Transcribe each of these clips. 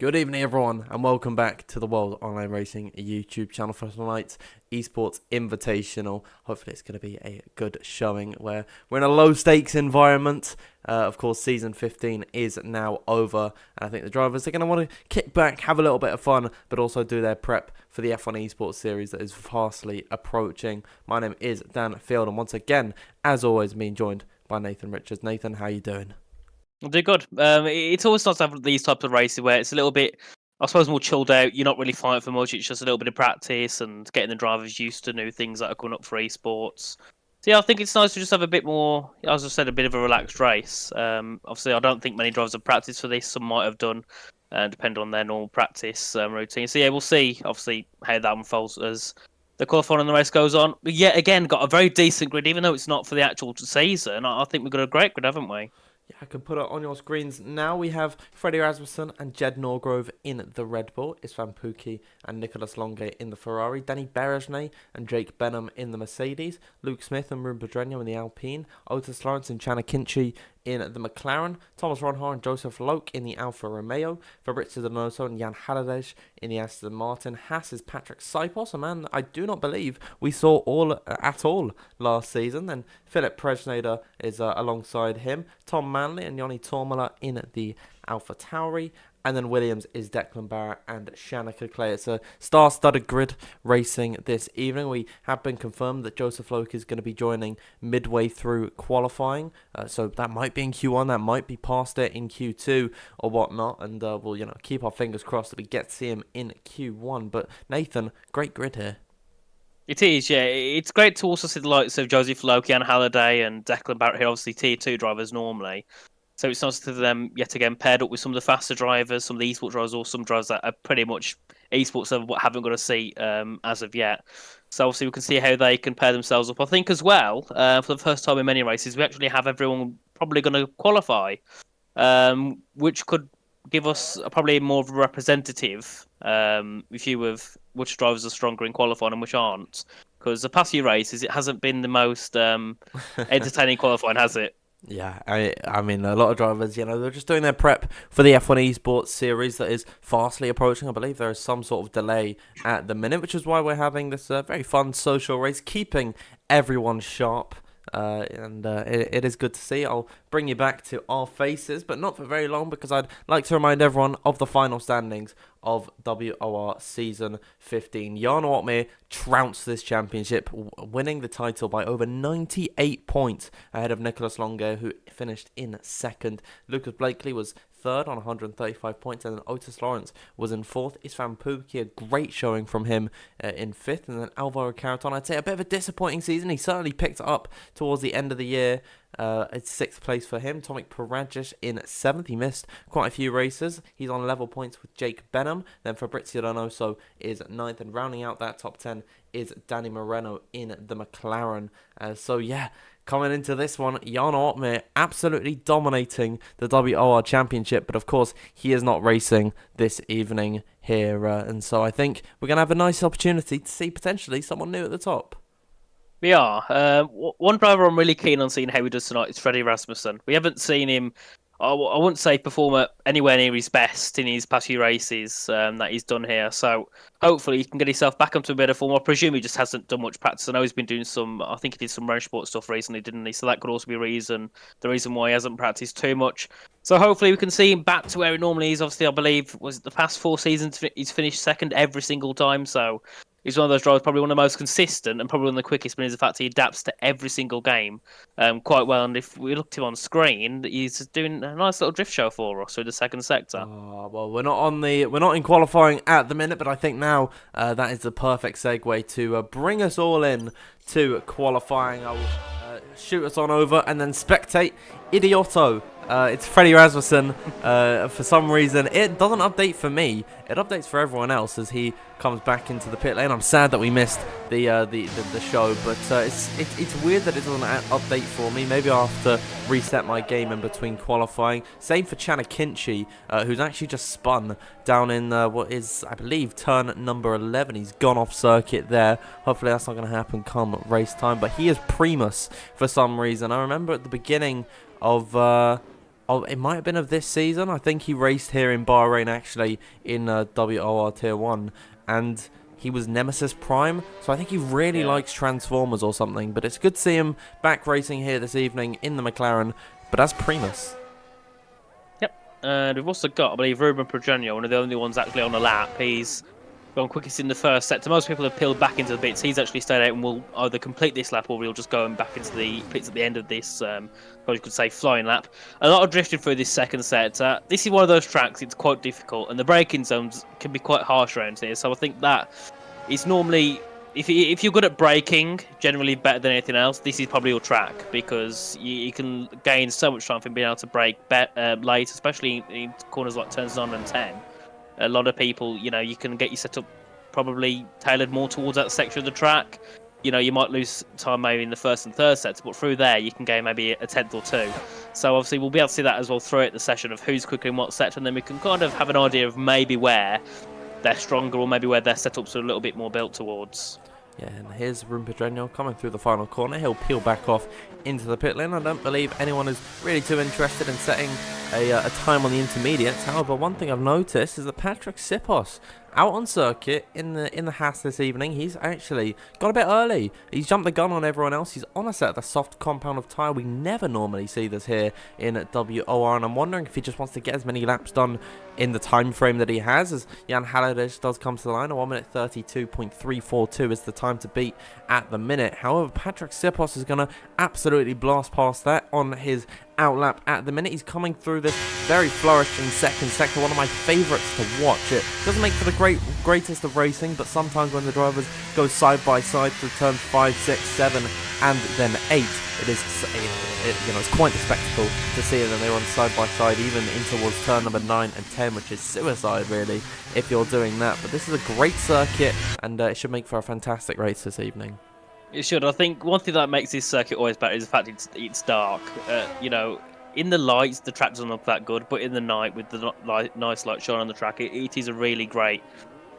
Good evening, everyone, and welcome back to the World Online Racing YouTube channel for tonight's Esports Invitational. Hopefully, it's going to be a good showing where we're in a low-stakes environment. Of course, Season 15 is now over, and I think the drivers are going to want to kick back, have a little bit of fun, but also do their prep for the F1 Esports series that is fastly approaching. My name is Dan Field, and once again, as always, being joined by Nathan Richards. Nathan, how you doing? I'll do good. It's always nice to have these types of races where it's a little bit, I suppose, more chilled out. You're not really fighting for much. It's just a little bit of practice and getting the drivers used to new things that are coming up for esports. So yeah, I think it's nice to just have a bit more, as I said, a bit of a relaxed race. Obviously, I don't think many drivers have practiced for this. Some might have done, depending on their normal practice routine. So yeah, we'll see, obviously, how that unfolds as the qualifying and the race goes on. But yet again, got a very decent grid, even though it's not for the actual season. I think we've got a great grid, haven't we? Yeah, I can put it on your screens now. We have Freddie Rasmussen and Jed Norgrove in the Red Bull, Isvan Pookie and Nicolas Longue in the Ferrari, Danny Berejne and Jake Benham in the Mercedes, Luke Smith and Ruben Pedreño in the Alpine, Otis Lawrence and Chana Kinchi in the McLaren, Thomas Ronhar and Joseph Loke in the Alfa Romeo, Fabrizio Donoso and Jan Haladesh in the Aston Martin, Haas is Patrick Saipos, a man I do not believe we saw at all last season, and Philip Presnader is alongside him, Tom Manley and Yoni Tormala in the Alpha Tauri, and then Williams is Declan Barrett and Shanika Clay. It's a star-studded grid racing this evening. We have been confirmed that Joseph Loke is going to be joining midway through qualifying. So that might be in Q1, that might be past it in Q2 or whatnot. And we'll keep our fingers crossed that we get to see him in Q1. But Nathan, great grid here. It is, yeah. It's great to also see the likes of Joseph Loki and Halliday and Declan Barrett here, obviously Tier 2 drivers normally. So it's nice to see them yet again paired up with some of the faster drivers, some of the esports drivers, or some drivers that are pretty much esports level but haven't got a seat as of yet. So obviously we can see how they can pair themselves up. I think as well, for the first time in many races, we actually have everyone probably going to qualify, which could give us probably more of a representative view of which drivers are stronger in qualifying and which aren't. Because the past few races, it hasn't been the most entertaining qualifying, has it? Yeah, I mean, a lot of drivers, they're just doing their prep for the F1 Esports series that is fastly approaching. I believe there is some sort of delay at the minute, which is why we're having this very fun social race, keeping everyone sharp. It is good to see. I'll bring you back to our faces, but not for very long, because I'd like to remind everyone of the final standings of WOR Season 15. Jan Ortmeier trounced this championship, winning the title by over 98 points ahead of Nicolas Longue, who finished in second. Lucas Blakely was third on 135 points, and then Otis Lawrence was in fourth. Isvan Pookie, a great showing from him in fifth, and then Alvaro Caraton, I'd say a bit of a disappointing season. He certainly picked it up towards the end of the year. It's sixth place for him. Tomic Paragic in seventh. He missed quite a few races. He's on level points with Jake Benham. Then Fabrizio Donoso is ninth, and rounding out that top 10 is Danny Moreno in the McLaren. So yeah, coming into this one, Jan Ortmeier absolutely dominating the WOR Championship, but of course he is not racing this evening here, and so I think we're going to have a nice opportunity to see potentially someone new at the top. We are. One driver I'm really keen on seeing how he does tonight is Freddie Rasmussen. We haven't seen him, I wouldn't say perform at anywhere near his best in his past few races that he's done here. So hopefully he can get himself back into a bit of form. I presume he just hasn't done much practice. I know he's been doing I think he did some road sport stuff recently, didn't he? So that could also be the reason why he hasn't practiced too much. So hopefully we can see him back to where he normally is. Obviously, I believe, was it the past 4 seasons, he's finished second every single time. So he's one of those drivers, probably one of the most consistent and probably one of the quickest, but in the fact he adapts to every single game quite well. And if we looked at him on screen, he's doing a nice little drift show for us through the second sector. Oh, well, we're not in qualifying at the minute, but I think now that is the perfect segue to bring us all in to qualifying. I will shoot us on over and then spectate Idioto. It's Freddie Rasmussen. For some reason, it doesn't update for me. It updates for everyone else as he comes back into the pit lane. I'm sad that we missed the show, but it's weird that it doesn't update for me. Maybe I'll have to reset my game in between qualifying. Same for Chana Kinchi, who's actually just spun down in what is, I believe, turn number 11. He's gone off circuit there. Hopefully that's not going to happen come race time, but he is Primus for some reason. I remember at the beginning of Oh, it might have been of this season. I think he raced here in Bahrain actually in WOR Tier 1, and he was Nemesis Prime, so I think he really Yeah. likes Transformers or something. But it's good to see him back racing here this evening in the McLaren, but as Primus. Yep. And we've also got, I believe, Ruben Progenio, one of the only ones actually on the lap. He's gone quickest in the first sector. Most people have peeled back into the pits. He's actually stayed out and will either complete this lap or we'll just go back into the pits at the end of this, or you could say flying lap. A lot of drifting through this second sector. This is one of those tracks, it's quite difficult, and the braking zones can be quite harsh around here. So I think that it's normally, if you're good at braking, generally better than anything else, this is probably your track, because you can gain so much time from being able to brake late, especially in corners like turns 9 and 10. A lot of people, you can get your setup probably tailored more towards that section of the track. You might lose time maybe in the first and third sector, but through there you can gain maybe a tenth or two. So obviously we'll be able to see that as well throughout the session of who's quicker in what sector, and then we can kind of have an idea of maybe where they're stronger or maybe where their setups are a little bit more built towards. Yeah, and here's Rumpedrenio coming through the final corner. He'll peel back off into the pit lane. I don't believe anyone is really too interested in setting a time on the intermediates. However, one thing I've noticed is that Patrick Sipos out on circuit in the Haas this evening. He's actually got a bit early. He's jumped the gun on everyone else. He's on a set of the soft compound of tyre. We never normally see this here in WOR, and I'm wondering if he just wants to get as many laps done in the time frame that he has, as Jan Halliday does come to the line. A 1 minute 32.342 is the time to beat at the minute. However, Patrick Sipos is going to absolutely blast past that on his outlap at the minute. He's coming through this very flourishing second sector, one of my favourites to watch. It doesn't make for the greatest of racing, but sometimes when the drivers go side by side through turns 5, 6, 7 and then 8, it's quite a spectacle to see them. They run side by side even in towards turn number 9 and 10, which is suicide really if you're doing that. But this is a great circuit, and it should make for a fantastic race this evening. It should. I think one thing that makes this circuit always better is the fact it's dark. In the lights, the track doesn't look that good, but in the night, with the nice light showing on the track, it is a really great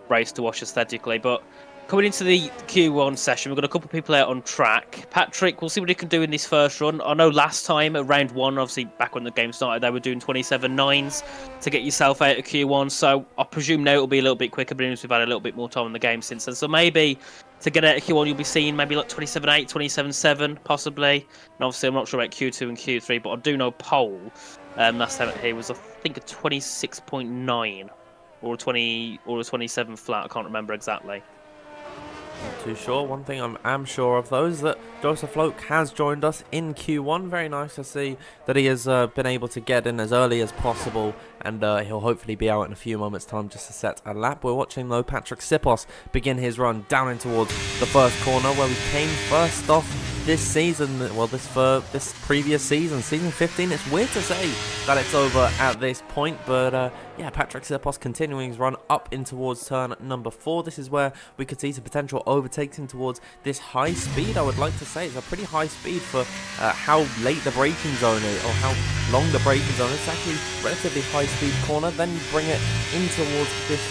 race to watch aesthetically. But coming into the Q1 session, we've got a couple of people out on track. Patrick, we'll see what he can do in this first run. I know last time, at round 1, obviously back when the game started, they were doing 27.9s to get yourself out of Q1. So I presume now it'll be a little bit quicker, but we've had a little bit more time in the game since then. So maybe to get out of Q1, you'll be seeing maybe like 27.8, 27.7, possibly. And obviously, I'm not sure about Q2 and Q3, but I do know Pole last time he was, I think, a 26.9 or a 27 flat. I can't remember exactly. Not too sure. One thing I am sure of, though, is that Joseph Loke has joined us in Q1. Very nice to see that he has been able to get in as early as possible, and he'll hopefully be out in a few moments' time just to set a lap. We're watching, though, Patrick Sipos begin his run down in towards the first corner, where we came first off this season, well, this previous season, season 15. It's weird to say that it's over at this point, but yeah, Patrick Sipos continuing his run up in towards turn number 4. This is where we could see some potential overtakes in towards this high speed. I would like to say it's a pretty high speed for how late the braking zone is, or how long the braking zone is. It's actually relatively high speed corner. Then you bring it in towards this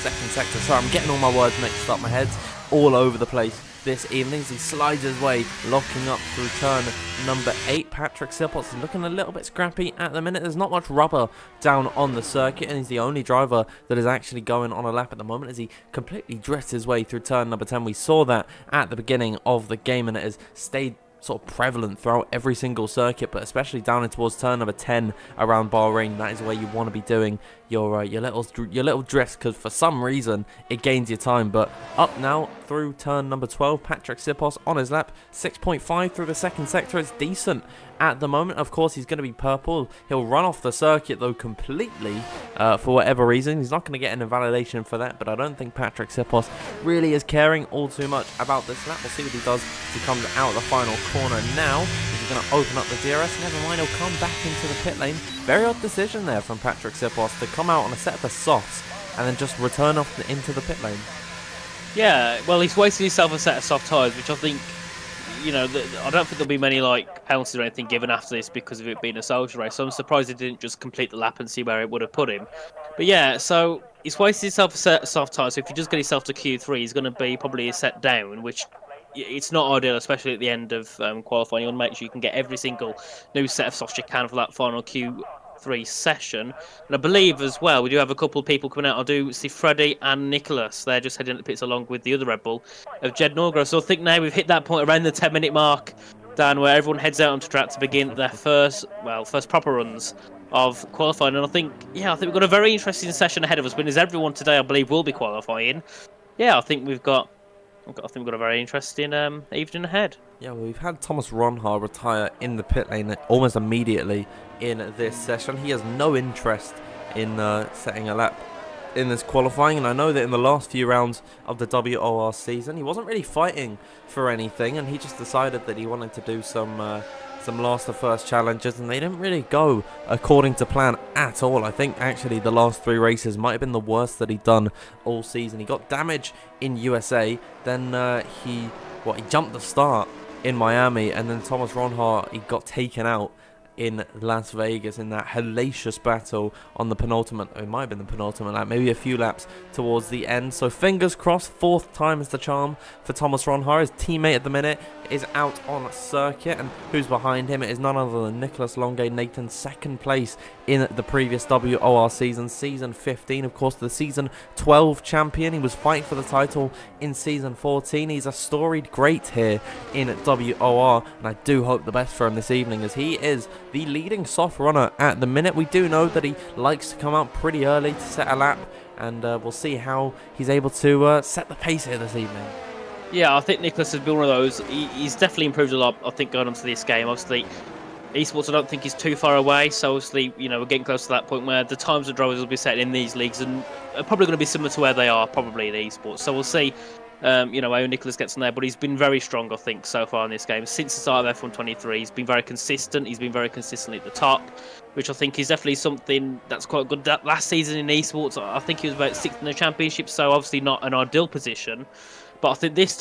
second sector. Sorry, I'm getting all my words mixed up. My head's all over the place this evening as he slides his way, locking up through turn number 8. Patrick Sipos is looking a little bit scrappy at the minute. There's not much rubber down on the circuit, and he's the only driver that is actually going on a lap at the moment as he completely drifts his way through turn number 10. We saw that at the beginning of the game, and it has stayed sort of prevalent throughout every single circuit, but especially down in towards turn number 10 around Bahrain. That is where you want to be doing your little drifts, because for some reason it gains your time. But up now through turn number 12, Patrick Sipos on his lap, 6.5 through the second sector. It's decent at the moment. Of course, he's going to be purple. He'll run off the circuit though completely for whatever reason. He's not going to get an invalidation for that, but I don't think Patrick Sipos really is caring all too much about this lap. We'll see what he does as he comes out of the final corner now. He's going to open up the DRS. Never mind, he'll come back into the pit lane. Very odd decision there from Patrick Sipos to come out on a set of the softs and then just return off into the pit lane. Yeah, well, he's wasted himself a set of soft tyres, which I think, I don't think there'll be many penalties or anything given after this because of it being a social race. So I'm surprised he didn't just complete the lap and see where it would have put him. But yeah, so he's wasted himself a set of soft tyres. So if you just get himself to Q3, he's going to be probably a set down, which it's not ideal, especially at the end of qualifying. You want to make sure you can get every single new set of softs you can for that final Q3 session. And I believe as well, we do have a couple of people coming out. I do see Freddie and Nicholas. They're just heading to the pits along with the other Red Bull of Jed Norgrove. So I think now we've hit that point around the 10-minute mark, Dan, where everyone heads out onto track to begin their first proper runs of qualifying. And I think we've got a very interesting session ahead of us, because everyone today, I believe, will be qualifying. I think we've got a very interesting evening ahead. Yeah, well, we've had Thomas Ronhar retire in the pit lane almost immediately in this session. He has no interest in setting a lap in this qualifying, and I know that in the last few rounds of the WOR season, he wasn't really fighting for anything, and he just decided that he wanted to do some last to first challenges, and they didn't really go according to plan at all. I think actually the last 3 races might have been the worst that he'd done all season. He got damage in USA, then he jumped the start in Miami, and then Thomas Ronhar, he got taken out in Las Vegas in that hellacious battle on the penultimate, it might have been the penultimate lap, maybe a few laps towards the end. So fingers crossed, 4th time is the charm for Thomas Ronhar. His teammate at the minute is out on circuit, and who's behind him? It is none other than Nicholas Longue, Nathan, 2nd place in the previous WOR season 15, of course the season 12 champion. He was fighting for the title in season 14. He's a storied great here in WOR, and I do hope the best for him this evening, as he is the leading soft runner at the minute. We do know that he likes to come out pretty early to set a lap, and we'll see how he's able to set the pace here this evening. Yeah, I think Nicholas has been one of those. He's definitely improved a lot, I think, going onto this game. Obviously, esports I don't think is too far away, so obviously, we're getting close to that point where the times of drivers will be set in these leagues, and are probably going to be similar to where they are probably in esports. So we'll see how Nicholas gets on there, but he's been very strong, I think, so far in this game. Since the start of F1 23, he's been very consistent. He's been very consistently at the top, which I think is definitely something that's quite good. That last season in esports, I think he was about 6th in the championship, so obviously not an ideal position. But I think this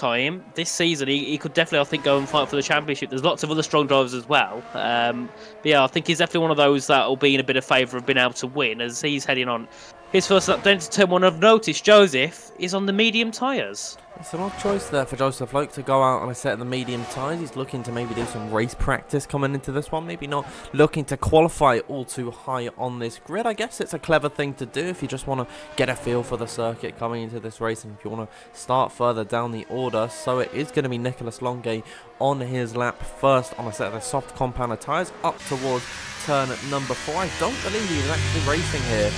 season, he could definitely, I think, go and fight for the championship. There's lots of other strong drivers as well. I think he's definitely one of those that will be in a bit of favour of being able to win, as he's heading on his first lap down to turn 1. I've noticed Joseph is on the medium tyres. It's an odd choice there for Joseph Loke to go out on a set of the medium tyres. He's looking to maybe do some race practice coming into this one. Maybe not looking to qualify all too high on this grid. I guess it's a clever thing to do if you just want to get a feel for the circuit coming into this race, and if you want to start further down the order. So it is going to be Nicholas Longue on his lap first on a set of the soft compounder tyres up towards turn number 4. I don't believe he was actually racing here.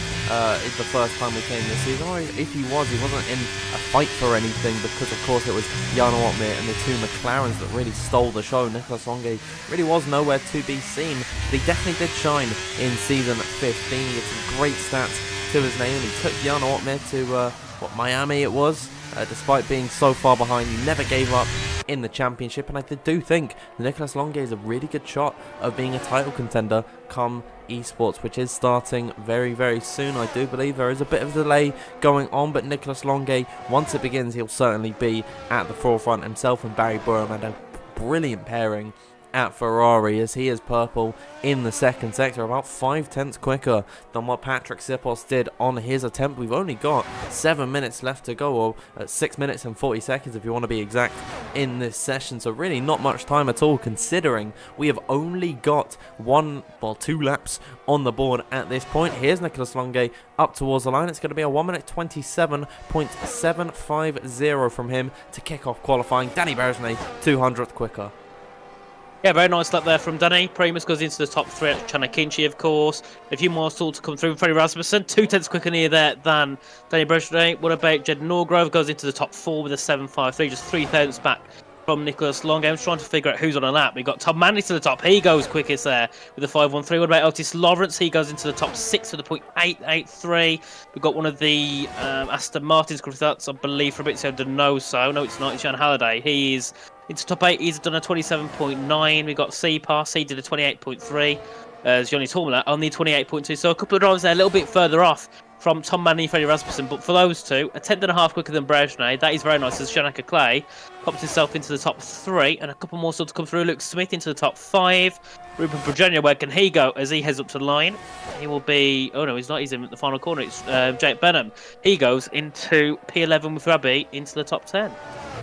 It's the first time we came this season, or if he wasn't in a fight for anything, because of course it was Jarno Uppbeat and the 2 McLarens that really stole the show. Nicholas Longue really was nowhere to be seen, but he definitely did shine in season 15. He had some great stats to his name. He took Jarno Uppbeat to Miami it was. Despite being so far behind, he never gave up in the championship, and I do think Nicholas Longue is a really good shot of being a title contender come esports, which is starting very, very soon. I do believe there is a bit of a delay going on, but Nicholas Longue, once it begins, he'll certainly be at the forefront. Himself and Barry Burham had a brilliant pairing at Ferrari, as he is purple in the 2nd sector, about 5/10 quicker than what Patrick Sipos did on his attempt. We've only got 7 minutes left to go, or 6 minutes and 40 seconds if you want to be exact, in this session, so really not much time at all, considering we have only got 2 laps on the board at this point. Here's Nicholas Longue up towards the line. It's going to be a 1 minute 27.750 from him to kick off qualifying. Danny Bergeny 200th quicker. Yeah, very nice lap there from Danny. Primus goes into the top 3 at Chanakinchi, of course. A few more still to come through. Freddie Rasmussen, 2/10 quicker near there than Danny Bergeny. What about Jed Norgrove? Goes into the top 4 with a 7.53, just 3/10 back from Nicholas Longue. I'm trying to figure out who's on a lap. We've got Tom Manley to the top. He goes quickest there with a 5.13. What about Otis Lawrence? He goes into the top 6 with a 0.883. We've got one of the Aston Martins, that's, I believe, Fabrizio Donoso. No, it's not. It's Sean Halliday. He's into top 8. He's done a 27.9. We've got C-Pass. He did a 28.3. Johnny Tormala only 28.2. So a couple of drivers there a little bit further off from Tom Manley and Freddie Rasmussen. But for those two, a tenth and a half quicker than Brezhnev. That is very nice as Shanaka Clay pops himself into the top 3, and a couple more still to come through. Luke Smith into the top 5. Ruben Brezhnev, where can he go as he heads up to the line? He will be... Oh, no, he's not. He's in the final corner. It's Jake Benham. He goes into P11 with Fabi into the top 10.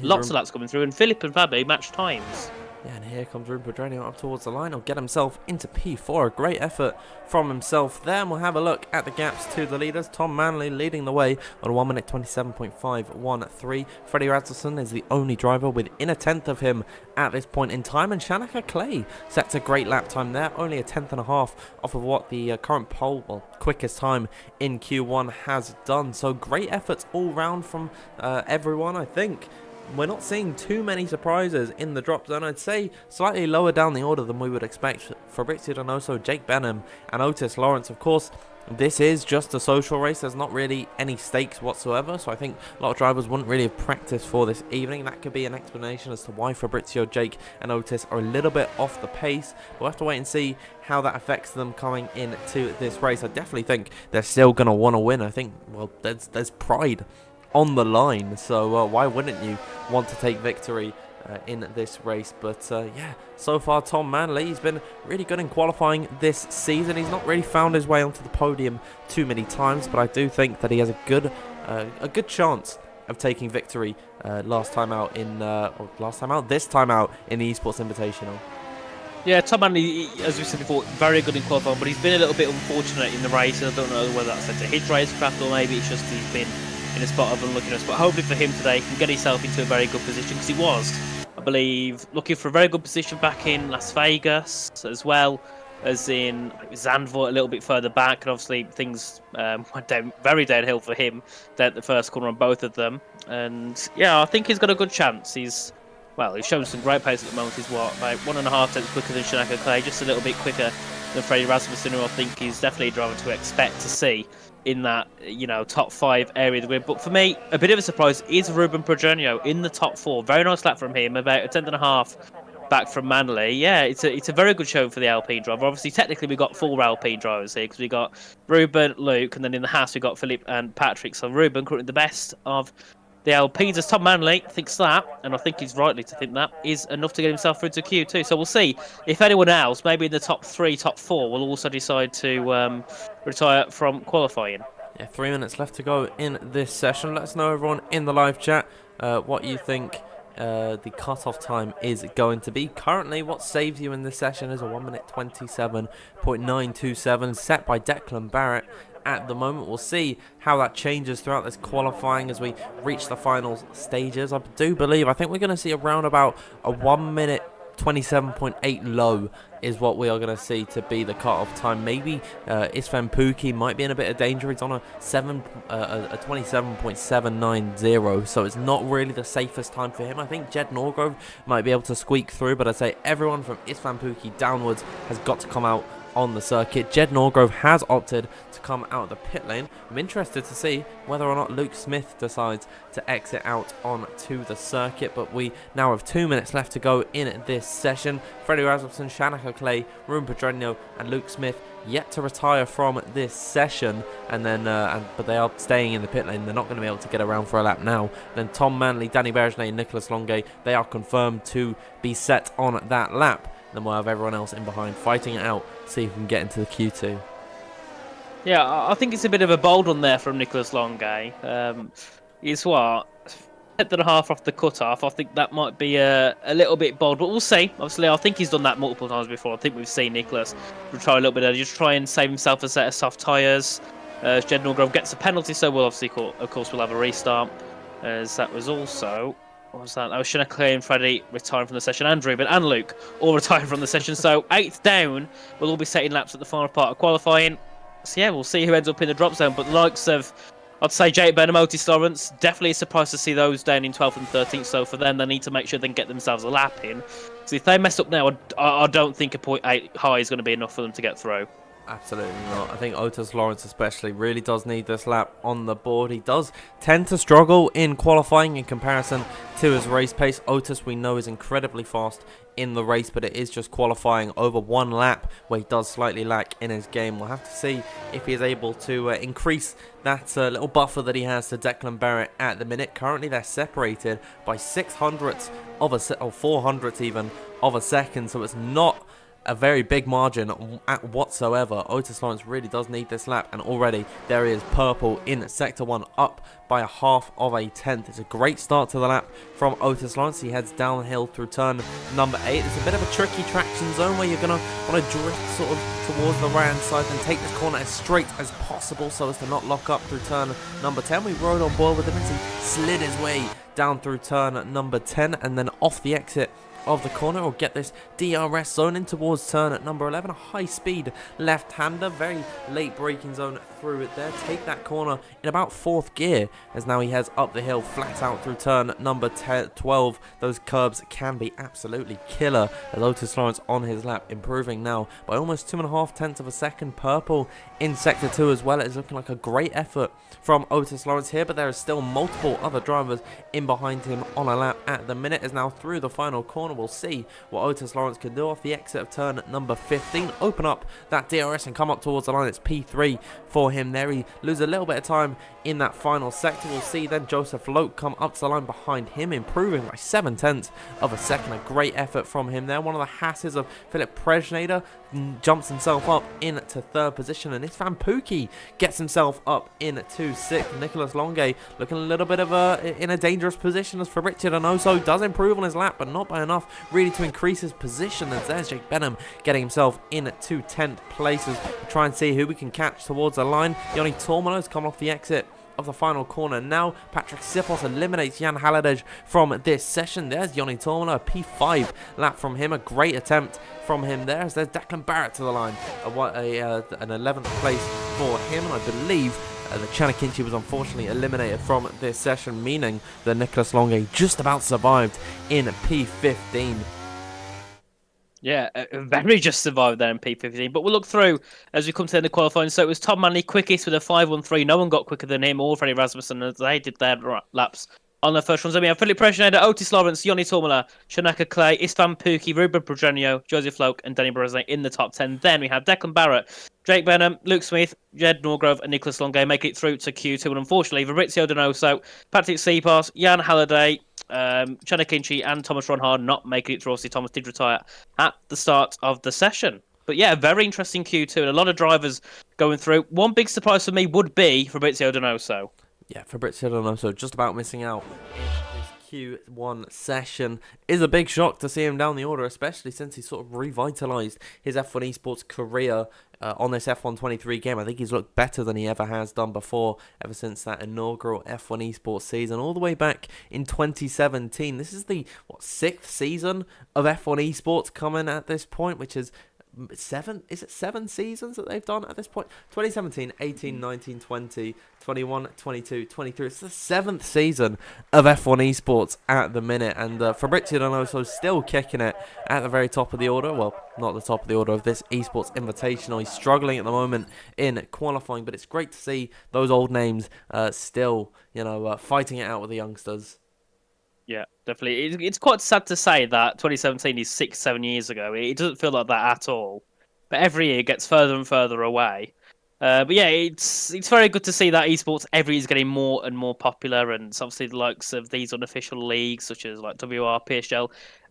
Lots of laps coming through, and Philip and Fabi match times. Yeah, and here comes Ruben Brezhnev up towards the line. He'll get himself into P4. A great effort from himself there. And we'll have a look at the gaps to the leaders. Tom Manley leading the way on 1 minute 27.513. Freddie Rasmussen is the only driver within a tenth of him at this point in time. And Shanaka Clay sets a great lap time there. Only a tenth and a half off of what the current pole, well, quickest time in Q1 has done. So great efforts all round from everyone, I think. We're not seeing too many surprises in the drop zone. I'd say slightly lower down the order than we would expect. Fabrizio Donoso, Jake Benham and Otis Lawrence. Of course, this is just a social race. There's not really any stakes whatsoever. So I think a lot of drivers wouldn't really have practiced for this evening. That could be an explanation as to why Fabrizio, Jake and Otis are a little bit off the pace. We'll have to wait and see how that affects them coming into this race. I definitely think they're still going to want to win. I think, well, there's pride on the line, so why wouldn't you want to take victory in this race? But yeah, so far Tom Manley, he's been really good in qualifying this season. He's not really found his way onto the podium too many times, but I do think that he has a good chance of taking victory this time out in the Esports Invitational. Yeah, Tom Manley, as we said before, very good in qualifying, but he's been a little bit unfortunate in the race. I don't know whether that's to his racecraft or maybe it's just he's been in a spot of unluckiness. But hopefully for him today, he can get himself into a very good position, because he was, I believe, looking for a very good position back in Las Vegas, as well as in Zandvoort a little bit further back. And obviously things went down very downhill for him there at the first corner on both of them. And yeah, I think he's got a good chance. He's shown some great pace at the moment. He's about 1.5 tenths quicker than Shanaka Clay, just a little bit quicker than Freddie Rasmussen, who I think is definitely a driver to expect to see in that, top 5 area of the grid. But for me, a bit of a surprise is Ruben Brezhnev in the top 4. Very nice lap from him, about a tenth and a half back from Manley. Yeah, it's a very good show for the Alpine driver. Obviously, technically, we've got 4 Alpine drivers here, because we got Ruben, Luke, and then in the Haas, we've got Philip and Patrick. So Ruben currently the best of the Alpines, as Tom Manley thinks that, and I think he's rightly to think that, is enough to get himself through to Q2. So we'll see if anyone else, maybe in the top 3, top 4, will also decide to retire from qualifying. Yeah, 3 minutes left to go in this session. Let us know, everyone, in the live chat, what you think the cut-off time is going to be. Currently, what saves you in this session is a 1 minute 27.927 set by Declan Barrett. At the moment, we'll see how that changes throughout this qualifying as we reach the final stages. I think we're going to see around about a 1 minute 27.8 low is what we are going to see to be the cut-off time. Maybe Istvan Pukki might be in a bit of danger. He's on a 27.790, so it's not really the safest time for him. I think Jed Norgrove might be able to squeak through, but I'd say everyone from Istvan Pukki downwards has got to come out on the circuit. Jed Norgrove has opted to come out of the pit lane. I'm interested to see whether or not Luke Smith decides to exit out onto the circuit, but we now have 2 minutes left to go in this session. Freddie Rasmussen, Shanaka Clay, Ruben Brezhnev and Luke Smith yet to retire from this session, and then but they are staying in the pit lane. They're not going to be able to get around for a lap now. Then Tom Manley, Danny Bergevin and Nicolas Longuet, they are confirmed to be set on that lap. Then we'll have everyone else in behind fighting it out, see if we can get into the Q2. Yeah, I think it's a bit of a bold one there from Nicolas Longuet. He's what, 10.5 off the cut-off. I think that might be a little bit bold, but we'll see. Obviously, I think he's done that multiple times before. I think we've seen Nicolas try a little bit earlier, just try and save himself a set of soft tyres. Jed Norgrove gets a penalty, so we'll obviously, of course, we'll have a restart. As that was also... What was that? That was Shanaka Clay and Freddie retiring from the session, and Ruben and Luke all retiring from the session. So 8th down, we'll all be setting laps at the final part of qualifying. So yeah, we'll see who ends up in the drop zone. But the likes of, I'd say, Jake Benham, Otis Lawrence, definitely a surprise to see those down in 12th and 13th. So for them, they need to make sure they can get themselves a lap in. So if they mess up now, I don't think a 0.8 high is going to be enough for them to get through. Absolutely not. I think Otis Lawrence especially really does need this lap on the board. He does tend to struggle in qualifying in comparison to his race pace. Otis, we know, is incredibly fast in the race, but it is just qualifying over one lap where he does slightly lack in his game. We'll have to see if he is able to increase that little buffer that he has to Declan Barrett at the minute. Currently, they're separated by 600ths of a or 400ths even of a second, so it's not a very big margin whatsoever. Otis Lawrence really does need this lap, and already there is purple in Sector 1, up by a half of a tenth. It's a great start to the lap from Otis Lawrence. He heads downhill through turn number 8. It's a bit of a tricky traction zone where you're going to want to drift sort of towards the right hand side and take this corner as straight as possible so as to not lock up through turn number 10. We rode on board with him as he slid his way down through turn number 10 and then off the exit of the corner. We'll get this DRS zone in towards turn at number 11. A high speed left-hander, very late braking zone through it there. Take that corner in about 4th gear as now he heads up the hill flat out through turn number 12. Those curbs can be absolutely killer as Otis Lawrence on his lap, improving now by almost 2.5 tenths of a second. Purple in sector 2 as well. It is looking like a great effort from Otis Lawrence here, but there are still multiple other drivers in behind him on a lap at the minute. As now through the final corner, we'll see what Otis Lawrence can do off the exit of turn number 15. Open up that DRS and come up towards the line. It's P3 for him there. He loses a little bit of time in that final sector. We'll see then Joseph Loke come up to the line behind him, improving by 7 tenths of a second. A great effort from him there. One of the hasses of Philip Presnader jumps himself up into 3rd position, and Isfan Pookie gets himself up into 6th. Nicholas Longue looking a little bit of in a dangerous position as Fabrizio Donoso does improve on his lap, but not by enough really to increase his position. And there's Jake Benham getting himself into 10th places. We'll try and see who we can catch towards the line. Yoni Tormolo has come off the exit of the final corner. Now Patrick Sipos eliminates Jan Haladej from this session. There's Yoni Tormolo, a P5 lap from him. A great attempt from him there. As there's Declan Barrett to the line. An 11th place for him. And I believe the Chanakinchi was unfortunately eliminated from this session, meaning that Nicholas Longue just about survived in P15. Yeah, very just survived there in P15. But we'll look through as we come to the end of qualifying. So it was Tom Manley quickest with a 5:13. No one got quicker than him or Freddie Rasmussen as they did their laps on the first runs. Then we have Philip Presnader, Otis Lawrence, Yoni Tormala, Shanaka Clay, Istvan Pookie, Ruben Progenio, Joseph Loke, and Danny Berezne in the top 10. Then we have Declan Barrett, Jake Benham, Luke Smith, Jed Norgrove, and Nicholas Longue make it through to Q2. And unfortunately, Fabrizio Donoso, Patrick Seapass, Jan Halliday, Chanakinchi, and Thomas Ronhard not making it through. Obviously, Thomas did retire at the start of the session. But yeah, a very interesting Q2 and a lot of drivers going through. One big surprise for me would be Fabrizio Donoso. Yeah, Fabrizio Donoso just about missing out in this Q1 session. Is a big shock to see him down the order, especially since he sort of revitalised his F1 Esports career on this F1 23 game. I think he's looked better than he ever has done before, ever since that inaugural F1 Esports season, all the way back in 2017. This is the 6th season of F1 Esports coming at this point, which is 7 seasons that they've done at this point? 2017, 18, 19, 20, 21, 22, 23. It's the 7th season of F1 Esports at the minute, and Fabrizio Donoso still kicking it at the very top of the order. Well, not the top of the order of this Esports Invitational. He's struggling at the moment in qualifying, but it's great to see those old names still, fighting it out with the youngsters. Yeah, definitely. It's quite sad to say that 2017 is 6-7 years ago. It doesn't feel like that at all. But every year it gets further and further away. But yeah, it's very good to see that esports every year is getting more and more popular, and it's obviously the likes of these unofficial leagues such as like WOR, PSL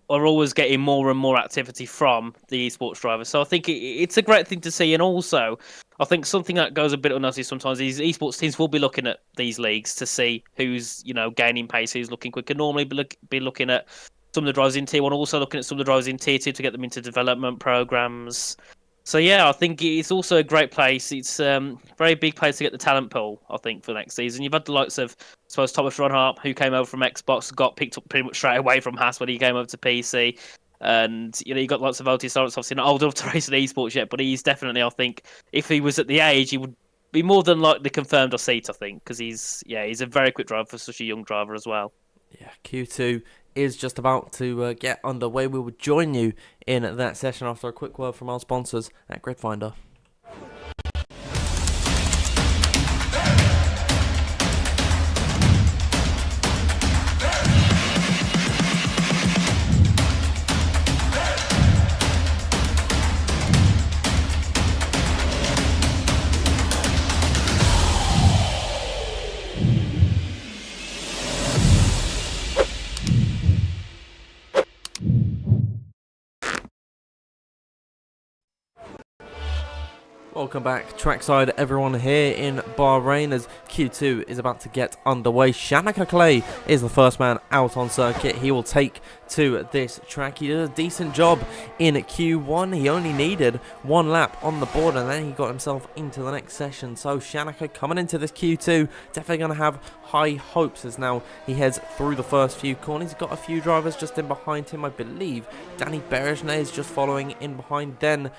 are always getting more and more activity from the esports drivers. So I think it's a great thing to see, and also I think something that goes a bit unnoticed sometimes is esports teams will be looking at these leagues to see who's gaining pace, who's looking quicker. Normally be looking at some of the drivers in tier 1, also looking at some of the drivers in tier 2 to get them into development programs. So yeah, I think it's also a great place. It's a very big place to get the talent pool, I think, for next season. You've had the likes of, I suppose, Thomas Ronhart, who came over from Xbox, got picked up pretty much straight away from Haas when he came over to PC. And, you got lots of Otis Lawrence, obviously not old enough to race in esports yet, but he's definitely, I think, if he was at the age, he would be more than likely confirmed a seat, I think, because he's a very quick driver for such a young driver as well. Yeah, Q2 is just about to get underway. We will join you in that session after a quick word from our sponsors at GridFinder. Welcome back, trackside everyone here in Bahrain as Q2 is about to get underway. Shanika Clay is the first man out on circuit. He will take to this track. He did a decent job in Q1. He only needed one lap on the board and then he got himself into the next session. So Shanika coming into this Q2, definitely going to have high hopes as now he heads through the first few corners. He's got a few drivers just in behind him, I believe. Danny Berejne is just following in behind. Then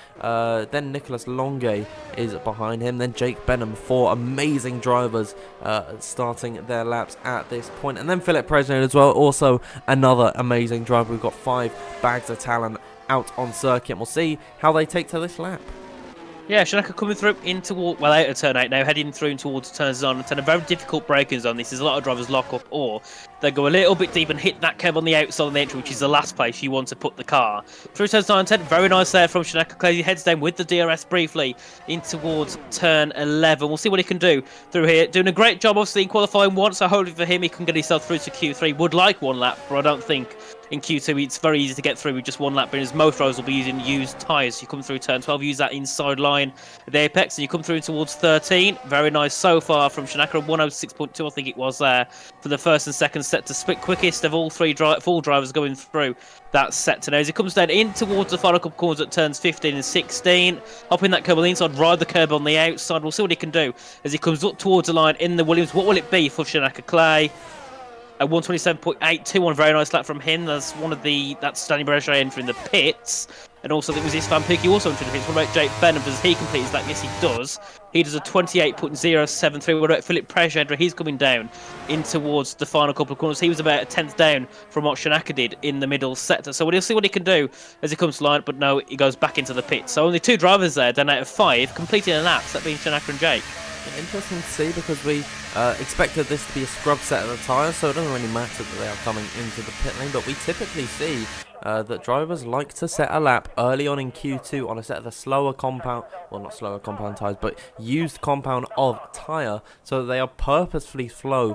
Nicholas Longue is behind him. Then Jake Benham, four amazing drivers starting their laps at this point. And then Philip Presnay as well, also another amazing driver. We've got 5 bags of talent out on circuit. We'll see how they take to this lap. Yeah, Shanika coming through into, well, out of turn 8 now, heading through towards turn zone. It's a very difficult braking zone. This is a lot of drivers lock up, or they go a little bit deep and hit that curb on the outside of the entry, which is the last place you want to put the car. Through turns 9 and 10, very nice there from Shanika Clay. He heads down with the DRS briefly in towards turn 11. We'll see what he can do through here. Doing a great job, obviously, in qualifying once. So hopefully for him, he can get himself through to Q3. Would like one lap, but I don't think in Q2 it's very easy to get through with just one lap, because most drivers will be using used tyres. You come through turn 12, use that inside line at the apex, and you come through towards 13. Very nice so far from Shanika. 106.2 I think it was there for the first and second set to split quickest of all 3 full drivers going through that set to now. As he comes down in towards the final couple corners at turns 15 and 16, hopping that curb on the inside, ride the curb on the outside. We'll see what he can do as he comes up towards the line in the Williams. What will it be for Shanika Clay? A 127.821, very nice lap from him. That's that's Danny Berejne entering the pits. And also, there was this Van Pickie also entering the pits. What about Jake Benham? Does he complete his lap? Yes, he does. He does a 28.073. What about Philip Presnay? He's coming down in towards the final couple of corners. He was about a 10th down from what Shanika did in the middle sector. So we'll see what he can do as he comes to line. But no, he goes back into the pits. So only 2 drivers there, then out of 5, completing a lap. That being Shanika and Jake. Interesting to see, because we expected this to be a scrub set of the tyres, so it doesn't really matter that they are coming into the pit lane, but we typically see that drivers like to set a lap early on in Q2 on a set of the slower compound, well, not slower compound tyres, but used compound of tyre, so that they are purposefully slow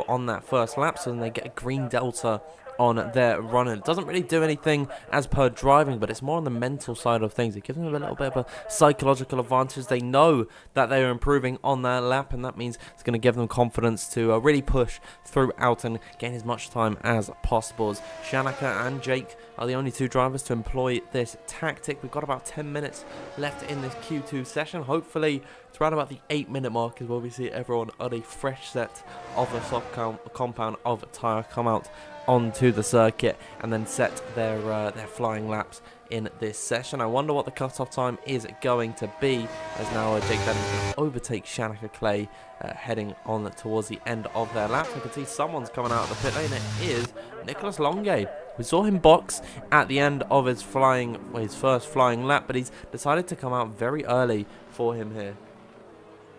on that first lap, so then they get a green delta on their run. It doesn't really do anything as per driving, but it's more on the mental side of things. It gives them a little bit of a psychological advantage. They know that they are improving on their lap, and that means it's going to give them confidence to really push throughout and gain as much time as possible. As Shanika and Jake are the only 2 drivers to employ this tactic. We've got about 10 minutes left in this Q2 session. Hopefully it's around about the 8-minute mark is where we see everyone on a fresh set of the soft compound of tyre come out onto the circuit and then set their flying laps in this session. I wonder what the cutoff time is going to be, as now Jake Benham can overtake Shanika Clay heading on towards the end of their laps. I can see someone's coming out of the pit lane. It is Nicholas Longue. We saw him box at the end of his first flying lap, but he's decided to come out very early for him here.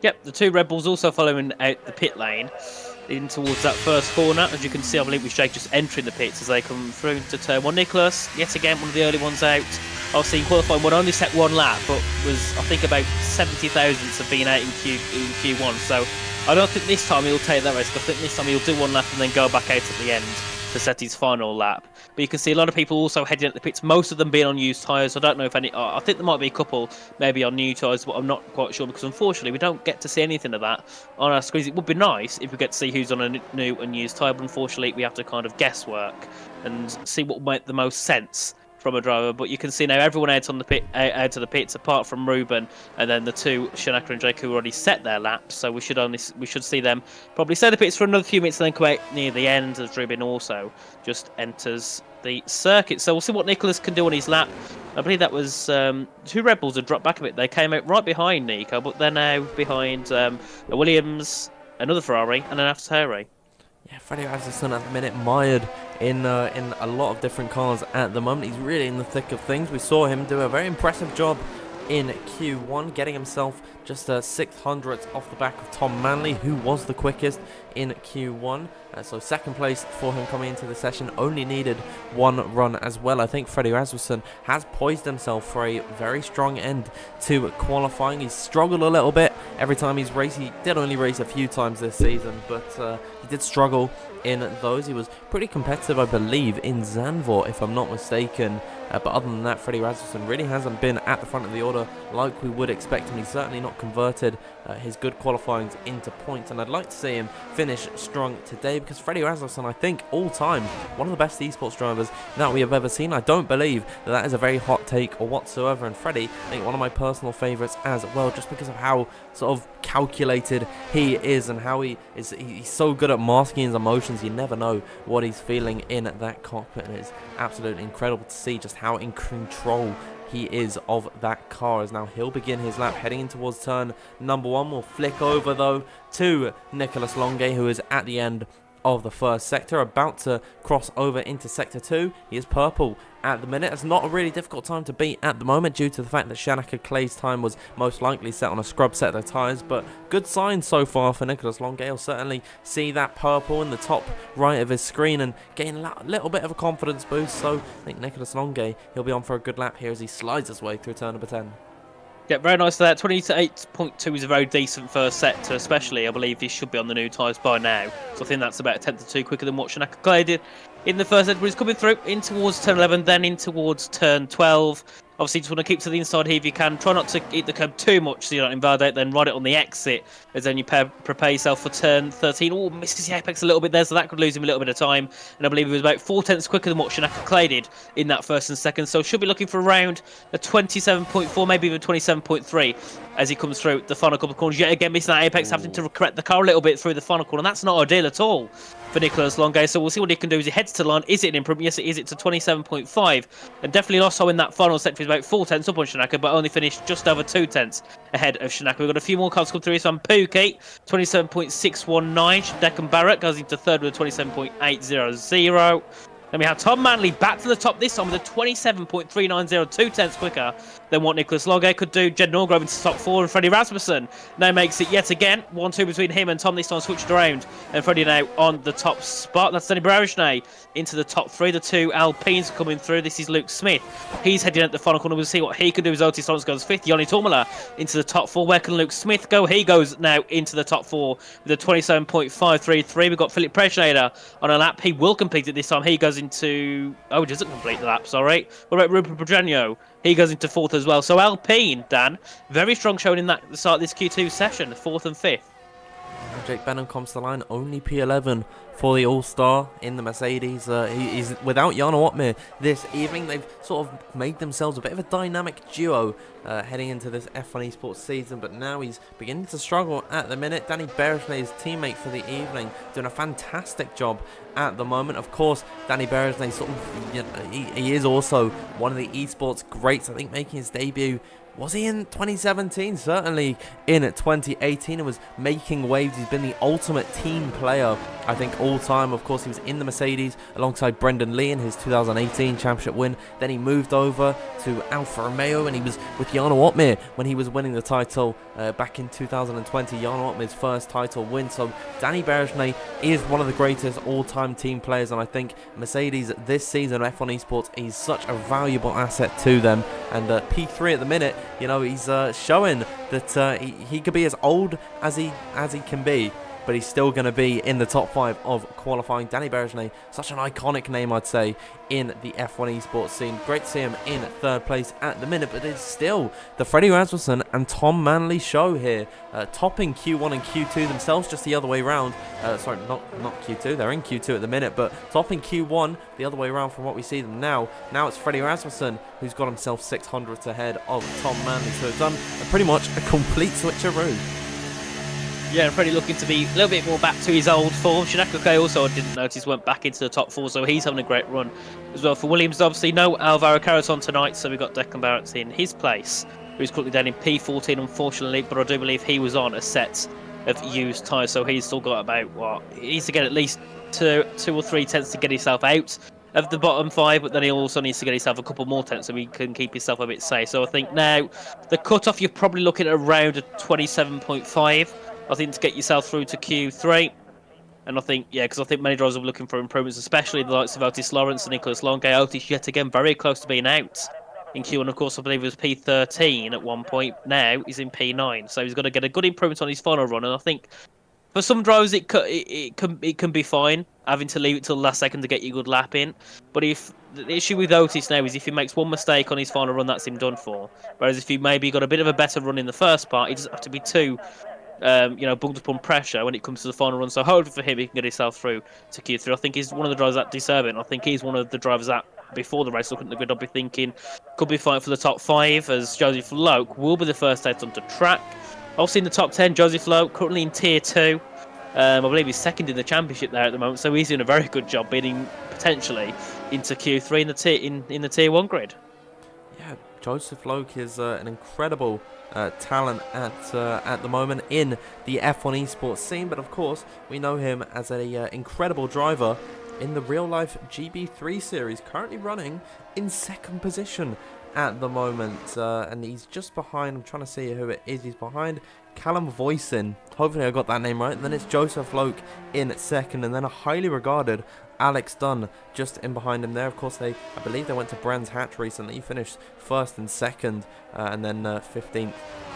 Yep, the 2 Red Bulls also following out the pit lane in towards that first corner. As you can see, I believe with Jake just entering the pits as they come through into turn 1. Nicholas, yet again, one of the early ones out. Obviously, in qualifying, one only set 1 lap, but was, I think, about 70 thousandths of being out in Q1. So I don't think this time he'll take that risk. I think this time he'll do 1 lap and then go back out at the end to set his final lap. But you can see a lot of people also heading at the pits, most of them being on used tyres. I don't know if any, I think there might be a couple maybe on new tyres, but I'm not quite sure, because unfortunately we don't get to see anything of that on our screens. It would be nice if we get to see who's on a new and used tyre, but unfortunately we have to kind of guesswork and see what would make the most sense from a driver. But you can see now everyone out on the pit, out of the pits, apart from Ruben and then the 2 Shanika and Jake who already set their laps. So we should see them probably set the pits for another few minutes and then come out near the end, as Ruben also just enters the circuit. So we'll see what Nicholas can do on his lap. I believe that was 2 Red Bulls had dropped back a bit. They came out right behind Nico, but they're now behind a Williams, another Ferrari, and an AlphaTauri. Yeah, Freddie Rasmussen at the minute mired in a lot of different cars at the moment. He's really in the thick of things. We saw him do a very impressive job in Q1, getting himself just a 600th off the back of Tom Manley, who was the quickest in Q1. So second place for him coming into the session, only needed 1 run as well. I think Freddie Rasmussen has poised himself for a very strong end to qualifying. He's struggled a little bit every time he's raced. He did only race a few times this season, but he did struggle in those. He was pretty competitive, I believe, in Zandvoort, if I'm not mistaken, But other than that, Freddie Rasmussen really hasn't been at the front of the order like we would expect him. He's certainly not converted his good qualifying into points, and I'd like to see him finish strong today, because Freddie Rasmussen, I think, all time, one of the best esports drivers that we have ever seen. I don't believe that is a very hot take or whatsoever, and Freddie, I think, one of my personal favourites as well, just because of how sort of calculated he is and how he's so good at masking his emotions. You never know what he's feeling in that cockpit, and it's absolutely incredible to see just how in control he is of that car. As now he'll begin his lap heading in towards turn number 1. We'll flick over though to Nicolas Longuet, who is at the end of the first sector, about to cross over into sector 2. He is purple at the minute. It's not a really difficult time to beat at the moment due to the fact that Shanaka Clay's time was most likely set on a scrub set of tyres, but good signs so far for Nicolas Longuet. He'll certainly see that purple in the top right of his screen and gain a little bit of a confidence boost, so I think Nicolas Longuet, he'll be on for a good lap here as he slides his way through turn number 10. Yeah, very nice there. 28.2 is a very decent first sector, especially. I believe he should be on the new tyres by now. So I think that's about a tenth or two quicker than what Shanaka Clay did in the first sector. But he's coming through in towards turn 11, then in towards turn 12. Obviously, just want to keep to the inside here if you can. Try not to eat the curb too much so you don't invalidate, then ride it on the exit as then you prepare yourself for turn 13. Oh, misses the apex a little bit there, so that could lose him a little bit of time. And I believe he was about 4 tenths quicker than what Shanaka Clay did in that first and second. So should be looking for around a 27.4, maybe even 27.3 as he comes through the final couple of corners. Yet again, missing that apex, having to correct the car a little bit through the final corner. And that's not ideal at all for Nicolas Longuet. So we'll see what he can do as he heads to the line. Is it an improvement? Yes, it is. It's a 27.5. And definitely lost time in that final sector. He's about 4 tenths up on Shanaka, but only finished just over 2 tenths ahead of Shanaka. We've got a few more cars come through. So Pookie, 27.619. Deccan Barrett goes into third with a 27.800. Then we have Tom Manley back to the top this time with a 27.390, 2 tenths quicker than what Nicolas Longuet could do. Jed Norgrove into top 4, and Freddie Rasmussen now makes it yet again 1-2 between him and Tom. This time switched around, and Freddie now on the top spot. That's Danny Barishne into the top 3. The 2 Alpines coming through. This is Luke Smith. He's heading at the final corner. We'll see what he can do as Otis Lawrence goes 5th. Yanni Tormala into the top 4. Where can Luke Smith go? He goes now into the top 4 with a 27.533. We've got Philip Preschneider on a lap. He will complete it this time. He goes into... Oh, he doesn't complete the lap, sorry. What about Rupert Pedrano? He goes into 4th as well. So Alpine, Dan, very strong showing in that the start of this Q2 session, 4th and 5th. Jake Benham comes to the line, only P11 for the All-Star in the Mercedes. He's without Jarno Opmeer this evening. They've sort of made themselves a bit of a dynamic duo heading into this F1 Esports season, but now he's beginning to struggle at the minute. Danny Bereshne, his teammate for the evening, doing a fantastic job at the moment. Of course, Danny Bereshne, sort of, you know, he is also one of the esports greats, I think, making his debut. Was he in 2017? Certainly in 2018. It was making waves. He's been the ultimate team player, I think, all time. Of course, he was in the Mercedes alongside Brendan Lee in his 2018 championship win. Then he moved over to Alfa Romeo, and he was with Jarno Opmeer when he was winning the title back in 2020. Jarno Opmeer's first title win. So Danny Bereshne is one of the greatest all-time team players, and I think Mercedes this season, F1 Esports, is such a valuable asset to them. And P3 at the minute, you know, he's showing that he could be as old as he can be, but he's still going to be in the top 5 of qualifying. Danny Bereshne, such an iconic name, I'd say, in the F1 Esports scene. Great to see him in 3rd place at the minute, but it's still the Freddie Rasmussen and Tom Manley show here, topping Q1 and Q2 themselves, just the other way around. Sorry, not Q2, they're in Q2 at the minute, but topping Q1 the other way around from what we see them now. Now it's Freddie Rasmussen who's got himself 600 ahead of Tom Manley, so it's done pretty much a complete switcheroo. Yeah, and Freddie looking to be a little bit more back to his old form. Shanaka Clay also, I didn't notice, went back into the top 4, so he's having a great run as well. For Williams, obviously, no Alvaro Carreton tonight, so we've got Declan Barrett in his place, who's currently down in P14, unfortunately, but I do believe he was on a set of used tyres, so he's still got about, what, he needs to get at least two or 3 tenths to get himself out of the bottom 5, but then he also needs to get himself a couple more tenths so he can keep himself a bit safe. So I think now the cut-off, you're probably looking at around a 27.5. I think, to get yourself through to Q3. And I think, yeah, because I think many drivers are looking for improvements, especially the likes of Otis Lawrence and Nicolas Longuet. Otis, yet again, very close to being out in Q1. Of course, I believe it was P13 at one point. Now he's in P9. So he's got to get a good improvement on his final run. And I think for some drivers, it can be fine having to leave it till the last second to get your good lap in. But if the issue with Otis now is if he makes one mistake on his final run, that's him done for. Whereas if he maybe got a bit of a better run in the first part, he doesn't have to be too built up on pressure when it comes to the final run. So hopefully for him, he can get himself through to Q3. I think he's one of the drivers that deserve it. I think he's one of the drivers that, before the race, looking at the grid, I'll be thinking could be fighting for the top 5, as Joseph Loke will be the first out onto track. Also in the top 10, Joseph Loke, currently in Tier 2. I believe he's second in the championship there at the moment, so he's doing a very good job bidding potentially into Q3 in the Tier 1 grid. Yeah, Joseph Loke is an incredible talent at the moment in the F1 Esports scene, but of course we know him as an incredible driver in the real-life GB3 series, currently running in 2nd position at the moment, and he's just behind, I'm trying to see who it is, he's behind Callum Voisin, hopefully I got that name right, and then it's Joseph Loke in 2nd, and then a highly regarded Alex Dunn just in behind him there. Of course, I believe they went to Brands Hatch recently. He finished 1st and 2nd, and then 15th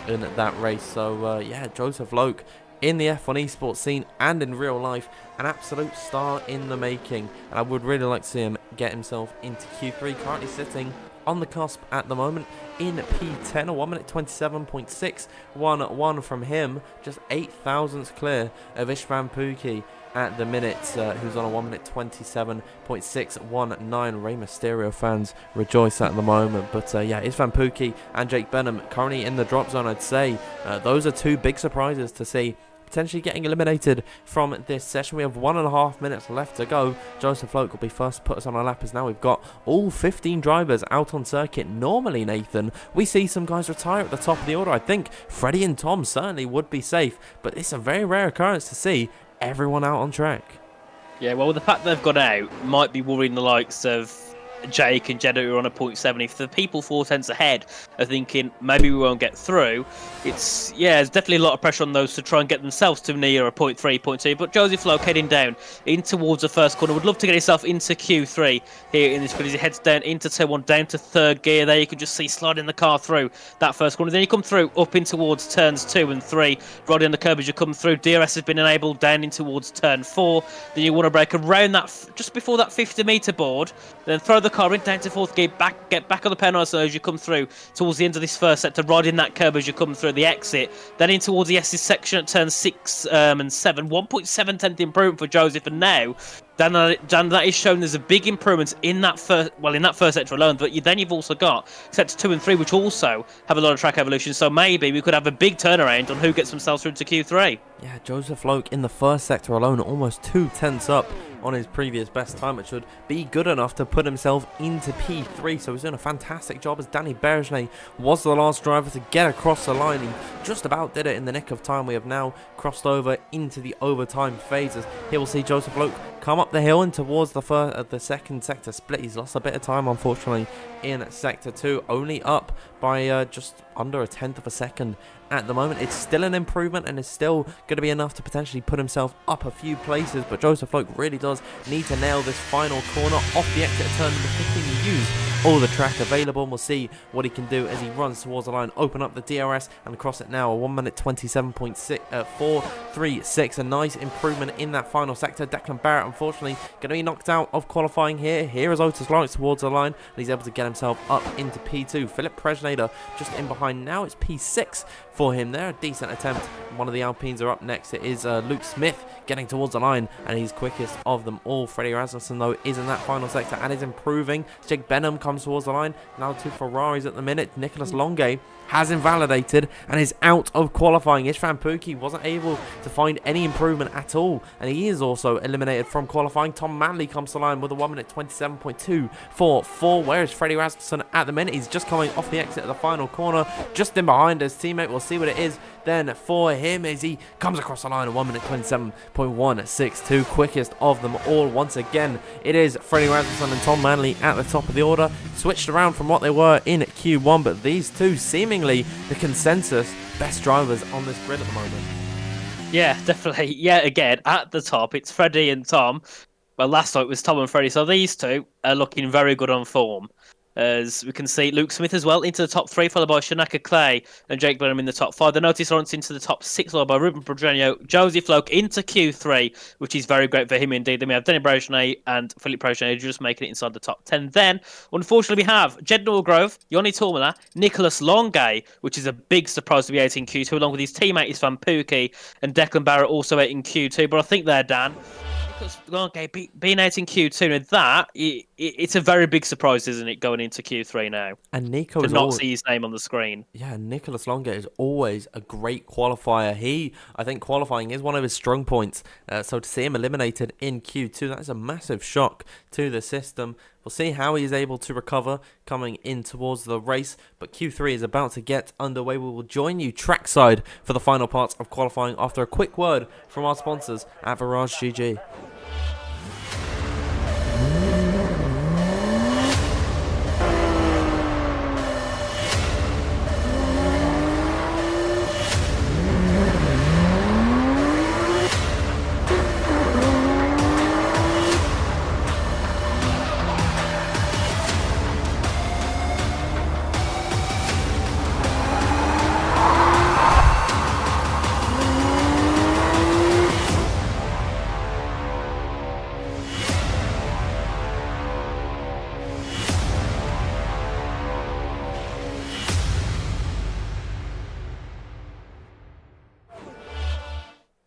in that race. So yeah, Joseph Loke in the F1 Esports scene and in real life, an absolute star in the making, and I would really like to see him get himself into Q3. Currently sitting on the cusp at the moment in P10, a 1 minute 27.611 from him, just 8 thousandths clear of Istvan Pukki at the minute, who's on a 1 minute 27.619. Rey Mysterio fans rejoice at the moment, but yeah, Istvan Pukki and Jake Benham currently in the drop zone. I'd say those are 2 big surprises to see potentially getting eliminated from this session. We have 1.5 minutes left to go. Joseph Loke will be first to put us on a lap, as now we've got all 15 drivers out on circuit. Normally, Nathan, we see some guys retire at the top of the order. I think Freddie and Tom certainly would be safe, but it's a very rare occurrence to see everyone out on track. Yeah, well, the fact they've gone out might be worrying the likes of Jake and Jeddah, who are on a 0.7. If the people 4 tenths ahead are thinking maybe we won't get through, there's definitely a lot of pressure on those to try and get themselves to near a 0.3, 0.2. But Joseph Loke heading down in towards the first corner, would love to get himself into Q3 here in this grid as he heads down into turn 1, down to 3rd gear. There you can just see sliding the car through that first corner. Then you come through up in towards turns 2 and 3, riding on the curb as you come through. DRS has been enabled down in towards turn 4. Then you want to brake around that just before that 50-meter board, then throw the car in down to 4th gear, get back on the penalty as you come through towards the end of this first sector, riding that curb as you come through the exit, then in towards the S's section at turn 6 and 7. 1.7 tenth improvement for Joseph, and now Dan, that is shown there's a big improvement in that first sector alone, but then you've also got sector 2 and 3, which also have a lot of track evolution, so maybe we could have a big turnaround on who gets themselves through to Q3. Yeah, Joseph Loke in the first sector alone, almost 2 tenths up on his previous best time, which should be good enough to put himself into P3. So he's doing a fantastic job, as Danny Bergevin was the last driver to get across the line. He just about did it in the nick of time. We have now crossed over into the overtime phases. Here we'll see Joseph Loke come up the hill and towards the second sector split. He's lost a bit of time, unfortunately, in sector 2, only up by just under 1/10 of a second at the moment. It's still an improvement and is still going to be enough to potentially put himself up a few places, but Joseph Loke really does need to nail this final corner off the exit of turn number 15. He used all the track available, and we'll see what he can do as he runs towards the line, open up the DRS and cross it now. A 1 minute 27.436, a nice improvement in that final sector. Declan Barrett unfortunately going to be knocked out of qualifying here. Here is Otis Lawrence towards the line, and he's able to get himself up into P2. Philip Presnader just in behind now. It's P6 for him there. A decent attempt. One of the Alpines are up next. It is Luke Smith getting towards the line, and he's quickest of them all. Freddie Rasmussen, though, is in that final sector and is improving. Jake Benham comes towards the line. Now 2 Ferraris at the minute. Nicholas Longue has invalidated and is out of qualifying. Istvan Pukki wasn't able to find any improvement at all, and he is also eliminated from qualifying. Tom Manley comes to line with a 1 minute 27.244. Where is Freddie Rasmussen at the minute? He's just coming off the exit of the final corner, just in behind his teammate. We'll see what it is then for him as he comes across the line at 1 minute 27.162, quickest of them all. Once again, it is Freddie Rasmussen and Tom Manley at the top of the order, switched around from what they were in Q1, but these two seemingly the consensus best drivers on this grid at the moment. Yeah, definitely. Yeah, again, at the top, it's Freddie and Tom. Well, last time it was Tom and Freddie, so these two are looking very good on form. As we can see, Luke Smith as well into the top 3, followed by Shanaka Clay and Jake Burnham in the top 5. Then Otis Lawrence into the top 6, followed by Ruben Pedreño, Josie Floke into Q3, which is very great for him indeed. Then we have Denny Brochet and Philippe Brochet just making it inside the top 10. Then, unfortunately, we have Jed Norgrove, Yoni Tormala, Nicholas Longay, which is a big surprise to be out in Q2, along with his teammate Isfan Pookie and Declan Barrett also out in Q2. But I think there, Dan, okay, being out in Q2 and that, it's a very big surprise, isn't it, going into Q3 now? And Nico to not see his name on the screen. Yeah, Nicholas Longa is always a great qualifier. I think qualifying is one of his strong points. So to see him eliminated in Q2, that is a massive shock to the system. We'll see how he is able to recover coming in towards the race. But Q3 is about to get underway. We will join you trackside for the final parts of qualifying after a quick word from our sponsors at Virage GG.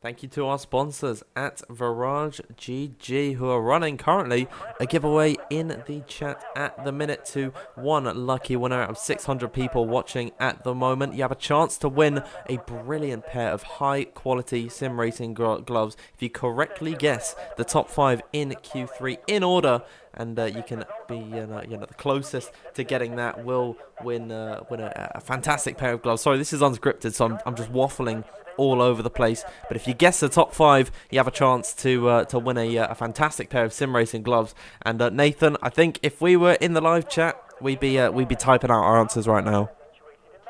Thank you to our sponsors at Virage GG, who are running currently a giveaway in the chat at the minute to one lucky winner out of 600 people watching at the moment. You have a chance to win a brilliant pair of high quality sim racing gloves if you correctly guess the top 5 in Q3 in order. And you can be, the closest to getting that will win a fantastic pair of gloves. Sorry, this is unscripted, so I'm just waffling all over the place. But if you guess the top 5, you have a chance to win a fantastic pair of sim racing gloves. And Nathan, I think if we were in the live chat, we'd be typing out our answers right now.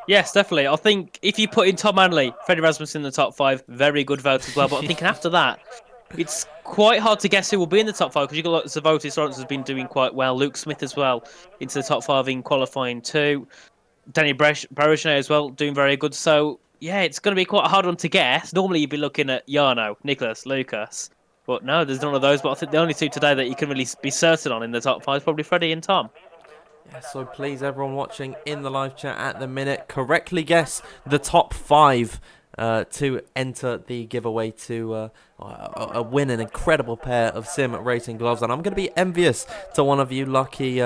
Yes, definitely. I think if you put in Tom Manley, Freddie Rasmussen in the top 5, very good vote as well. But I'm thinking after that, it's quite hard to guess who will be in the top 5 because you've got like Zavotis Lawrence has been doing quite well. Luke Smith as well into the top 5 in qualifying too. Danny Brochet as well doing very good. So yeah, it's going to be quite a hard one to guess. Normally you'd be looking at Jarno, Nicholas, Lucas. But no, there's none of those. But I think the only two today that you can really be certain on in the top 5 is probably Freddie and Tom. Yeah, so please, everyone watching in the live chat at the minute, correctly guess the top 5 to enter the giveaway to win an incredible pair of sim racing gloves. And I'm going to be envious to one of you lucky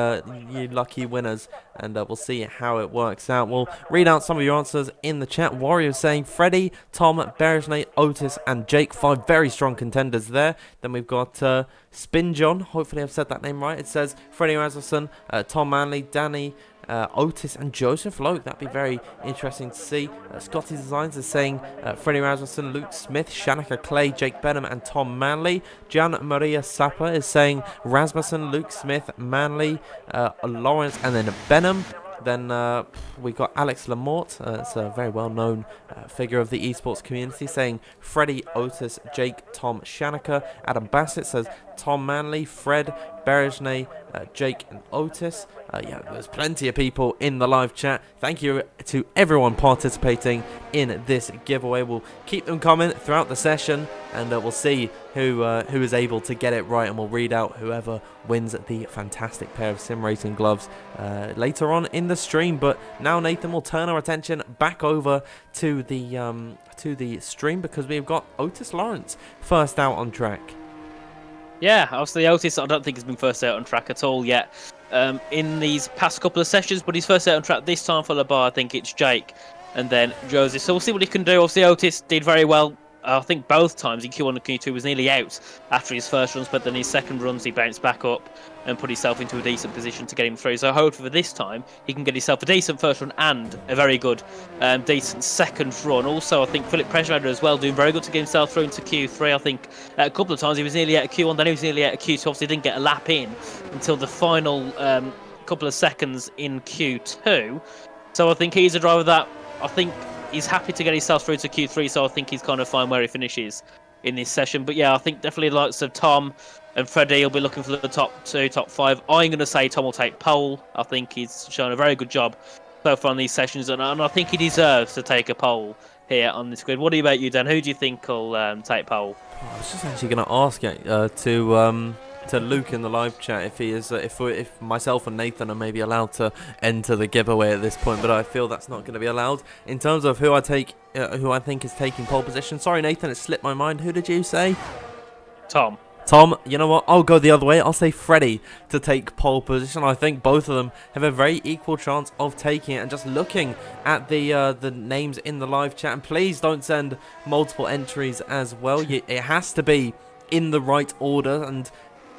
winners, and we'll see how it works out. We'll read out some of your answers in the chat. Warrior saying Freddie, Tom, Berejne, Otis and Jake, 5 very strong contenders there. Then we've got Spin John, hopefully I've said that name right. It says Freddie Rasmussen, Tom Manley, Danny, Otis and Joseph Loke. That'd be very interesting to see. Scotty Designs is saying Freddie Rasmussen, Luke Smith, Shanaka Clay, Jake Benham and Tom Manley. Gian Maria Sapa is saying Rasmussen, Luke Smith, Manley, Lawrence and then Benham. Then we got Alex Lamort, it's a very well-known figure of the esports community, saying Freddie, Otis, Jake, Tom, Shanaka. Adam Bassett says Tom Manley, Fred, Berejne, Jake and Otis. Yeah, there's plenty of people in the live chat. Thank you to everyone participating in this giveaway. We'll keep them coming throughout the session, and we'll see who is able to get it right, and we'll read out whoever wins the fantastic pair of sim racing gloves later on in the stream. But now, Nathan, we'll turn our attention back over to the stream because we've got Otis Lawrence first out on track. Yeah, obviously Otis, I don't think has been first out on track at all yet in these past couple of sessions, but he's first out on track this time, followed by, I think it's Jake and then Josie. So we'll see what he can do. Obviously Otis did very well, I think both times in Q1 and Q2 was nearly out after his first runs, but then his second runs he bounced back up and put himself into a decent position to get him through. So hopefully for this time he can get himself a decent first run and a very good decent second run. Also I think Philip Pressure as well doing very good to get himself through into Q3. I think a couple of times he was nearly out of Q1, then he was nearly out of Q2. Obviously didn't get a lap in until the final couple of seconds in Q2. So I think he's a driver that I think he's happy to get himself through to Q3, so I think he's kind of fine where he finishes in this session. But yeah, I think definitely the likes of Tom, and Freddie will be looking for the top 2, top 5. I'm going to say Tom will take pole. I think he's shown a very good job so far on these sessions, and I think he deserves to take a pole here on this grid. What about you, Dan? Who do you think will take pole? I was just actually going to ask to Luke in the live chat if he is if myself and Nathan are maybe allowed to enter the giveaway at this point, but I feel that's not going to be allowed. In terms of who I think is taking pole position. Sorry, Nathan, it slipped my mind. Who did you say? Tom. Tom, you know what? I'll go the other way. I'll say Freddie to take pole position. I think both of them have a very equal chance of taking it. And just looking at the names in the live chat, and please don't send multiple entries as well. It has to be in the right order, and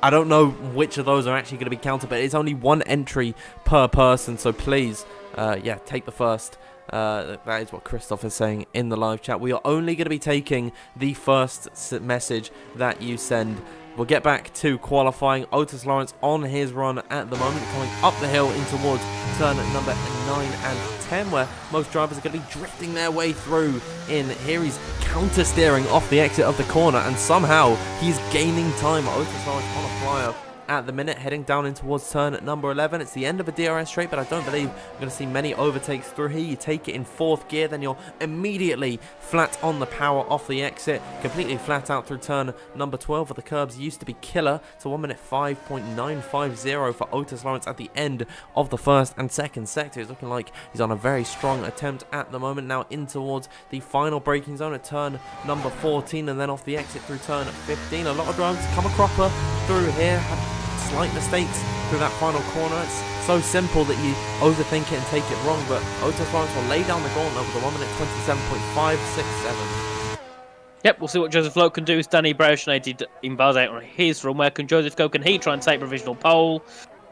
I don't know which of those are actually going to be counted, but it's only one entry per person. So please, yeah, take the first. That is what Christoph is saying in the live chat. We are only going to be taking the first message that you send. We'll get back to qualifying. Otis Lawrence on his run at the moment, coming up the hill in towards turn number 9 and 10, where most drivers are going to be drifting their way through in. Here he's counter steering off the exit of the corner, and somehow he's gaining time. Otis Lawrence on a flyer at the minute, heading down in towards turn number 11. It's the end of a DRS straight, but I don't believe we're going to see many overtakes through here. You take it in 4th gear, then you're immediately flat on the power off the exit, completely flat out through turn number 12, where the curbs used to be killer. So 1 minute 5.950 for Otis Lawrence at the end of the first and second sector. He's looking like he's on a very strong attempt at the moment. Now in towards the final braking zone at turn number 14, and then off the exit through turn 15. A lot of drivers come a cropper through here, slight mistakes through that final corner. It's so simple that you overthink it and take it wrong, but Otis Lawrence will lay down the gauntlet with a 1 minute 27.567. Yep, we'll see what Joseph Lowe can do. As Danny Browshney did in Bahrain on his run. Where can Joseph go? Can he try and take provisional pole?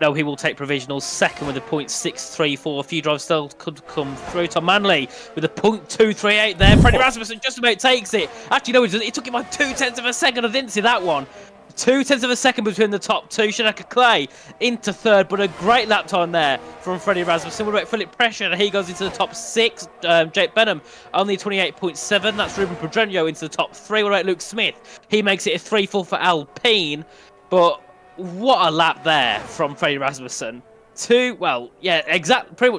No, he will take provisional second with a .634. A few drivers still could come through. Tom Manley with a .238 there. Freddie Rasmussen just about takes it. Actually, no, it took him like 0.2 of a second. I didn't see that one. 0.2 of a second between the top two. Shanaka Clay into third, but a great lap time there from Freddie Rasmussen. What about Philip Pressure? He goes into the top 6. Jake Benham only 28.7. That's Ruben Pedreño into the top 3. What about Luke Smith? He makes it a 3-4 for Alpine, but what a lap there from Freddie Rasmussen. Pretty much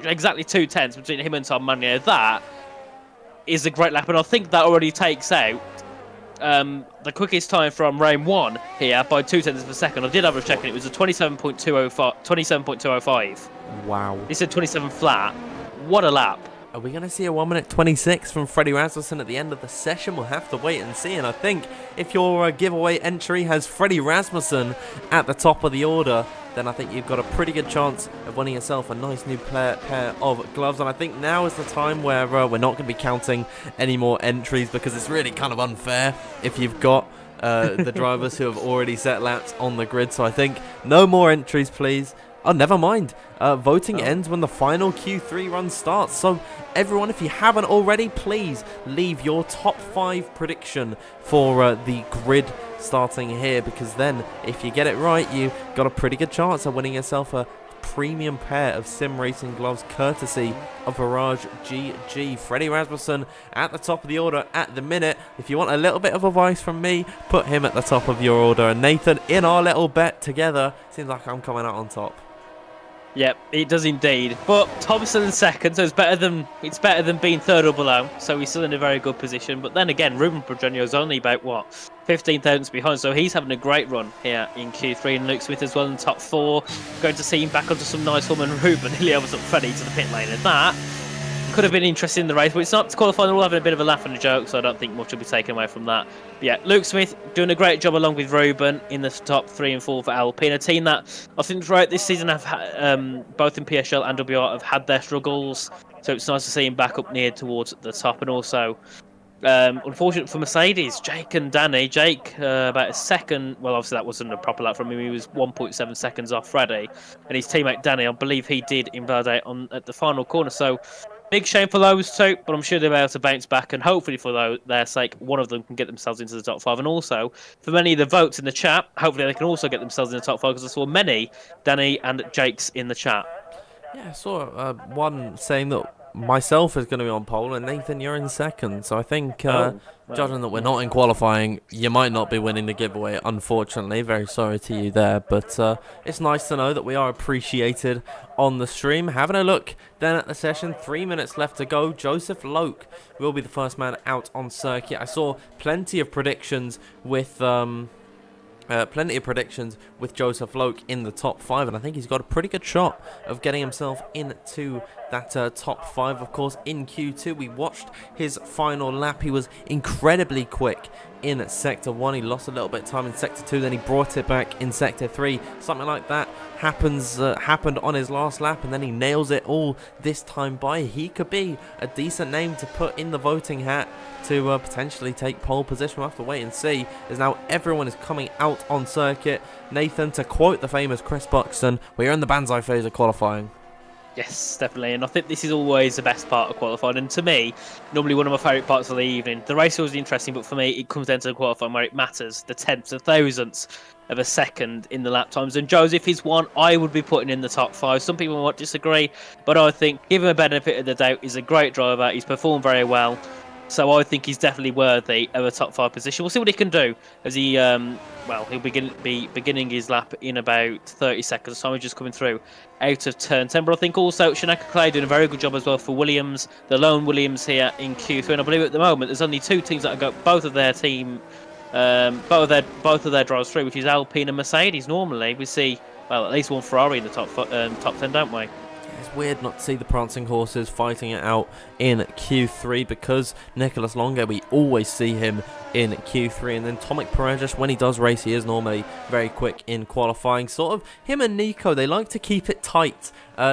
exactly 2/10 between him and Tom Manley. That is a great lap, and I think that already takes out the quickest time from Round 1 here by 0.2 of a second. I did have a check, and it was a 27.205. Wow. He said 27 flat. What a lap. Are we going to see a 1 minute 26 from Freddie Rasmussen at the end of the session? We'll have to wait and see. And I think if your giveaway entry has Freddie Rasmussen at the top of the order, then I think you've got a pretty good chance of winning yourself a nice new pair of gloves. And I think now is the time where we're not going to be counting any more entries, because it's really kind of unfair if you've got the drivers who have already set laps on the grid. So I think no more entries, please. Oh, never mind. Voting ends when the final Q3 run starts. So everyone, if you haven't already, please leave your top 5 prediction for the grid starting here, because then if you get it right, you got a pretty good chance of winning yourself a premium pair of sim racing gloves courtesy of Barrage GG. Freddie Rasmussen at the top of the order at the minute. If you want a little bit of advice from me, put him at the top of your order. And Nathan, in our little bet together, seems like I'm coming out on top. Yep, it does indeed. But Thompson in second, so it's better than being third or below. So he's still in a very good position. But then again, Ruben Pedreño is only about 15 thousandths behind. So he's having a great run here in Q3, and Luke Smith as well in the top 4. Going to see him back onto some nice form, and Ruben nearly overtook Freddie to the pit lane, and that could have been interesting in the race, but it's not qualifying. They're all having a bit of a laugh and a joke, so I don't think much will be taken away from that. But yeah, Luke Smith doing a great job along with Ruben in the top 3 and 4 for Alpine, a team that I think throughout this season have both in PSL and WR have had their struggles, so it's nice to see him back up near towards the top. And also unfortunate for Mercedes, Jake and Danny. Jake about a second, well obviously that wasn't a proper lap from him, he was 1.7 seconds off Freddie, and his teammate Danny, I believe he did invalidate at the final corner. So big shame for those two, but I'm sure they'll be able to bounce back, and hopefully for their sake, one of them can get themselves into the top 5. And also, for many of the votes in the chat, hopefully they can also get themselves in the top 5, because I saw many Danny and Jake's in the chat. Yeah, I saw one saying that myself is going to be on pole, and Nathan, you're in second. So I think, judging that we're not in qualifying, you might not be winning the giveaway, unfortunately. Very sorry to you there. But it's nice to know that we are appreciated on the stream. Having a look then at the session, 3 minutes left to go. Joseph Loke will be the first man out on circuit. I saw plenty of predictions with... Joseph Loke in the top 5, and I think he's got a pretty good shot of getting himself into that top 5. Of course, in Q2, we watched his final lap. He was incredibly quick in Sector 1. He lost a little bit of time in Sector 2, then he brought it back in Sector 3. Something like that happened on his last lap, and then he nails it all this time by. He could be a decent name to put in the voting hat to potentially take pole position. We'll have to wait and see, as now everyone is coming out on circuit. Nathan, to quote the famous Chris Buxton, we're in the Banzai phase of qualifying. Yes, definitely, and I think this is always the best part of qualifying, and to me, normally one of my favourite parts of the evening. The race was interesting, but for me, it comes down to the qualifying where it matters, the tenths of thousandths of a second in the lap times, and Joseph is one I would be putting in the top 5. Some people might disagree, but I think, give him a benefit of the doubt, he's a great driver, he's performed very well, so I think he's definitely worthy of a top 5 position. We'll see what he can do as he, he'll be beginning his lap in about 30 seconds. So he's just coming through out of turn 10. But I think also Shanaka Clay doing a very good job as well for Williams, the lone Williams here in Q3. And I believe at the moment there's only 2 teams that have got both of their team, both of their drivers through, which is Alpine and Mercedes. Normally we see, well, at least one Ferrari in the top 10, don't we? It's weird not to see the prancing horses fighting it out in Q3, because Nicholas Longo, we always see him in Q3, and then Tomic Perez, when he does race, he is normally very quick in qualifying. Sort of him and Nico, they like to keep it tight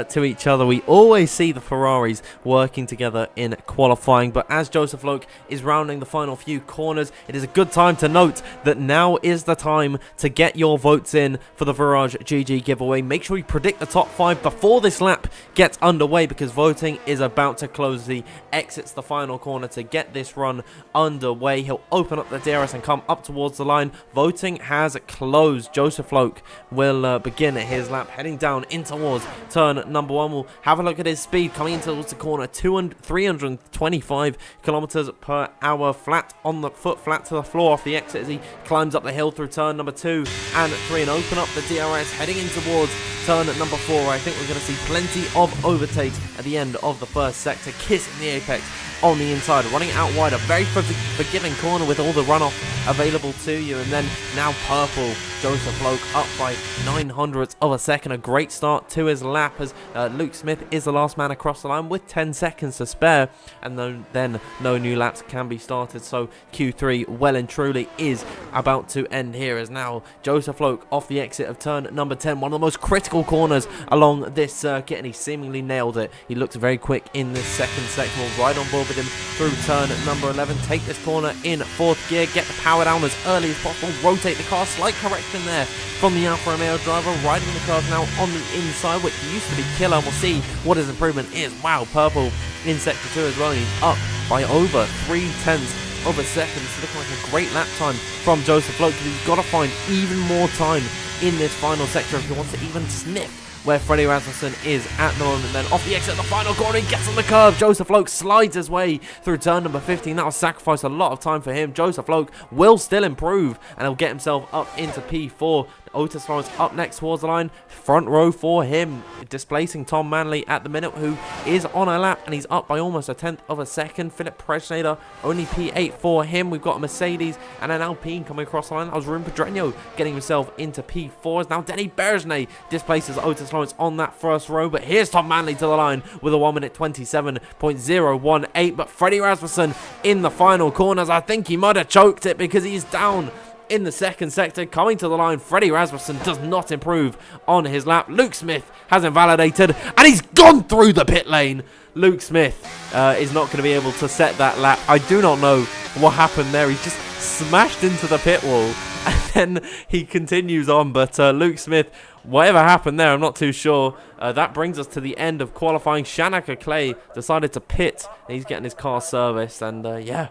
to each other. We always see the Ferraris working together in qualifying, but as Joseph Loke is rounding the final few corners, it is a good time to note that now is the time to get your votes in for the Virage GG giveaway. Make sure you predict the top 5 before this lap gets underway, because voting is about to close. The exits the final corner to get this run underway. He'll open up the DRS and come up towards the line. Voting has closed. Joseph Loke will begin his lap, heading down in towards turn number 1. We'll have a look at his speed coming into towards the corner. 325 kilometers per hour, flat on the foot, flat to the floor off the exit as he climbs up the hill through turn number 2 and 3, and open up the DRS, heading in towards turn number 4. I think we're going to see plenty of overtakes at the end of the first sector, kissing the apex on the inside, running out wide, a very forgiving corner with all the runoff available to you. And then now purple, Joseph Loke up by 900ths of a second. A great start to his lap, as Luke Smith is the last man across the line with 10 seconds to spare, and then no new laps can be started. So Q3 well and truly is about to end here, as now Joseph Loke off the exit of turn number 10, one of the most critical corners along this circuit, and he seemingly nailed it. He looks very quick in this second section. We'll ride on board with him through turn number 11, take this corner in 4th gear, get the power down as early as possible, rotate the car, slight correction there from the Alfa Romeo driver, riding the cars now on the inside, which used to be killer, and we'll see what his improvement is. Wow, purple in sector 2 as well, and he's up by over 3/10 of a second. It's looking like a great lap time from Joseph Loke, because he's got to find even more time in this final sector if he wants to even sniff where Freddie Rasmussen is at the moment. Then off the exit of the final corner, he gets on the curve. Joseph Loke slides his way through turn number 15. That will sacrifice a lot of time for him. Joseph Loke will still improve, and he'll get himself up into P4. Otis Lawrence up next towards the line, front row for him, displacing Tom Manley at the minute, who is on a lap, and he's up by almost 1/10 of a second. Philip Presnader only P8 for him. We've got a Mercedes and an Alpine coming across the line. That was Ruben Pedreño getting himself into P4s. Now Denny Bergey displaces Otis Lawrence on that first row, but here's Tom Manley to the line with a 1 minute 27.018, but Freddie Rasmussen in the final corners, I think he might have choked it, because he's down in the second sector. Coming to the line, Freddie Rasmussen does not improve on his lap. Luke Smith has invalidated, and he's gone through the pit lane. Luke Smith is not going to be able to set that lap. I do not know what happened there. He just smashed into the pit wall, and then he continues on. But Luke Smith, whatever happened there, I'm not too sure. That brings us to the end of qualifying. Shanaka Clay decided to pit, and he's getting his car serviced, and yeah,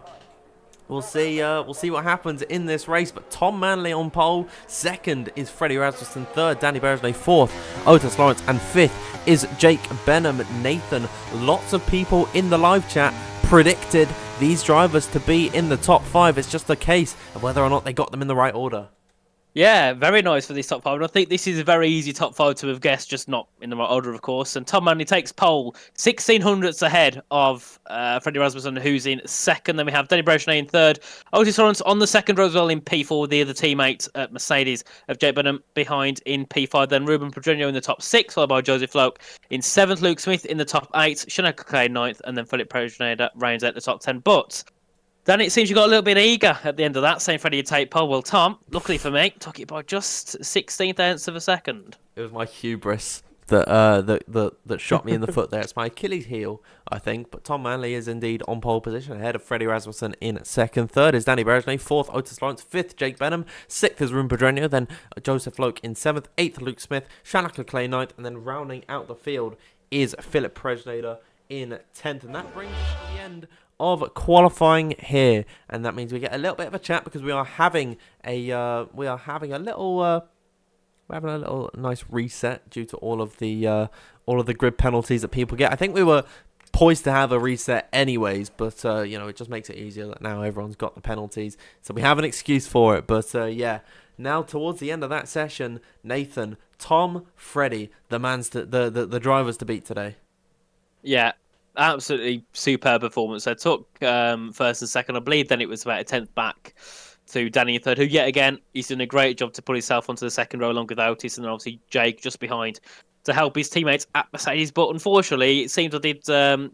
We'll see what happens in this race. But Tom Manley on pole. Second is Freddie Rasmussen. Third, Danny Berger. Fourth, Otis Lawrence. And fifth is Jake Benham. Nathan, lots of people in the live chat predicted these drivers to be in the top 5. It's just a case of whether or not they got them in the right order. Yeah, very nice for this top 5. And I think this is a very easy top 5 to have guessed, just not in the right order, of course. And Tom Manley takes pole 1600ths ahead of Freddie Rasmussen, who's in second. Then we have Danny Berger in third. Otis Lawrence on the second row as well in P4. The other teammate at Mercedes of Jake Benham behind in P5. Then Ruben Pedreño in the top 6, followed by Joseph Loke in 7th. Luke Smith in the top 8. Shannon Coquet 9th. And then Philip Pedreño rounds out the top 10. But Dan, it seems you got a little bit eager at the end of that, saying Freddie would take pole. Well, Tom, luckily for me, took it by just 16th of a second. It was my hubris that shot me in the foot there. It's my Achilles heel, I think. But Tom Manley is indeed on pole position, ahead of Freddie Rasmussen in second. Third is Danny Berger. Fourth, Otis Lawrence. Fifth, Jake Benham. Sixth is Ruben Pedreño. Then Joseph Loke in seventh. Eighth, Luke Smith. Shannon Coquet ninth. And then rounding out the field is Philip Pedreño in 10th. And that brings us to the end of qualifying here, and that means we get a little bit of a chat because we are having a little nice reset due to all of the grid penalties that people get. I think we were poised to have a reset anyways, but it just makes it easier that now everyone's got the penalties, so we have an excuse for it. But yeah, now towards the end of that session, Nathan, Tom, Freddie, the drivers to beat today. Yeah, absolutely superb performance. I took first and second. I believe then it was about a 10th back to Danny in third, who yet again, he's done a great job to put himself onto the second row along with Otis, and then obviously Jake just behind to help his teammates at Mercedes. But unfortunately, it seems I did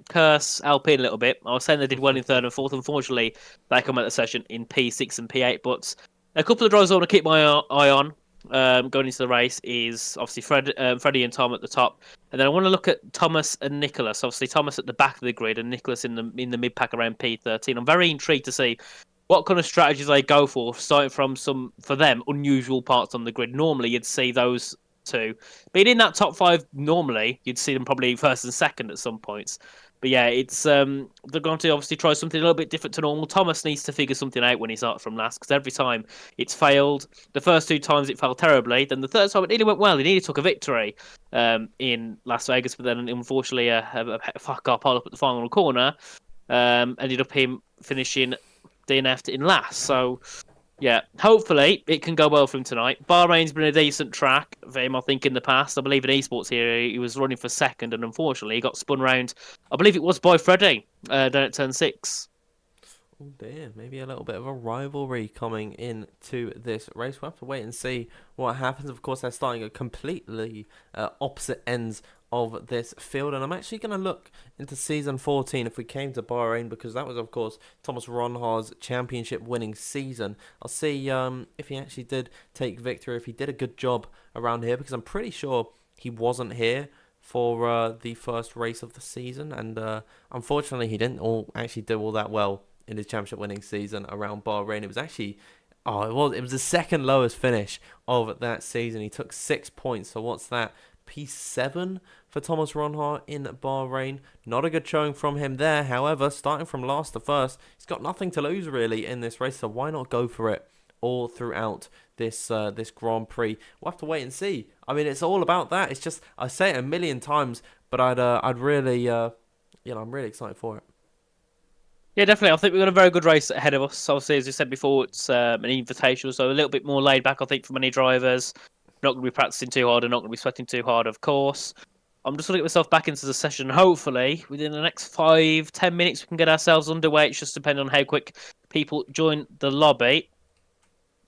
curse Alpine a little bit. I was saying they did well in third and fourth. Unfortunately, they come at the session in P6 and P8. But a couple of drivers I want to keep my eye on going into the race is obviously Freddie and Tom at the top, and then I want to look at Thomas and Nicholas. Obviously Thomas at the back of the grid and Nicholas in the mid pack around P13. I'm very intrigued to see what kind of strategies they go for, starting from some, for them, unusual parts on the grid. Normally you'd see those two being in that top 5. Normally you'd see them probably first and second at some points. But yeah, it's they're going to obviously try something a little bit different to normal. Thomas needs to figure something out when he starts from last, because every time it's failed. The first 2 times it failed terribly. Then the third time it nearly went well. He nearly took a victory in Las Vegas, but then unfortunately a fuck-up pile up at the final corner ended up him finishing DNF'd in last. So yeah, hopefully it can go well for him tonight. Bahrain's been a decent track for him, I think, in the past. I believe in Esports here, he was running for second, and unfortunately he got spun round, I believe it was by Freddie, down at turn 6. Oh dear, maybe a little bit of a rivalry coming into this race. We'll have to wait and see what happens. Of course, they're starting at completely opposite ends of this field, and I'm actually going to look into season 14 if we came to Bahrain, because that was, of course, Thomas Ronhar's championship winning season. I'll see if he actually did take victory, if he did a good job around here, because I'm pretty sure he wasn't here for the first race of the season, and unfortunately he didn't actually do all that well in his championship winning season around Bahrain. It was actually it was the second lowest finish of that season. He took 6 points, so what's that? P7 for Thomas Ronhar in Bahrain. Not a good showing from him there. However, starting from last to first, he's got nothing to lose really in this race, so why not go for it all throughout this Grand Prix? We'll have to wait and see. I mean, it's all about that. It's just, I say it a million times, but I'd really I'm really excited for it. Yeah, definitely. I think we've got a very good race ahead of us. Obviously, as you said before, it's an invitational, so a little bit more laid back, I think, for many drivers. Not going to be practicing too hard and not going to be sweating too hard, of course. I'm just going to get myself back into the session. Hopefully, within the next 5-10 minutes, we can get ourselves underway. It's just depending on how quick people join the lobby.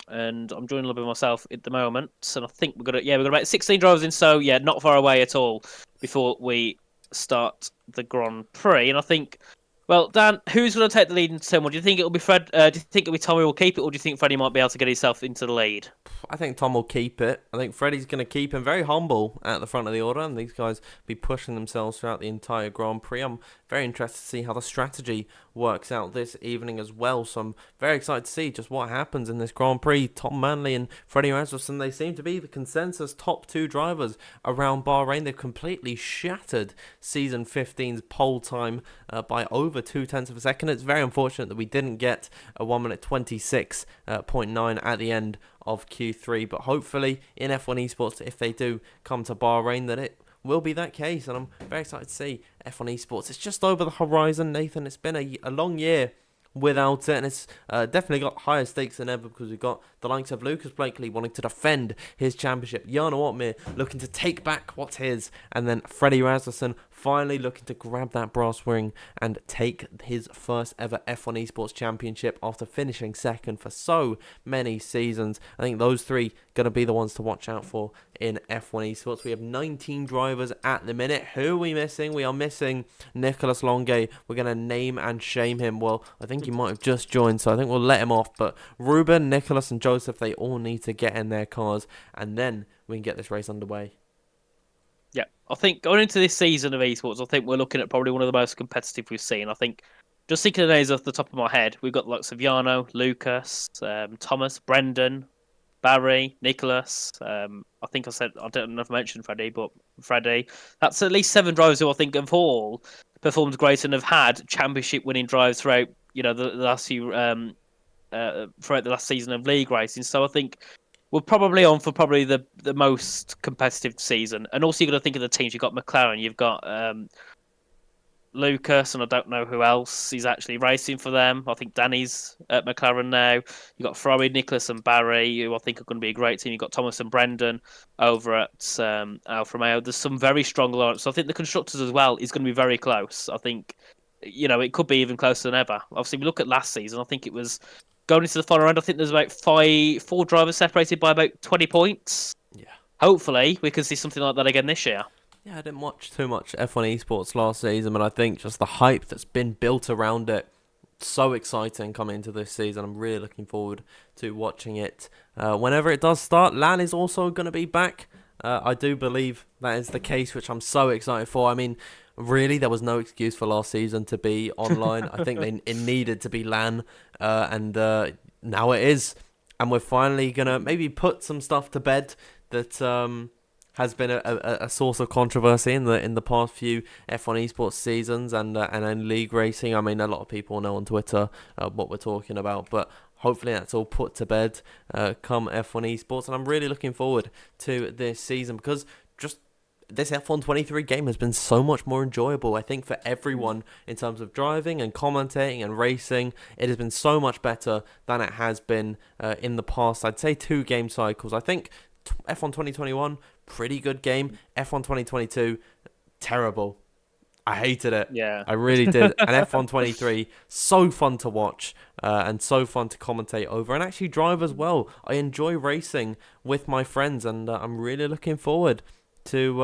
And I'm joining the lobby myself at the moment. And I think we've got about 16 drivers in, so yeah, not far away at all before we start the Grand Prix. And I think, well, Dan, who's going to take the lead in turn one? Do you think it'll be Fred? Do you think it'll be Tommy who will keep it, or do you think Freddie might be able to get himself into the lead? I think Tom will keep it. I think Freddie's going to keep him very humble at the front of the order, and these guys be pushing themselves throughout the entire Grand Prix. I'm very interested to see how the strategy works out this evening as well. So I'm very excited to see just what happens in this Grand Prix. Tom Manley and Freddie Rasmussen, they seem to be the consensus top two drivers around Bahrain. They've completely shattered Season 15's pole time by over 0.2 of a second. It's very unfortunate that we didn't get a 1 minute 26.9 at the end of Q3, but hopefully in F1 Esports, if they do come to Bahrain, that it will be that case, and I'm very excited to see F1 Esports. It's just over the horizon, Nathan. It's been a long year without it, and it's definitely got higher stakes than ever because we've got the likes of Lucas Blakely wanting to defend his championship, Jarno Opmeer looking to take back what's his, and then Freddie Rasmussen finally looking to grab that brass ring and take his first ever F1 Esports championship after finishing second for so many seasons. I think those three going to be the ones to watch out for in F1 Esports. We have 19 drivers at the minute. Who are we missing? We are missing Nicolas Longuet. We're going to name and shame him. Well, I think he might have just joined, so I think we'll let him off. But Ruben, Nicholas and Joseph, they all need to get in their cars, and then we can get this race underway. Yeah, I think going into this season of esports, I think we're looking at probably one of the most competitive we've seen. I think, just thinking of names off the top of my head, we've got the likes of Jarno, Lucas, Thomas, Brendan, Barry, Nicholas. I think I don't know if I mentioned Freddie, but Freddie. That's at least 7 drivers who I think have all performed great and have had championship-winning drives throughout, the last few throughout the last season of league racing. So I think we're probably on for probably the most competitive season. And also, you've got to think of the teams. You've got McLaren, you've got Lucas, and I don't know who else is actually racing for them. I think Danny's at McLaren now. You've got Ferrari, Nicholas and Barry, who I think are going to be a great team. You've got Thomas and Brendan over at Alfa Romeo. There's some very strong alliance. So I think the constructors as well is going to be very close. I think, it could be even closer than ever. Obviously, we look at last season, I think it was going into the final round. I think there's about 4 drivers separated by about 20 points. Yeah. Hopefully, we can see something like that again this year. Yeah, I didn't watch too much F1 Esports last season, but I think just the hype that's been built around it, so exciting coming into this season. I'm really looking forward to watching it. Whenever it does start, LAN is also going to be back. I do believe that is the case, which I'm so excited for. I mean, really, there was no excuse for last season to be online. I think it needed to be LAN, and now it is. And we're finally going to maybe put some stuff to bed that has been a source of controversy in the past few F1 Esports seasons and in league racing. I mean, a lot of people know on Twitter what we're talking about, but hopefully that's all put to bed come F1 Esports. And I'm really looking forward to this season because just this F1 23 game has been so much more enjoyable, I think, for everyone in terms of driving and commentating and racing. It has been so much better than it has been in the past. I'd say 2 game cycles. I think F1 2021, pretty good game. F1 2022, terrible. I hated it. Yeah. I really did. And F1 23, so fun to watch and so fun to commentate over and actually drive as well. I enjoy racing with my friends, and I'm really looking forward to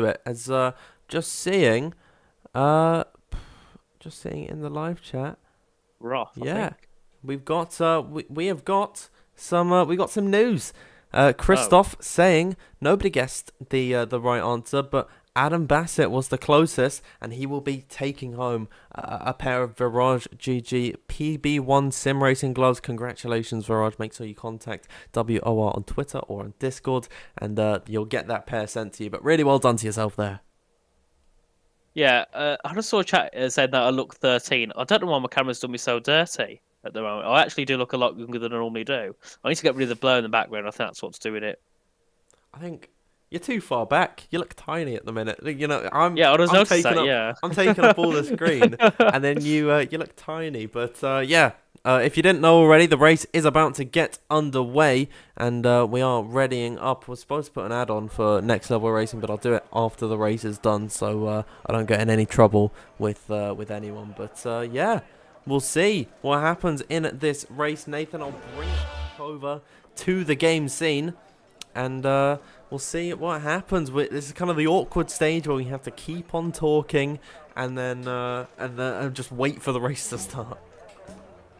it. As just seeing in the live chat. Rough. Yeah, we've got we have got some news. Christoph saying nobody guessed the right answer, but Adam Bassett was the closest, and he will be taking home a pair of Virage GG PB1 sim racing gloves. Congratulations, Virage. Make sure you contact WOR on Twitter or on Discord, and you'll get that pair sent to you. But really well done to yourself there. Yeah, I just saw a chat saying that I look 13. I don't know why my camera's done me so dirty at the moment. I actually do look a lot younger than I normally do. I need to get rid of the blur in the background. I think that's what's doing it. I think you're too far back. You look tiny at the minute. I was noticing that. Yeah, I'm taking up all the screen, and then you look tiny. But if you didn't know already, the race is about to get underway, and we are readying up. We're supposed to put an ad on for Next Level Racing, but I'll do it after the race is done, so I don't get in any trouble with anyone. But we'll see what happens in this race. Nathan, I'll bring it over to the game scene, and we'll see what happens. This is kind of the awkward stage where we have to keep on talking and then just wait for the race to start.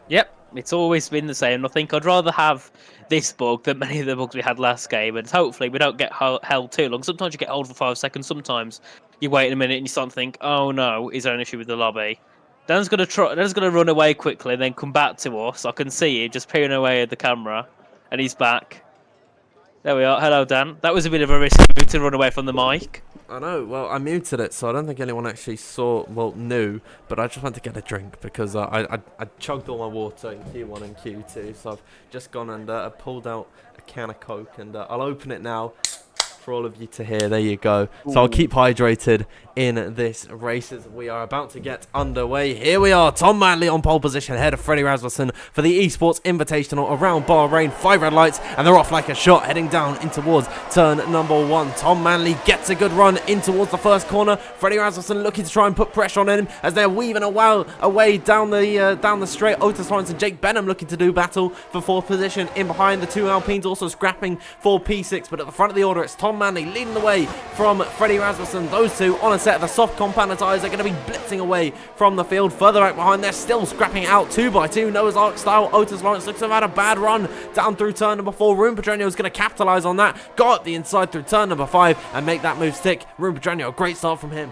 Yep, it's always been the same. I think I'd rather have this bug than many of the bugs we had last game, and hopefully we don't get held too long. Sometimes you get hold for 5 seconds, sometimes you wait a minute and you start to think, oh no, is there an issue with the lobby? Dan's gonna run away quickly and then come back to us. I can see him just peering away at the camera, and he's back. There we are. Hello, Dan. That was a bit of a risky move to run away from the mic. I know. Well, I muted it, so I don't think anyone actually knew. But I just went to get a drink because I chugged all my water in Q1 and Q2. So I've just gone and pulled out a can of Coke, and I'll open it now for all of you to hear. There you go. So I'll keep hydrated in this race as we are about to get underway. Here we are, Tom Manley on pole position ahead of Freddie Rasmussen for the Esports Invitational around Bahrain. 5 red lights and they're off like a shot, heading down in towards turn number 1. Tom Manley gets a good run in towards the first corner. Freddie Rasmussen looking to try and put pressure on him as they're weaving away down the straight. Otis Lawrence and Jake Benham looking to do battle for 4th position. In behind, the 2 Alpines also scrapping for P6, but at the front of the order it's Tom Manley leading the way from Freddie Rasmussen. Those two on a set of the soft compound tyres are going to be blitzing away from the field. Further back behind, they're still scrapping out 2x2 Noah's Ark style. Otis Lawrence looks to have had a bad run down through turn number 4. Ruben Pedreño is going to capitalise on that. Got up the inside through turn number 5 and make that move stick. Ruben Pedreño, a great start from him.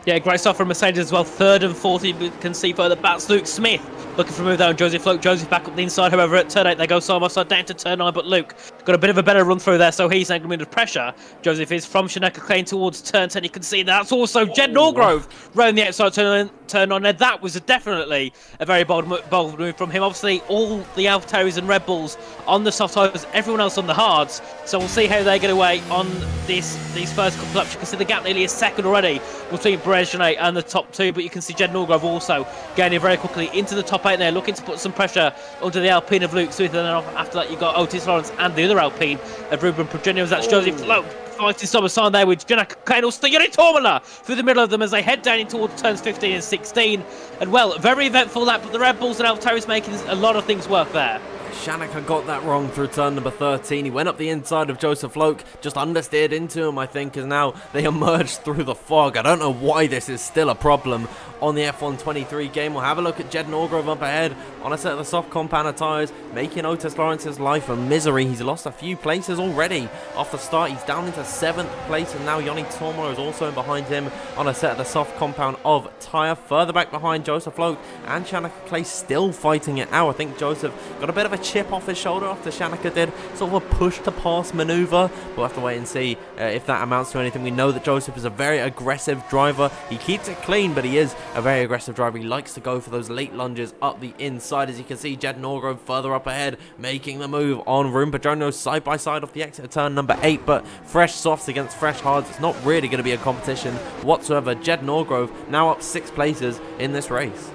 Yeah, great stuff from Mercedes as well. 3rd and 4th, you can see further back. Luke Smith looking for a move down. Joseph Floke. Joseph back up the inside. However, at turn 8, they go side by side down to turn 9. But Luke got a bit of a better run through there, so he's going under pressure. Joseph is from Shaneka Crane towards turn 10. You can see that's also Jed Norgrove round the outside turn 9. Now, that was definitely a very bold move from him. Obviously, all the AlphaTauris and Red Bulls on the soft tires, everyone else on the hards. So we'll see how they get away on these first couple of laps. You can see the gap nearly a second already between Brezhnev and the top 2, but you can see Jed Norgrove also gaining very quickly into the top 8 there, looking to put some pressure onto the Alpine of Luke Smith, and then after that you got Otis Lawrence and the other Alpine of Ruben Pedreño. That's Joseph Floke fighting stop sign there with Janak Kane, Yuri Tormala through the middle of them as they head down in towards turns 15 and 16. And well, very eventful lap, but the Red Bulls and AlphaTauris making a lot of things work there. Shaneka got that wrong through turn number 13. He went up the inside of Joseph Floke, just understeered into him, I think, as now they emerged through the fog. I don't know why this is still a problem on the F1 23 game. We'll have a look at Jed Norgrove up ahead on a set of the soft compound tyres, making Otis Lawrence's life a misery. He's lost a few places already off the start. He's down into 7th place, and now Yoni Tormala is also in behind him on a set of the soft compound of tyre. Further back behind, Joseph Floke and Shaneka Clay still fighting it out. I think Joseph got a bit of a chip off his shoulder after Shaneka did sort of a push to pass manoeuvre. We'll have to wait and see if that amounts to anything. We know that Joseph is a very aggressive driver. He keeps it clean, but he is a very aggressive driver. He likes to go for those late lunges up the inside. As you can see, Jed Norgrove further up ahead, making the move on Ruben Pedreño side by side off the exit of turn number 8. But fresh softs against fresh hards, it's not really going to be a competition whatsoever. Jed Norgrove now up 6 places in this race.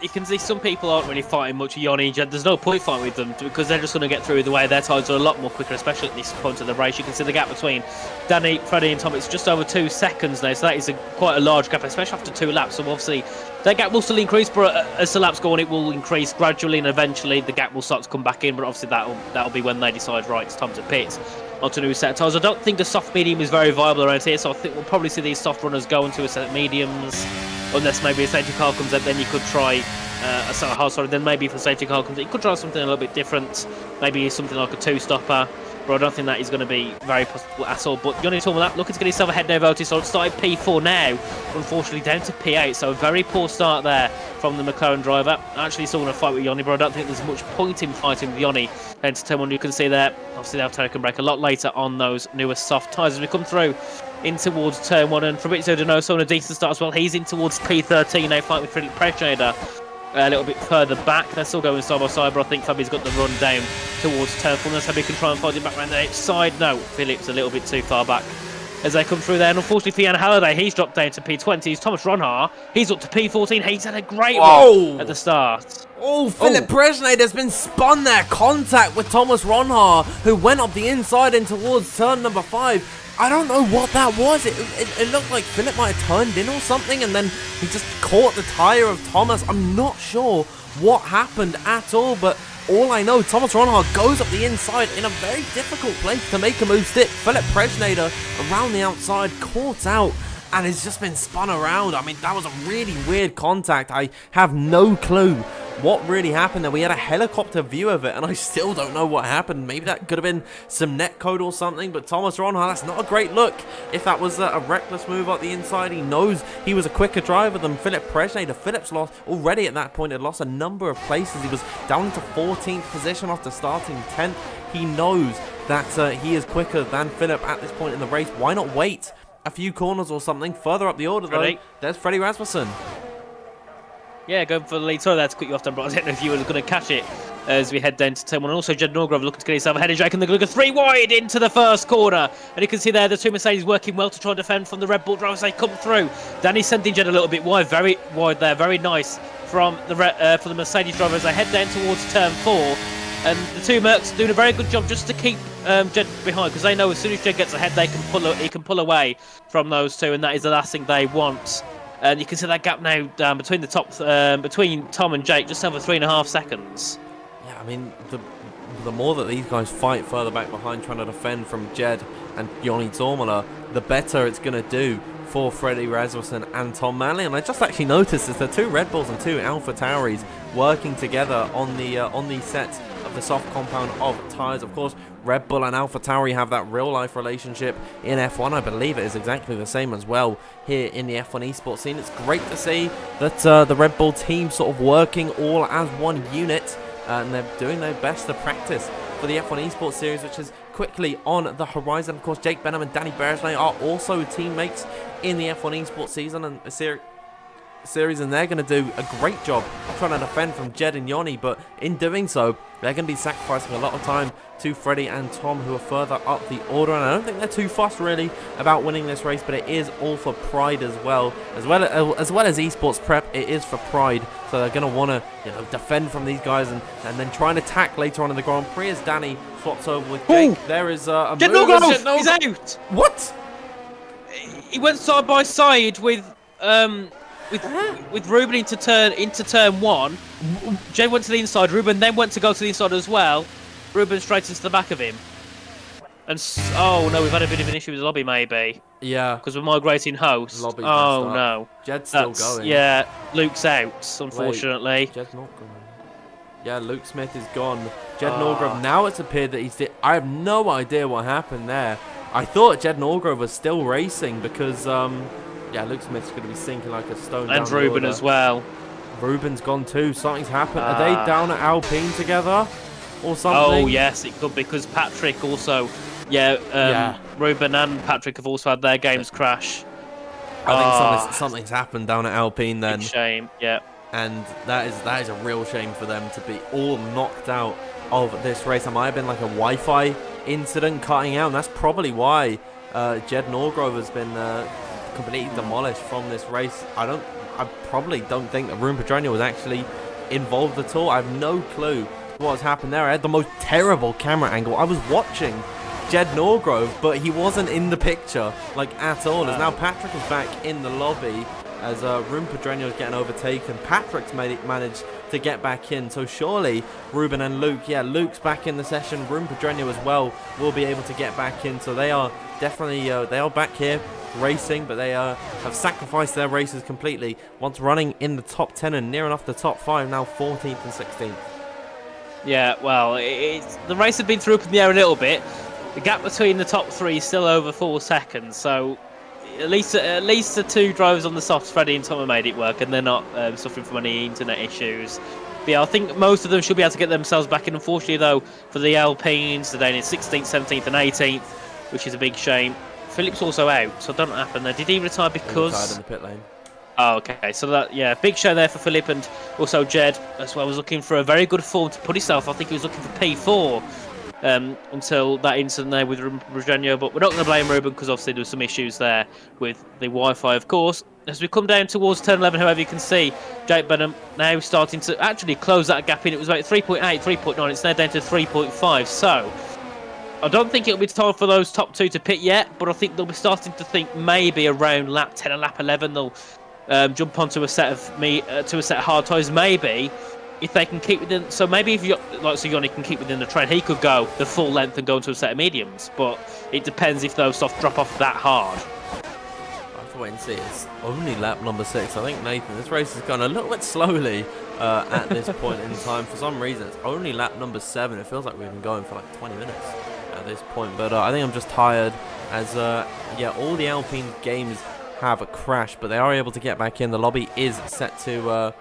You can see some people aren't really fighting much with Yoni and Jed. There's no point fighting with them because they're just going to get through the way. Their tyres are a lot more quicker, especially at this point of the race. You can see the gap between Danny, Freddie and Tom. It's just over 2 seconds now, so that is quite a large gap, especially after 2 laps. So obviously that gap will still increase, but as the laps go on, it will increase gradually, and eventually the gap will start to come back in. But obviously that'll be when they decide, right, it's time to pit onto a new set of tyres. I don't think the soft medium is very viable around here, so I think we'll probably see these soft runners go into a set of mediums. Unless maybe a safety car comes out, then you could try a set of hard. Sorry, then maybe if a safety car comes out, you could try something a little bit different. Maybe something like a 2-stopper. But I don't think that is going to be very possible at all. But Yoni Tormala looking to get himself ahead now, Otis. So started P4 now, unfortunately down to P8. So a very poor start there from the McLaren driver. Actually still want to fight with Yoni, but I don't think there's much point in fighting with Yoni. And to turn 1, you can see there, obviously the AlphaTauri can brake a lot later on those newer soft tyres as we come through in towards turn 1. And Fabrizio Donoso on a decent start as well. He's in towards P13 now, fighting with Philip Brezhnev a little bit further back. They're still going side by side, but I think Fabi's got the run down towards turn 4. Let's Fabi can try and fight him back around the outside. No, Philip's a little bit too far back as they come through there. And unfortunately for Jan Halliday, he's dropped down to P20. Thomas Ronhaar, he's up to P14. He's had a great run at the start. Oh, Philip Brezhnev has been spun there. Contact with Thomas Ronhaar, who went up the inside and towards turn number 5. I don't know what that was. It looked like Philip might have turned in or something, and then he just caught the tyre of Thomas. I'm not sure what happened at all, but all I know, Thomas Ronhaar goes up the inside in a very difficult place to make a move stick. Philip Brezhnev around the outside, caught out, and has just been spun around. I mean, that was a really weird contact. I have no clue what really happened there. We had a helicopter view of it, and I still don't know what happened. Maybe that could have been some netcode or something, but Thomas Ronha, that's not a great look. If that was a reckless move up the inside, he knows he was a quicker driver than Philip Presnader. Philip's lost already at that point, had lost a number of places. He was down into 14th position after starting 10th. He knows that he is quicker than Philip at this point in the race. Why not wait a few corners or something further up the order, though? There's Freddie Rasmussen. Yeah, going for the lead. Sorry that to cut you off, Dan, but I don't know if you were going to catch it as we head down to turn 1. And also, Jed Norgrove looking to get himself ahead of Jake, and they're going to go 3 wide into the first corner. And you can see there the two Mercedes working well to try and defend from the Red Bull drivers. They come through. Danny sending Jed a little bit wide, very wide there, very nice from the Mercedes drivers as they head down towards turn 4. And the two Mercs doing a very good job just to keep Jed behind, because they know as soon as Jed gets ahead, he can pull away from those two, and that is the last thing they want. And you can see that gap now down between the between Tom and Jake, just over 3.5 seconds. Yeah, I mean, the more that these guys fight further back behind, trying to defend from Jed and Joni Tormala, the better it's going to do for Freddie Rasmussen and Tom Manley. And I just actually noticed is the 2 Red Bulls and 2 Alpha Tauris working together on the set of the soft compound of tyres. Of course, Red Bull and Alpha Tauri have that real-life relationship in F1. I believe it is exactly the same as well here in the F1 Esports scene. It's great to see that the Red Bull team sort of working all as one unit, and they're doing their best to practice for the F1 Esports series, which is quickly on the horizon. Of course, Jake Benham and Danny Beresley are also teammates in the F1 Esports season and series, and they're going to do a great job trying to defend from Jed and Yoni, but in doing so, they're going to be sacrificing a lot of time to Freddie and Tom, who are further up the order. And I don't think they're too fussed really about winning this race, but it is all for pride as well as esports prep. It is for pride, so they're going to want to defend from these guys and then try and attack later on in the Grand Prix as Danny swaps over with Jake. Ooh. There is a Jed Norgrove! He's out. What? He went side by side with Ruben into turn 1. Jay went to the inside. Ruben then went to go to the inside as well. Ruben straight into the back of him. And oh no, we've had a bit of an issue with the lobby maybe. Yeah. Because we're migrating host. Lobby's oh no. Jed's still going. Yeah, Luke's out, unfortunately. Wait, Jed's not going. Yeah, Luke Smith is gone. Jed Norgrove, now it's appeared that he's... I have no idea what happened there. I thought Jed Norgrove was still racing because... yeah, Luke Smith's going to be sinking like a stone. And Ruben as well. Ruben's gone too. Something's happened. Are they down at Alpine together or something? Oh, yes, it could, because Patrick also... Yeah, Ruben and Patrick have also had their games crash. I think something's happened down at Alpine then. Big shame, yeah. And that is a real shame for them to be all knocked out of this race. There might have been like a Wi-Fi incident cutting out, and that's probably why Jed Norgrove has been... completely demolished from this race. I probably don't think that Ruben Pedreño was actually involved at all. I have no clue what has happened there. I had the most terrible camera angle. I was watching Jed Norgrove, but he wasn't in the picture like at all. As now Patrick is back in the lobby as Ruben Pedreño is getting overtaken. Patrick's managed to get back in, so surely Ruben and Luke, Luke's back in the session. Ruben Pedreño as well will be able to get back in, so they are definitely they are back here racing, but they have sacrificed their races completely. Once running in the top 10 and near enough the top 5, now 14th and 16th. Yeah, well, the race has been through up in the air a little bit. The gap between the top 3 is still over 4 seconds, so at least the 2 drivers on the softs, Freddie and Tom, have made it work, and they're not suffering from any internet issues. But yeah, I think most of them should be able to get themselves back in. Unfortunately, though, for the Alpines, they're down in 16th, 17th, and 18th, which is a big shame. Philip's also out, so I don't know what happened there. Did he retire because... He retired in the pit lane. Oh, okay. So that, yeah, big show there for Philip, and also Jed as well was looking for a very good form to put himself. I think he was looking for P4 until that incident there with Ruben Pedreño, but we're not going to blame Ruben because obviously there were some issues there with the Wi-Fi, of course. As we come down towards turn 11, however, you can see Jake Benham now starting to actually close that gap in. It was about 3.8, 3.9. It's now down to 3.5. So I don't think it'll be time for those top 2 to pit yet, but I think they'll be starting to think maybe around lap 10 and lap 11 they'll jump onto a set of hard tyres. Maybe if they can keep within. So maybe if Yoni can keep within the train, he could go the full length and go into a set of mediums. But it depends if those soft drop off that hard. I to wait and see. It's only lap number 6. I think, Nathan, this race has gone a little bit slowly at this point in time. For some reason, it's only lap number 7. It feels like we've been going for like 20 minutes at this point. But I think I'm just tired as, yeah, all the Alpine games have a crash, but they are able to get back in. The lobby is set to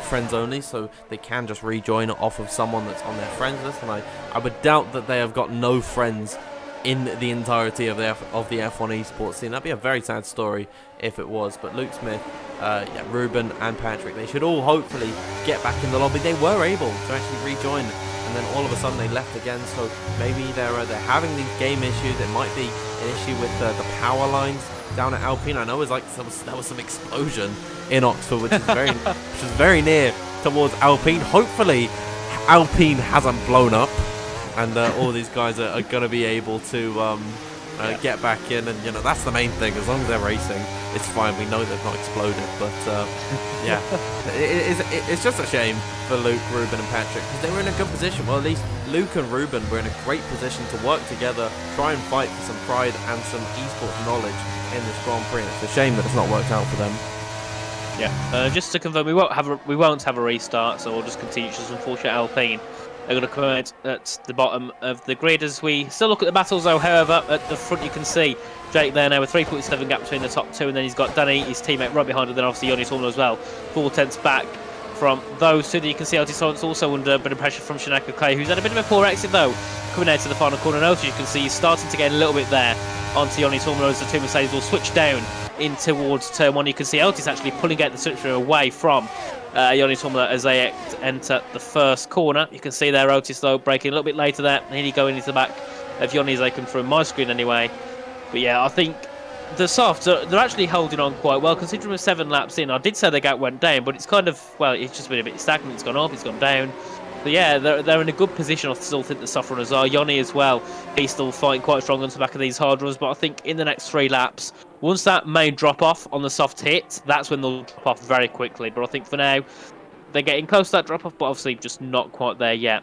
friends only, so they can just rejoin off of someone that's on their friends list. And I would doubt that they have got no friends in the entirety of the F1 Esports scene. That'd be a very sad story if it was. But Luke Smith, yeah, Ruben and Patrick, they should all hopefully get back in the lobby. They were able to actually rejoin, and then all of a sudden they left again. So maybe they're having these game issues. It might be an issue with the power lines down at Alpine. I know it was like there was some explosion in Oxford, which is very near towards Alpine. Hopefully Alpine hasn't blown up, and all these guys are going to be able to get back in, and you know, that's the main thing. As long as they're racing, it's fine. We know they've not exploded, but yeah, it's just a shame for Luke, Ruben and Patrick, because they were in a good position. Well, at least Luke and Ruben were in a great position to work together, try and fight for some pride and some esports knowledge in this Grand Prix. And it's a shame that it's not worked out for them. Yeah, just to confirm, we won't have a restart, so we'll just continue. Just unfortunate Alpine are going to come out at the bottom of the grid as we still look at the battles, though. However, at the front you can see Jake there now with 3.7 gap between the top two, and then he's got Danny, his teammate, right behind him, and then obviously Yoni Tormo as well, 4/10 back from those two. That you can see LT Silence also under a bit of pressure from Shanaka Clay, who's had a bit of a poor exit though, coming out to the final corner. Notice you can see he's starting to get a little bit there onto Yoni Tormo as the two Mercedes will switch down in towards turn 1. You can see Eltis actually pulling out the switcher away from Yoni Tormo as they enter the first corner. You can see there Otis though braking a little bit later there, nearly going into the back of Yoni as they come through my screen anyway. But yeah, I think the softs they're actually holding on quite well considering we're 7 laps in. I did say the gap went down, but it's kind of, well, it's just been a bit stagnant. It's gone up, it's gone down. But yeah, they're in a good position. I still think the soft runners are. Yoni as well, he's still fighting quite strong on the back of these hard runs, but I think in the next 3 laps, once that main drop off on the soft hits, that's when they'll drop off very quickly. But I think for now, they're getting close to that drop off, but obviously just not quite there yet.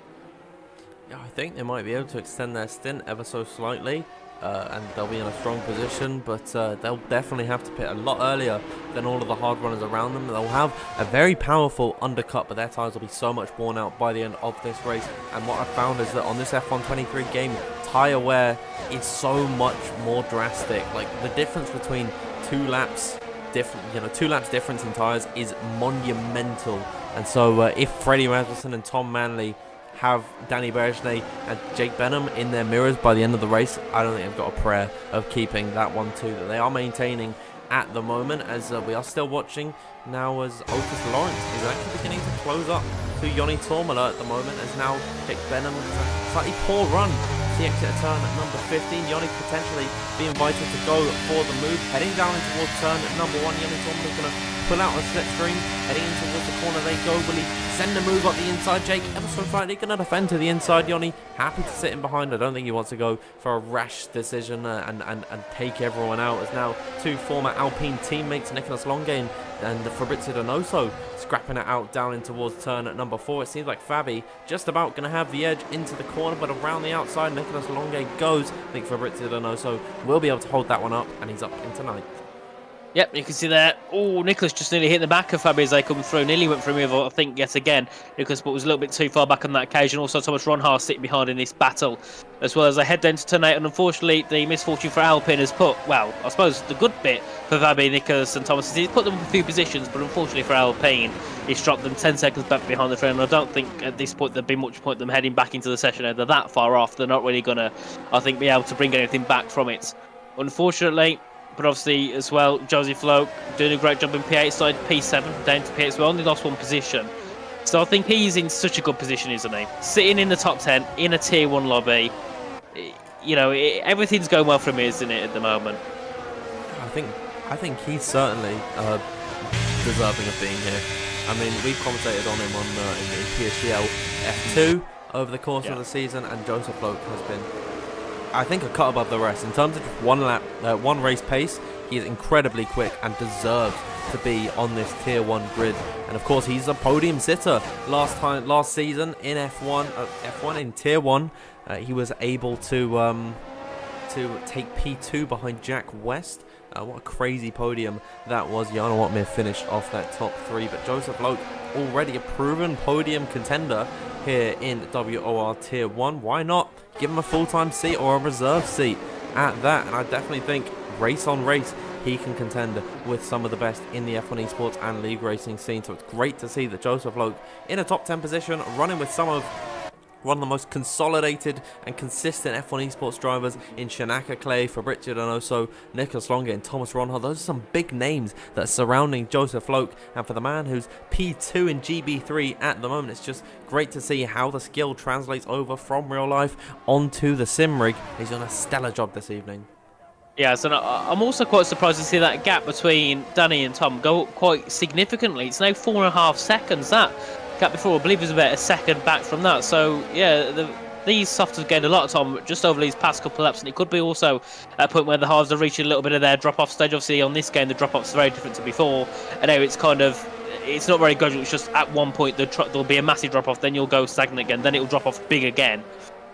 Yeah, I think they might be able to extend their stint ever so slightly, and they'll be in a strong position, but they'll definitely have to pit a lot earlier than all of the hard runners around them. They'll have a very powerful undercut, but their tyres will be so much worn out by the end of this race. And what I found is that on this F1 23 game, tyre wear is so much more drastic. Like the difference between 2 laps difference in tyres is monumental. And so if Freddie Rasmussen and Tom Manley have Danny Bergene and Jake Benham in their mirrors by the end of the race, I don't think they've got a prayer of keeping that 1-2 that they are maintaining at the moment, as we are still watching now as Otis Lawrence is actually beginning to close up to Yoni Tormala at the moment, as now Jake Benham has a slightly poor run to the exit turn at number 15. Yoni potentially be invited to go for the move, heading down towards turn at number 1. Yoni Tormala is going to pull out a slipstream, heading in towards the corner they go. Will he send a move up the inside? Jake ever so slightly going to defend to the inside. Yoni happy to sit in behind. I don't think he wants to go for a rash decision and take everyone out, as now 2 former Alpine teammates, Nicholas Longane and Fabrizio Donoso, scrapping it out down in towards turn at number 4. It seems like Fabi just about going to have the edge into the corner, but around the outside Nicholas Longane goes. I think Fabrizio Donoso will be able to hold that one up, and he's up into 9th. Yep, you can see there. Oh, Nicholas just nearly hit the back of Fabi as they come through. Nearly went for a move, I think, yet again. Nicholas, but was a little bit too far back on that occasion. Also, Thomas Ronhaar sitting behind in this battle, as well as they head down to turn 8. And unfortunately, the misfortune for Alpine has put, well, I suppose the good bit for Fabi, Nicholas and Thomas is he's put them in a few positions, but unfortunately for Alpine, he's dropped them 10 seconds back behind the train. And I don't think at this point there'd be much point them heading back into the session. They're that far off. They're not really going to, I think, be able to bring anything back from it, unfortunately. But obviously, as well, Josie Flo doing a great job in P8 side, P7 down to P8 as well. Only lost 1 position. So I think he's in such a good position, isn't he? Sitting in the top 10 in a tier 1 lobby. You know, everything's going well for him, isn't it, at the moment? I think he's certainly deserving of being here. I mean, we've commentated on him in PSGL F2 over the course of the season, and Joseph Flo has been, I think, a cut above the rest in terms of just one race pace. He is incredibly quick and deserves to be on this tier 1 grid. And of course, he's a podium sitter last season in F1 in tier 1. He was able to take P2 behind Jack West What a crazy podium that was. Jan Watmir finished off that top 3, but Joseph Loke, already a proven podium contender here in WOR Tier 1. Why not give him a full-time seat or a reserve seat at that? And I definitely think race on race, he can contend with some of the best in the F1 Esports and league racing scene. So it's great to see that Joseph Loke in a top 10 position, running with one of the most consolidated and consistent F1 Esports drivers in Shanaka Clay, Fabricio Donoso, Nicholas Longe and Thomas Ronhard. Those are some big names that are surrounding Joseph Loke, and for the man who's P2 in GB3 at the moment, it's just great to see how the skill translates over from real life onto the sim rig. He's done a stellar job this evening. Yeah, so I'm also quite surprised to see that gap between Danny and Tom go up quite significantly. It's now 4.5 seconds. That gap before, I believe, was about a second back from that. So, yeah, these softs have gained a lot of time just over these past couple of laps, and it could be also a point where the hards are reaching a little bit of their drop-off stage. Obviously, on this game, the drop-off's very different to before. I know it's not very gradual. It's just at one point there'll be a massive drop-off, then you'll go stagnant again, then it'll drop off big again.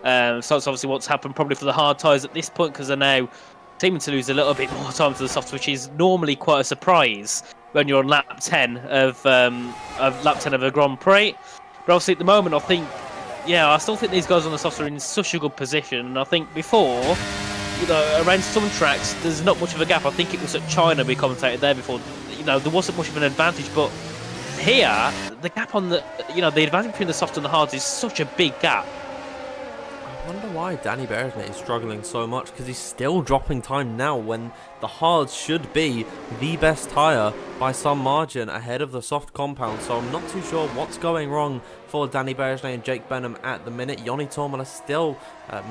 So it's obviously what's happened probably for the hard tyres at this point, because they're now seeming to lose a little bit more time to the softs, which is normally quite a surprise when you're on lap 10 of a Grand Prix. But obviously at the moment, I still think these guys on the softs are in such a good position. And I think before, around some tracks, there's not much of a gap. I think it was at China we commentated there before. There wasn't much of an advantage, but here the gap on the advantage between the softs and the hards is such a big gap. I wonder why Danny Beresnet is struggling so much, because he's still dropping time now when the hards should be the best tyre by some margin ahead of the soft compound. So I'm not too sure what's going wrong for Danny Beresnet and Jake Benham at the minute. Joni Tormala still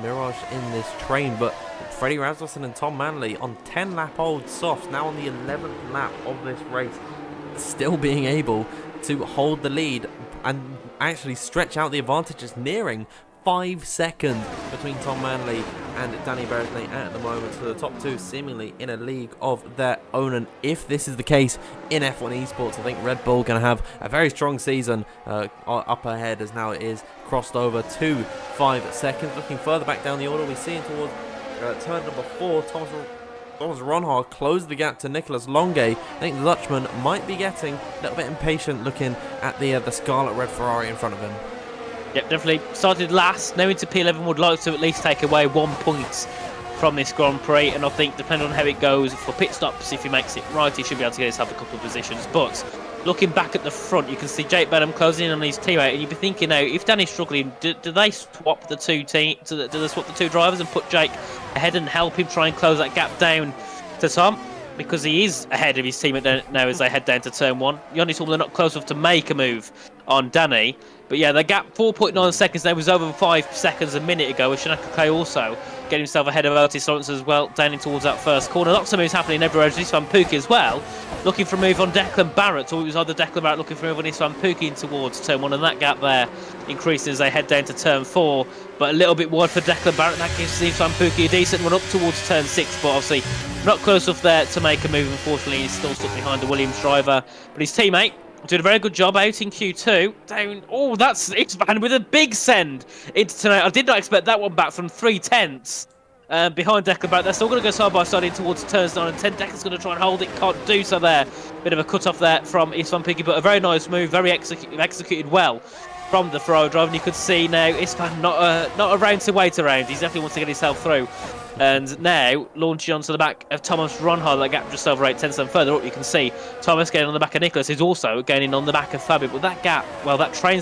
Mirage in this train, but Freddie Rasmussen and Tom Manley on 10-lap-old softs, now on the 11th lap of this race, still being able to hold the lead and actually stretch out the advantages, nearing 5 seconds between Tom Manley and Danny Beresnet at the moment. So the top two seemingly in a league of their own. And if this is the case in F1 Esports, I think Red Bull going to have a very strong season up ahead, as now it is crossed over to 5 seconds. Looking further back down the order, we see towards turn number 4, Thomas Ronhard closed the gap to Nicholas Longe. I think the Dutchman might be getting a little bit impatient looking at the scarlet red Ferrari in front of him. Yep, definitely started last. Now into P11, would like to at least take away 1 point from this Grand Prix. And I think, depending on how it goes for pit stops, if he makes it right, he should be able to get himself a couple of positions. But looking back at the front, you can see Jake Benham closing in on his teammate, and you'd be thinking, now, if Danny's struggling, do they swap the two do they swap the two drivers and put Jake ahead and help him try and close that gap down to Tom? Because he is ahead of his teammate now as they head down to turn 1. Yannis Horner not close enough to make a move on Danny. But yeah, the gap 4.9 seconds now was over 5 seconds a minute ago, with Shanaka Clay also getting himself ahead of Otis Lawrence as well, down in towards that first corner. Lots of moves happening everywhere. Isfan Pookie as well, looking for a move on Declan Barrett, or it was either Declan Barrett looking for a move on Isfan Pookie in towards turn 1, and that gap there increasing as they head down to turn 4. But a little bit wide for Declan Barrett, that gives Isfan Pookie a decent run up towards turn 6, but obviously not close enough there to make a move. Unfortunately, he's still stuck behind the Williams driver, but his teammate doing a very good job out in Q2. Down, that's Isfan with a big send into tonight. I did not expect that one back from 3/10 behind Declan Barrett. They're still going to go side by side in towards turns 9 and 10. Declan's going to try and hold it, can't do so there. Bit of a cut off there from Isfan Pookie, but a very nice move, very executed well from the Ferrari driver. And you could see now Isfan not around to wait around. He definitely wants to get himself through. And now launching onto the back of Thomas Ronhard, that gap just over 8/10 further up. You can see Thomas getting on the back of Nicholas, who's also gaining on the back of Fabio. But that gap, that train,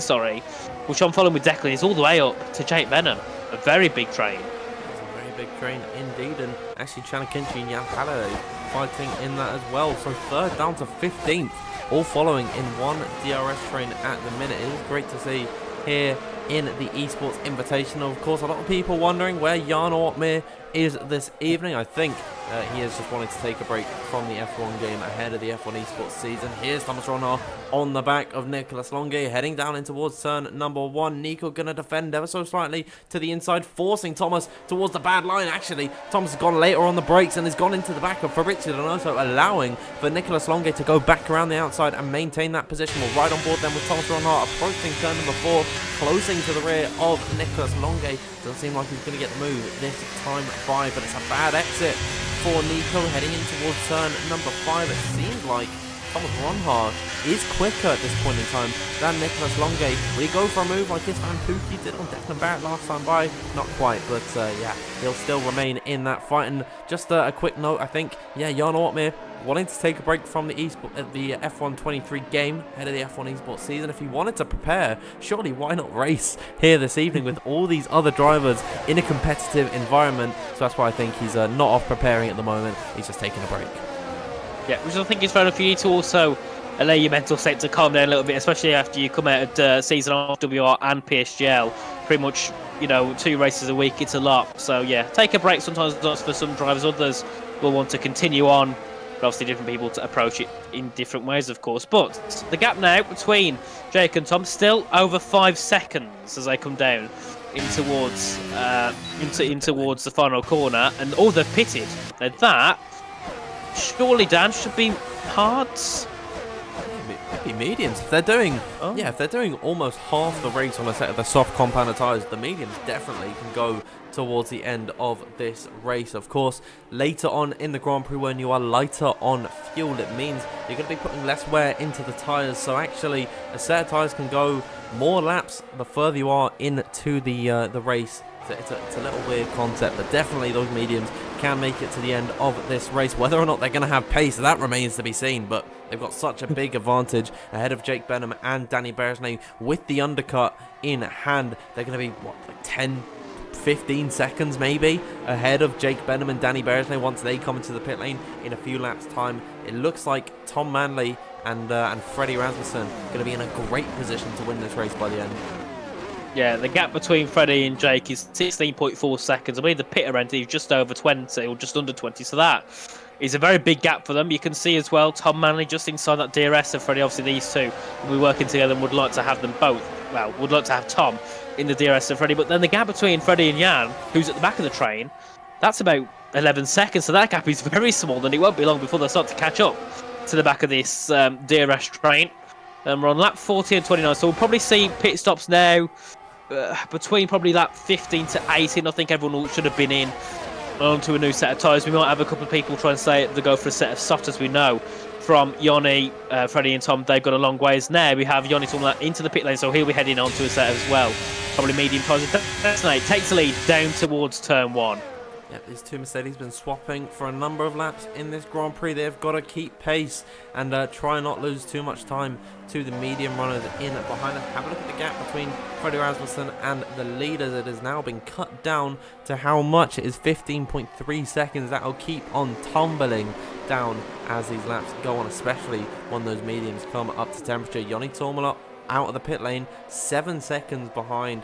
which I'm following with Declan, is all the way up to Jake Benham. A very big train. It's a very big train indeed, and actually Chanakinchi and Jan Halliday fighting in that as well. So third down to 15th, all following in one DRS train at the minute. It is great to see here in the Esports Invitational. Of course, a lot of people wondering where Jan Ortmir is this evening. I think he has just wanted to take a break from the F1 game ahead of the F1 Esports season. Here's Thomas Ronhard on the back of Nicholas Longe, heading down in towards turn number 1. Nico gonna defend ever so slightly to the inside, forcing Thomas towards the bad line. Actually, Thomas has gone later on the brakes and has gone into the back of Fabricio Donoso, allowing for Nicholas Longe to go back around the outside and maintain that position. We'll ride on board then with Thomas Ronhard approaching turn number 4, closing to the rear of Nicholas Longe. Doesn't seem like he's going to get the move this time by, but it's a bad exit for Nico heading in towards turn number 5. It seems like Thomas Ronhard is quicker at this point in time than Nicholas Longe. Will he go for a move like Isfan Pookie did on Declan Barrett last time by? Not quite, but yeah, he'll still remain in that fight. And just a quick note, I think, yeah, Jan Ortmir wanting to take a break from the F1 23 game ahead of the F1 Esports season. If he wanted to prepare, surely why not race here this evening with all these other drivers in a competitive environment? So that's why I think he's not off preparing at the moment. He's just taking a break. Yeah, which I think is fair enough. You need to also allow your mental state to calm down a little bit, especially after you come out of season off WR and PSGL. Pretty much, 2 races a week, it's a lot. So yeah, take a break sometimes for some drivers. Others will want to continue on. But obviously different people to approach it in different ways, of course. But the gap now between Jake and Tom still over 5 seconds as they come down in towards the final corner. And they've pitted. Now that surely, Dan, should be hards. Maybe mediums. If they're doing, if they're doing almost half the race on a set of the soft compound tyres, the mediums definitely can go towards the end of this race. Of course, later on in the Grand Prix, when you are lighter on fuel, it means you're going to be putting less wear into the tyres. So actually, a set of tyres can go more laps the further you are into the race. It's a little weird concept, but definitely those mediums can make it to the end of this race. Whether or not they're going to have pace, that remains to be seen, but they've got such a big advantage ahead of Jake Benham and Danny Beresnay with the undercut in hand. They're going to be, like 10, 15 seconds maybe ahead of Jake Benham and Danny Beresnay once they come into the pit lane in a few laps' time. It looks like Tom Manley and Freddie Rasmussen going to be in a great position to win this race by the end. Yeah, the gap between Freddie and Jake is 16.4 seconds. I believe the pit around is just over 20 or just under 20. So that is a very big gap for them. You can see as well Tom Manley just inside that DRS of Freddie. Obviously, these two will be working together and would like to have them both. Well, would like to have Tom in the DRS of Freddie. But then the gap between Freddie and Jan, who's at the back of the train, that's about 11 seconds. So that gap is very small, and it won't be long before they start to catch up to the back of this DRS train. We're on lap 40 and 29, so we'll probably see pit stops now. Between probably lap 15 to 18, I think everyone should have been in onto a new set of tyres. We might have a couple of people try and say they go for a set of soft, as we know from Yoni, Freddie and Tom. They've got a long ways now. We have Yoni into the pit lane, so he'll be heading onto a set as well. Probably medium tyres. Takes the lead down towards turn 1. Yep, these two Mercedes have been swapping for a number of laps in this Grand Prix. They've got to keep pace and try not lose too much time to the medium runners in behind us. Have a look at the gap between Freddie Rasmussen and the leaders. It has now been cut down to how much? It is 15.3 seconds. That will keep on tumbling down as these laps go on, especially when those mediums come up to temperature. Joni Tormala out of the pit lane, 7 seconds behind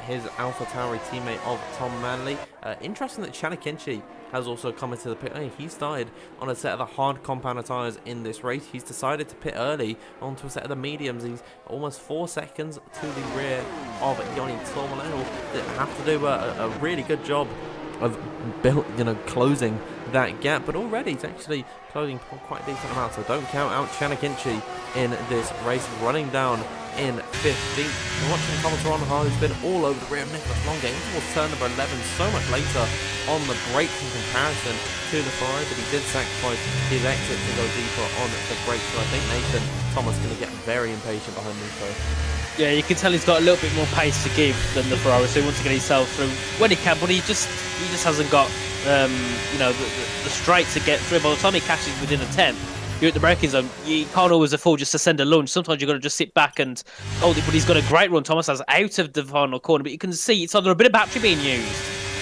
his AlphaTauri teammate of Tom Manley. Interesting that Chanakinchi has also come into the pit lane. He started on a set of the hard compounder tyres in this race. He's decided to pit early onto a set of the mediums. He's almost 4 seconds to the rear of Joni Tormala. He'll have to do a really good job of closing that gap, but already it's actually closing quite a decent amount, so don't count out Chanakinchi in this race, running down in 15th. We're watching Thomas Ronhard, who's been all over the rear of Nicholas Longe towards turn number 11, so much later on the brakes in comparison to the Ferrari, but he did sacrifice his exit to go deeper on the brakes, so I think Nathan Thomas is going to get very impatient behind Nico. Yeah, you can tell he's got a little bit more pace to give than the Ferrari, so he wants to get himself through when he can, but he just hasn't got the straight to get through. By the time he catches within a 10, you're at the braking zone. You can't always afford just to send a lunge. Sometimes you've got to just sit back and hold it, but he's got a great run. Thomas has out of the final corner, but you can see it's either a bit of battery being used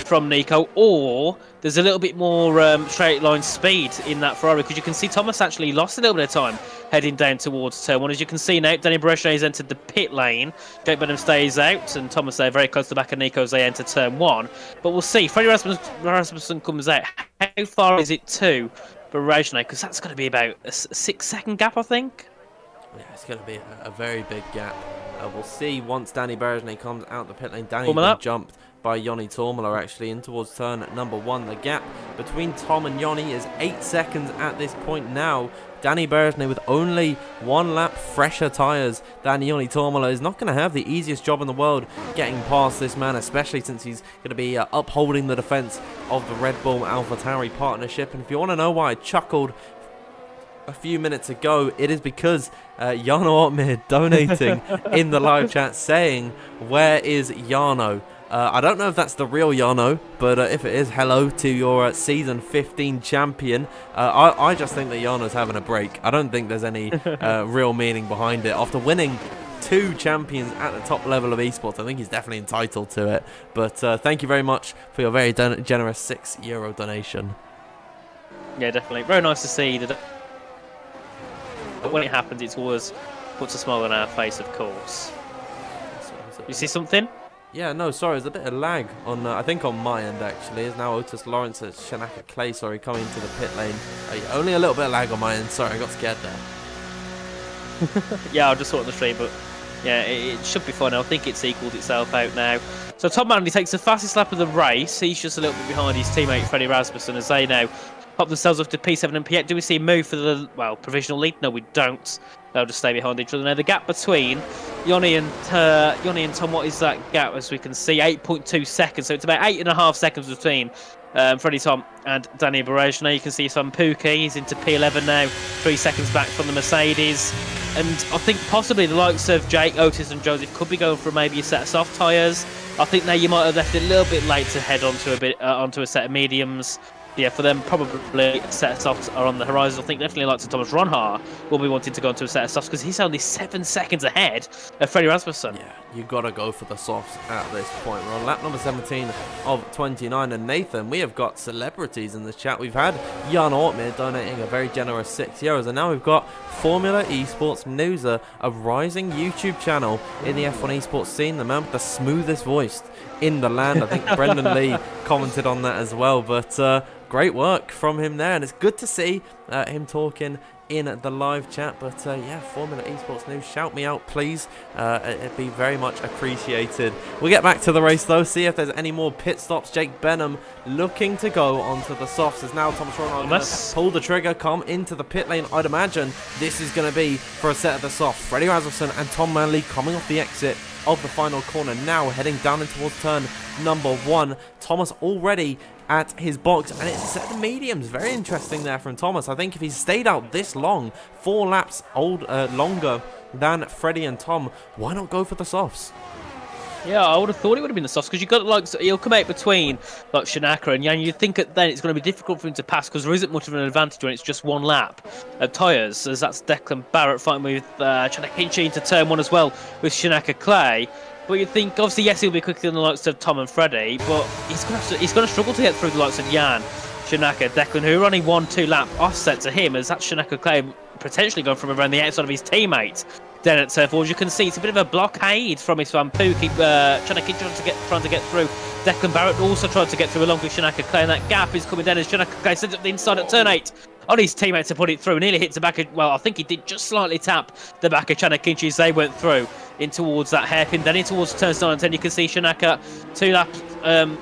from Nico, or there's a little bit more straight line speed in that Ferrari, because you can see Thomas actually lost a little bit of time heading down towards turn 1. As you can see now, Danny Beresnay has entered the pit lane. Jake Benham stays out, and Thomas there very close to the back of Nico as they enter turn 1. But we'll see. Freddie Rasmussen comes out. How far is it to Beresnay? Because that's going to be about a 6-second gap, I think. Yeah, it's going to be a very big gap. We'll see once Danny Beresnay comes out the pit lane. Danny's been jumped by Joni Tormala actually in towards turn number 1. The gap between Tom and Joni is 8 seconds at this point now. Danny Berejny with only 1 lap fresher tyres than Joni Tormala is not going to have the easiest job in the world getting past this man, especially since he's going to be upholding the defence of the Red Bull AlphaTauri partnership. And if you want to know why I chuckled a few minutes ago, it is because Jarno Opmeer donating in the live chat saying, "Where is Jarno?" I don't know if that's the real Jarno, but if it is, hello to your season 15 champion. I just think that Jarno's having a break. I don't think there's any real meaning behind it. After winning 2 champions at the top level of esports, I think he's definitely entitled to it. But thank you very much for your very generous €6 donation. Yeah, definitely. Very nice to see that. But when it happens, it always puts a smile on our face, of course. You see something? Yeah, no, sorry, there's a bit of lag on, I think on my end actually. Is now Otis Lawrence at Shanaka Clay, sorry, coming into the pit lane. Only a little bit of lag on my end, sorry, I got scared there. Yeah, I just saw it on the stream, but yeah, it should be fun. I think it's equalled itself out now. So Tom Manley takes the fastest lap of the race. He's just a little bit behind his teammate Freddie Rasmussen as they now pop themselves up to P7 and P8. Do we see a move for the, well, provisional lead? No, we don't. They'll just stay behind each other. Now, the gap between Joni and Tom, what is that gap? As we can see, 8.2 seconds. So it's about 8.5 seconds between Freddie Tom and Danny Berejny. Now you can see some Pookie. He's into P11 now, 3 seconds back from the Mercedes. And I think possibly the likes of Jake, Otis and Joseph could be going for maybe a set of soft tyres. I think now you might have left it a little bit late to head onto a set of mediums. Yeah, for them, probably a set of softs are on the horizon. I think definitely like to Thomas Ronhaar will be wanting to go into a set of softs because he's only 7 seconds ahead of Freddie Rasmussen. Yeah, you got to go for the softs at this point. We're on lap number 17 of 29. And Nathan, we have got celebrities in the chat. We've had Jan Ortmir donating a very generous €6. And now we've got Formula Esports Newser, a rising YouTube channel in the F1 Esports scene. The man with the smoothest voice in the land. I think Brendan Lee commented on that as well. But great work from him there, and it's good to see him talking in the live chat. But yeah, Formula Esports News, shout me out please, it'd be very much appreciated. We'll get back to the race though, see if there's any more pit stops. Jake Benham looking to go onto the softs as now Thomas Ronald going to pull the trigger, come into the pit lane. I'd imagine this is going to be for a set of the softs. Freddie Rasmussen and Tom Manley coming off the exit of the final corner, now heading down in towards turn number 1. Thomas already at his box, and it's a set of mediums. Very interesting there from Thomas. I think if he's stayed out this long, 4 laps longer than Freddie and Tom, why not go for the softs? Yeah, I would have thought it would have been the softs because you've got like he'll come out between like Shanaka and Jan. You'd think then it's going to be difficult for him to pass because there isn't much of an advantage when it's just 1 lap of tyres. As that's Declan Barrett fighting with Chanakinchi into turn 1 as well with Shanaka Clay. But you'd think obviously yes he'll be quicker than the likes of Tom and Freddie, but he's going to struggle to get through the likes of Jan, Shanaka, Declan, who are only 1-2 lap offset to him, as that Shanaka Clay potentially going from around the outside of his teammate. Then at turn 4, as you can see, it's a bit of a blockade from his fan Pookie. Shanaka trying to get through. Declan Barrett also trying to get through along with Shanaka Clay, and that gap is coming down as Shanaka Clay sends up the inside at turn 8 on his teammate to put it through. Nearly hits the back of, well, I think he did just slightly tap the back of Chanakinchi as they went through in towards that hairpin. Then in towards turns 9 and 10, you can see Shanaka 2 laps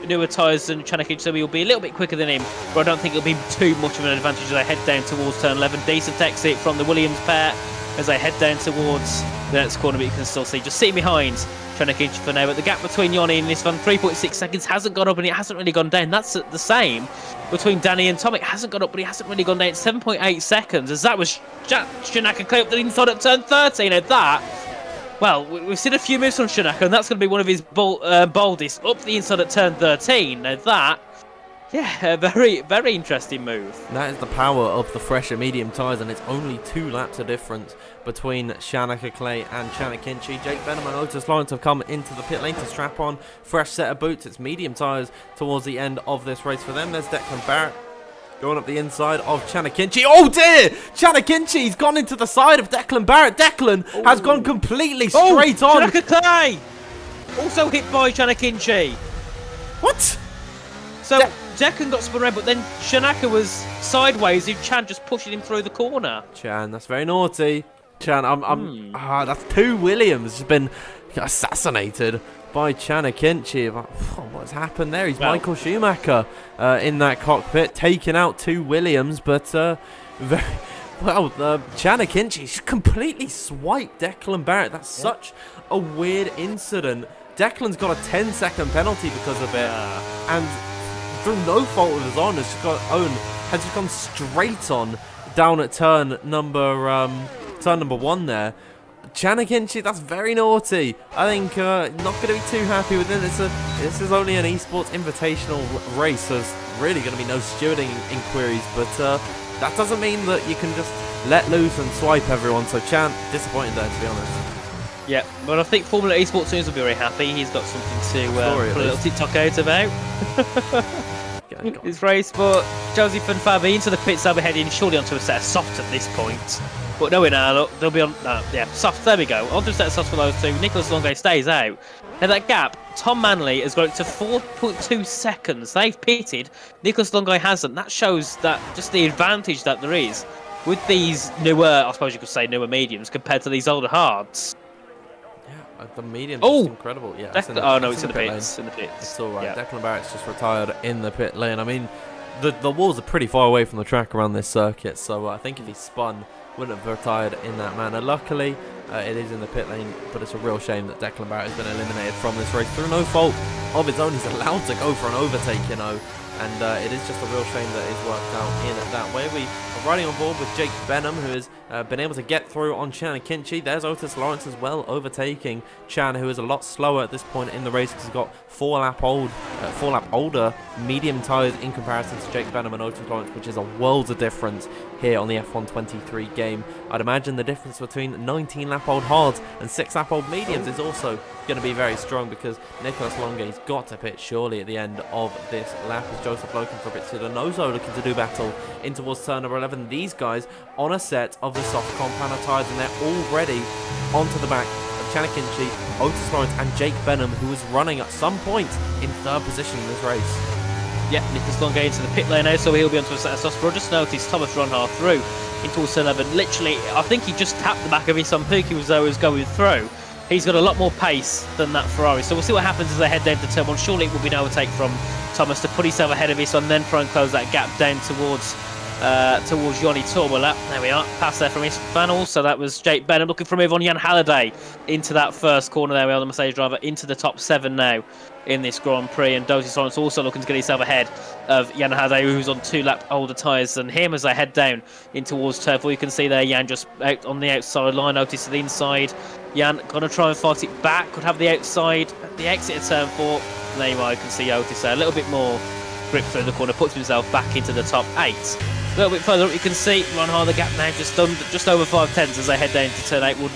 newer tyres than Chanakinchi, so he'll be a little bit quicker than him, but I don't think it'll be too much of an advantage as they head down towards turn 11. Decent exit from the Williams pair as they head down towards the next corner, but you can still see just sitting behind Chanakinchi for now. But the gap between Joni and this one, 3.6 seconds, hasn't gone up and it hasn't really gone down. That's the same between Danny and Tom. It hasn't gone up, but it hasn't really gone down. It's 7.8 seconds, as that was Shanaka Clay up the inside at turn 13. At that, well, we've seen a few moves from Shanaka, and that's going to be one of his boldest up the inside at turn 13. Now that, yeah, a very, very interesting move. That is the power of the fresher medium tyres, and it's only 2 laps of difference between Shanaka Clay and Chanakinchi. Jake Benham and Otis Lawrence have come into the pit lane to strap on fresh set of boots. It's medium tyres towards the end of this race for them. There's Declan Barrett going up the inside of Chanakinchi. Oh dear! Chanakinchi's gone into the side of Declan Barrett. Declan has gone completely straight on. Shanaka Clay also hit by Chanakinchi. What? So Declan got spun around, but then Shanaka was sideways. Chan just pushing him through the corner. Chan, that's very naughty. Chan, that's 2 Williams just been assassinated by Chanakinchi. What's happened there? He's Well, Michael Schumacher in that cockpit, taking out 2 Williams, but very well. Chanakinchi completely swiped Declan Barrett. That's such a weird incident. Declan's got a 10-second penalty because of it, and through no fault of his own, has just gone straight on down at turn number 1 there. Chanakinchi, that's very naughty. I think not going to be too happy with it. This is only an esports invitational race, so there's really going to be no stewarding inquiries. But that doesn't mean that you can just let loose and swipe everyone. So Chan, disappointed there, to be honest. Yeah, but I think Formula Esports News will be very happy. He's got something to put a little TikTok out about. This race, but Joseph and Fabi into the pits. They'll be heading surely onto a set of soft at this point. But no, now they'll be on. Soft. There we go. Onto a set of soft for those two. Nicholas Longo stays out. Now that gap, Tom Manley has got it to 4.2 seconds. They've pitted. Nicholas Longo hasn't. That shows that just the advantage that there is with these newer, I suppose you could say newer mediums compared to these older hards. The medium is incredible. Yeah. It's in the pits. It's all right. Yeah. Declan Barrett's just retired in the pit lane. I mean, the walls are pretty far away from the track around this circuit, so I think if he spun, wouldn't have retired in that manner. Luckily, it is in the pit lane, but it's a real shame that Declan Barrett has been eliminated from this race through no fault of his own. He's allowed to go for an overtake, and it is just a real shame that it's worked out in that way. We are riding on board with Jake Benham, who has been able to get through on Chanakinchi. There's Otis Lawrence as well, overtaking Chan, who is a lot slower at this point in the race because he's got 4 lap older medium tyres in comparison to Jake Benham and Otis Lawrence, which is a world of difference here on the F1 23 game. I'd imagine the difference between 19 lap old hards and 6 lap old mediums is also going to be very strong, because Nicholas Longo's got to pit surely at the end of this lap as Joseph Loken for Bitsudanoso looking to do battle in towards turn number 11. These guys on a set of the soft compound tyres, and they're already onto the back of Chanakinchi, Otis Lawrence and Jake Benham, who was running at some point in 3rd position in this race. Yeah, Nicholas Longo into the pit lane now, so he'll be onto a set of softs. But I just noticed Thomas Ronhard through into towards turn 11. Literally, I think he just tapped the back of his son Pookie as though he was going through. He's got a lot more pace than that Ferrari, so we'll see what happens as they head down to turn 1. Surely it will be an overtake from Thomas to put himself ahead of his son, then try and close that gap down towards Johnny Tormola. There we are, pass there from his funnel. So that was Jake Benham looking for a move on Jan Halliday into that first corner. There we are, the Mercedes driver into the top 7 now in this Grand Prix, and Doty Lawrence also looking to get himself ahead of Jan Halliday, who's on 2 lap older tyres than him, as they head down in towards turn 4. You can see there Jan just out on the outside line, Otis to the inside. Jan gonna try and fight it back, could have the outside at the exit of turn 4. And there you are, you can see Otis there, a little bit more grip through the corner, puts himself back into the top 8. A little bit further up you can see Ronhard, the gap now just over 5 tenths as they head down to turn 8. Would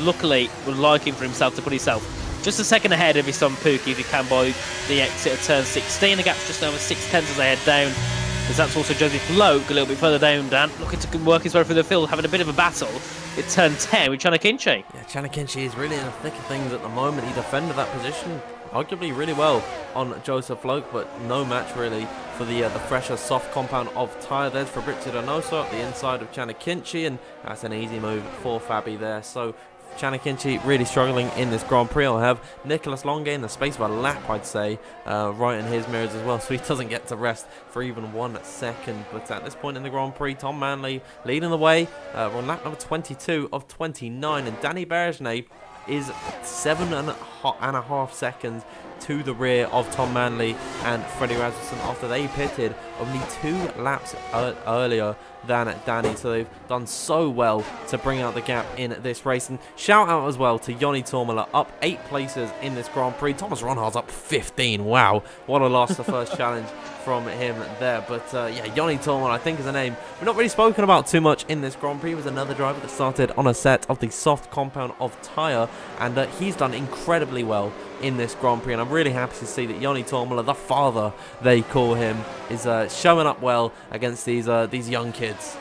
like him for himself to put himself just a second ahead of his son Pookie if he can by the exit of turn 16. The gap's just over 6 tenths as they head down. As that's also Joseph Loke a little bit further down, Dan, looking to work his way through the field, having a bit of a battle at turn 10 with Chanakinchi. Yeah, Chanakinchi is really in the thick of things at the moment. He defended that position arguably really well on Joseph Loke, but no match really for the fresher soft compound of tyre. There's Fabrizio Donoso at the inside of Chanakinchi, and that's an easy move for Fabi there. So Chanakinchi really struggling in this Grand Prix. I'll have Nicholas Longo in the space of a lap, I'd say, right in his mirrors as well, so he doesn't get to rest for even 1 second. But at this point in the Grand Prix, Tom Manley leading the way. We're on lap number 22 of 29, and Danny Bergevin is 7.5 seconds to the rear of Tom Manley and Freddie Rasmussen after they pitted only 2 laps earlier than Danny. So they've done so well to bring out the gap in this race. And shout out as well to Johnny Tormola, up 8 places in this Grand Prix. Thomas Ronhard's up 15. Wow, what a loss, the first challenge from him there. But yeah, Johnny Tormola, I think, is a name we've not really spoken about too much in this Grand Prix. He was another driver that started on a set of the soft compound of tyre, and he's done incredibly well in this Grand Prix, and I'm really happy to see that Johnny Tormola, the father they call him, is showing up well against these young kids.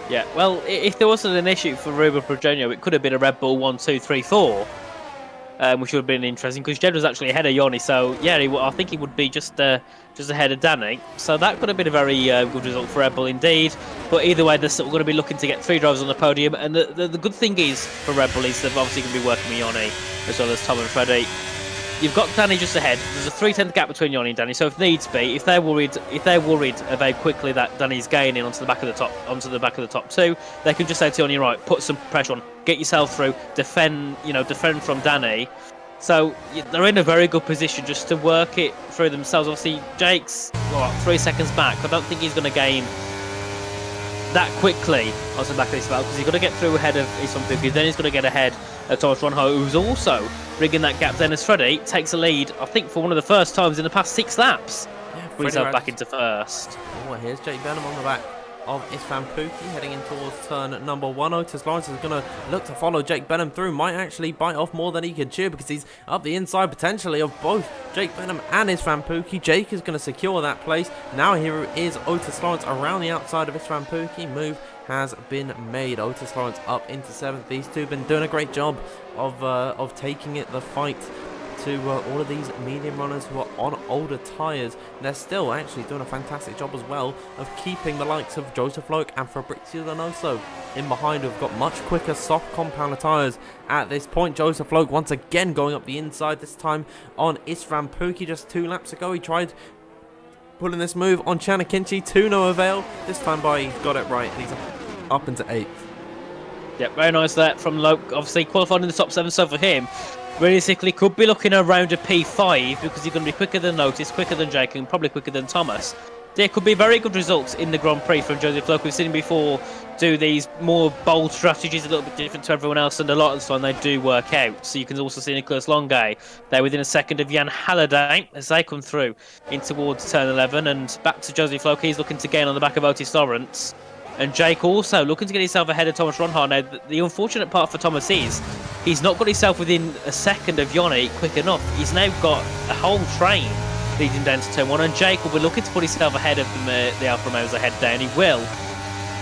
Yeah, well, if there wasn't an issue for Ruben Progenio, it could have been a Red Bull 1, 2, 3, 4, which would have been interesting, because Jed was actually ahead of Johnny, so yeah, I think he would be just ahead of Danny, so that could have been a very good result for Red Bull indeed. But either way, they're still going to be looking to get 3 drivers on the podium, and the good thing is for Red Bull is they're obviously going to be working with Johnny as well as Tom and Freddie. you've got Danny just ahead. There's a 3/10 gap between Yanni and Danny. So if needs be, if they're worried of how quickly that Danny's gaining onto the back of the top two, they can just say to Yanni, right, put some pressure on, get yourself through, defend from Danny. So they're in a very good position just to work it through themselves. Obviously, Jake's 3 seconds back. I don't think he's going to gain that quickly onto the back of this battle because he's got to get through ahead of F1 Esports. Then he's going to get ahead of Thomas Ronho, who's also bringing that gap down as Freddie takes a lead, I think, for one of the first times in the past 6 laps. Yeah, Brings himself back into first. Oh, here's Jake Benham on the back of Isfan Pookie heading in towards turn number 1. Otis Lawrence is going to look to follow Jake Benham through. Might actually bite off more than he can chew because he's up the inside potentially of both Jake Benham and Isfan Pookie. Jake is going to secure that place. Now here is Otis Lawrence around the outside of Isfan Pookie. Move has been made. Otis Lawrence up into 7th. These two have been doing a great job of taking it the fight to all of these medium runners who are on older tyres. They're still actually doing a fantastic job as well of keeping the likes of Joseph Loke and Fabrizio Donoso in behind, who've got much quicker soft compounder tyres at this point. Joseph Loke once again going up the inside, this time on Isfan Pookie. Just 2 laps ago he tried pulling this move on Chanakinchi to no avail. This time he's got it right and he's up into 8th. Yeah, very nice there from Loke. Obviously qualified in the top 7, so for him, realistically could be looking around a P5 because he's going to be quicker than Otis, quicker than Jake, and probably quicker than Thomas. There could be very good results in the Grand Prix from Joseph Loke. We've seen him before do these more bold strategies, a little bit different to everyone else, and a lot of the time they do work out. So you can also see Nicholas Longay there within a second of Jan Halliday as they come through in towards turn 11, and back to Joseph Loke. He's looking to gain on the back of Otis Lawrence. And Jake also looking to get himself ahead of Thomas Ronhard. Now, the unfortunate part for Thomas is he's not got himself within a second of Yanni quick enough. He's now got a whole train leading down to turn 1, and Jake will be looking to put himself ahead of the Alfa Romeos ahead down. He will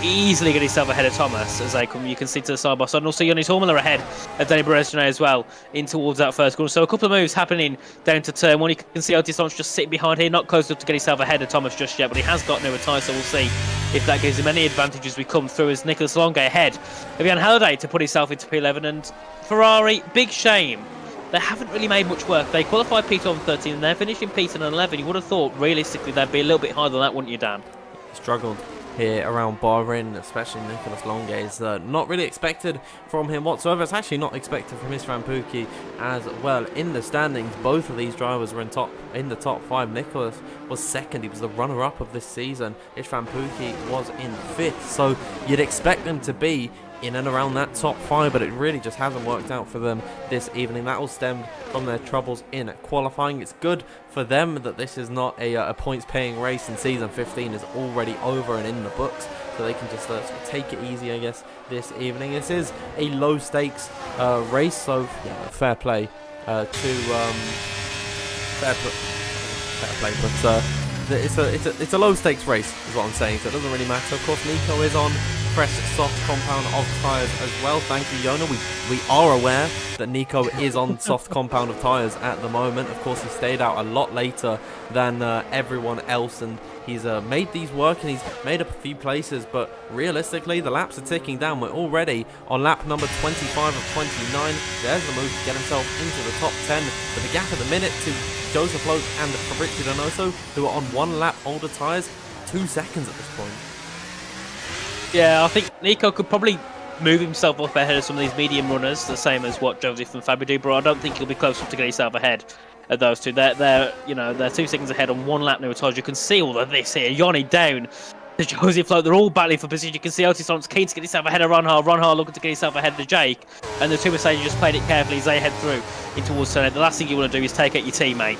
easily get himself ahead of Thomas as they come. You can see to the side by side, and also Yanni Tormiller ahead of Danny Berezino as well in towards that first corner. So a couple of moves happening down to turn 1. You can see Otis Lawrence just sitting behind here, not close enough to get himself ahead of Thomas just yet, but he has got newer tyres, so we'll see if that gives him any advantage as we come through, as Nicholas Longay ahead of Jan Halliday to put himself into P11. And Ferrari, big shame. They haven't really made much work. They qualified P12 and 13 and they're finishing P10 and 11. You would have thought realistically they'd be a little bit higher than that, wouldn't you, Dan? Struggled here around Bahrain, especially Nicholas Longay, is not really expected from him whatsoever. It's actually not expected from Isfan Pookie as well. In the standings, both of these drivers were in the top 5. Nicholas was 2nd. He was the runner-up of this season. Isfan Pookie was in 5th. So you'd expect them to be in and around that top 5, but it really just hasn't worked out for them this evening. That all stemmed from their troubles in qualifying. It's good for them that this is not a points-paying race, and season 15 is already over and in the books, so they can just sort of take it easy, I guess, this evening. This is a low-stakes race, so yeah, fair play but it's a low-stakes race, is what I'm saying, so it doesn't really matter. Of course, Nico is on fresh soft compound of tyres as well. Thank you, Yona. We are aware that Nico is on soft compound of tyres at the moment. Of course, he stayed out a lot later than everyone else, and he's made these work, and he's made up a few places, but realistically the laps are ticking down. We're already on lap number 25 of 29. There's the move to get himself into the top 10, but the gap at the minute to Joseph Loke and Fabrizio Donoso, who are on 1 lap older tyres, 2 seconds at this point. Yeah, I think Nico could probably move himself up ahead of some of these medium runners, the same as what Joseph and Fabio do, but I don't think he'll be close enough to get himself ahead of those two. They're 2 seconds ahead on 1 lap newer tyres. You can see all of this here. Yanni down to Joseph Loke. They're all battling for position. You can see Otis Lawrence keen to get himself ahead of Ronhard. Ronhard looking to get himself ahead of Jake. And the two Mercedes just played it carefully as they head through in towards turn 8. The last thing you want to do is take out your teammate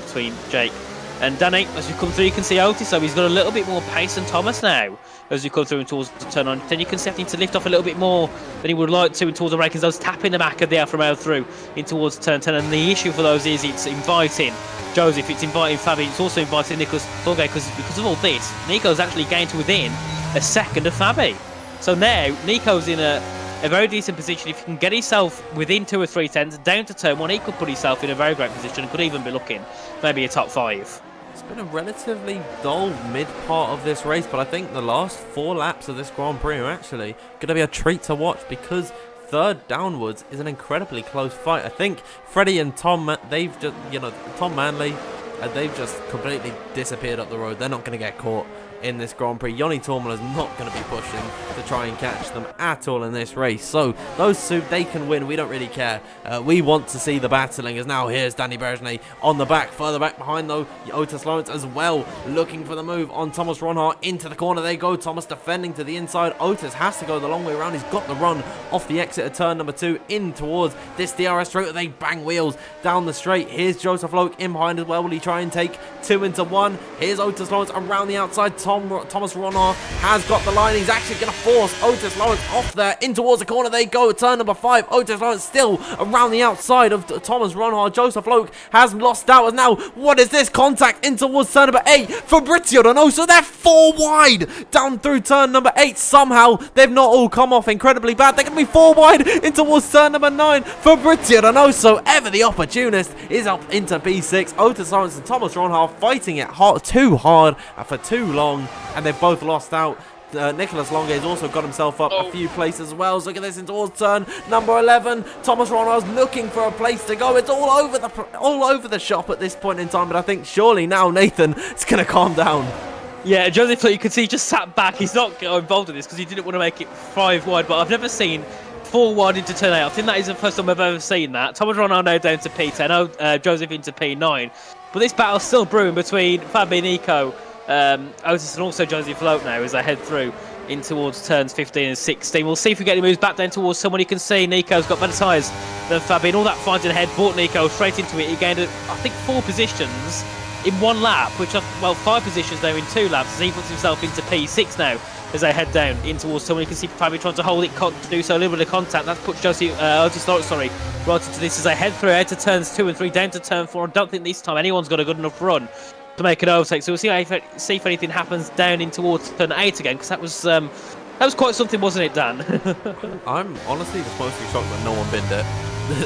between Jake and Danny. As you come through, you can see Otis, so he's got a little bit more pace than Thomas now. As you come through and towards the turn on, then you can see him to lift off a little bit more than he would like to towards the rankings. Those tapping the back of the Alfa Romeo through in towards turn 10. And the issue for those is it's inviting Joseph, it's inviting Fabi, it's also inviting Nicholas Longay, because of all this, Nico's actually gained to within a second of Fabi. So now Nico's in a very decent position. If he can get himself within 2 or 3 tenths down to turn 1, he could put himself in a very great position and could even be looking maybe a top 5. It's been a relatively dull mid part of this race, but I think the last 4 laps of this Grand Prix are actually going to be a treat to watch, because third downwards is an incredibly close fight. I think Freddie and Tom, they've just, Tom Manley, they've just completely disappeared up the road. They're not going to get caught in this Grand Prix. Yoni Tormala is not going to be pushing to try and catch them at all in this race. So those two, they can win. We don't really care. We want to see the battling, as now here's Danny Bergeny on the back. Further back behind though, Otis Lawrence as well, looking for the move on Thomas Ronhart. Into the corner they go. Thomas defending to the inside. Otis has to go the long way around. He's got the run off the exit of turn number 2 in towards this DRS straight. They bang wheels down the straight. Here's Joseph Loke in behind as well. Will he try and take 2 into 1? Here's Otis Lawrence around the outside. Thomas Ronhart has got the line. He's actually going to force Otis Lawrence off there. In towards the corner they go. Turn number 5. Otis Lawrence still around the outside of Thomas Ronhart. Joseph Loke has lost out. And now, what is this? Contact in towards turn number 8. Fabrizio Donoso, they're 4 wide down through turn number 8. Somehow, they've not all come off incredibly bad. They're going to be 4 wide in towards turn number 9. Fabrizio Donoso, ever the opportunist, is up into P6. Otis Lawrence and Thomas Ronhart fighting it too hard for too long. And they've both lost out. Nicholas Longe has also got himself up a few places as well. So look at this in towards turn number 11. Thomas Ronhart's looking for a place to go. It's all over the shop at this point in time. But I think surely now Nathan is going to calm down. Yeah, Joseph, you can see he just sat back. He's not involved in this because he didn't want to make it 5 wide. But I've never seen 4 wide into turn 8. I think that is the first time I've ever seen that. Thomas Ronhart now down to P10. Joseph into P9. But this battle's still brewing between Fabio Nico, Otis and also Joseph Loke now as they head through in towards turns 15 and 16. We'll see if we get any moves back down towards someone. You can see Nico's got better tyres than Fabian. All that fighting ahead brought Nico straight into it. He gained, I think, 4 positions in 1 lap, which, well, 5 positions now in 2 laps as he puts himself into P6 now as they head down in towards someone. You can see Fabian trying to hold it, to do so a little bit of contact. That puts Otis Lawrence, right into this as they head through out to turns 2 and 3 down to turn 4. I don't think this time anyone's got a good enough run to make an overtake, so we'll see if anything happens down in towards turn 8 again, because that was quite something, wasn't it, Dan? I'm honestly just mostly shocked that no one binned it.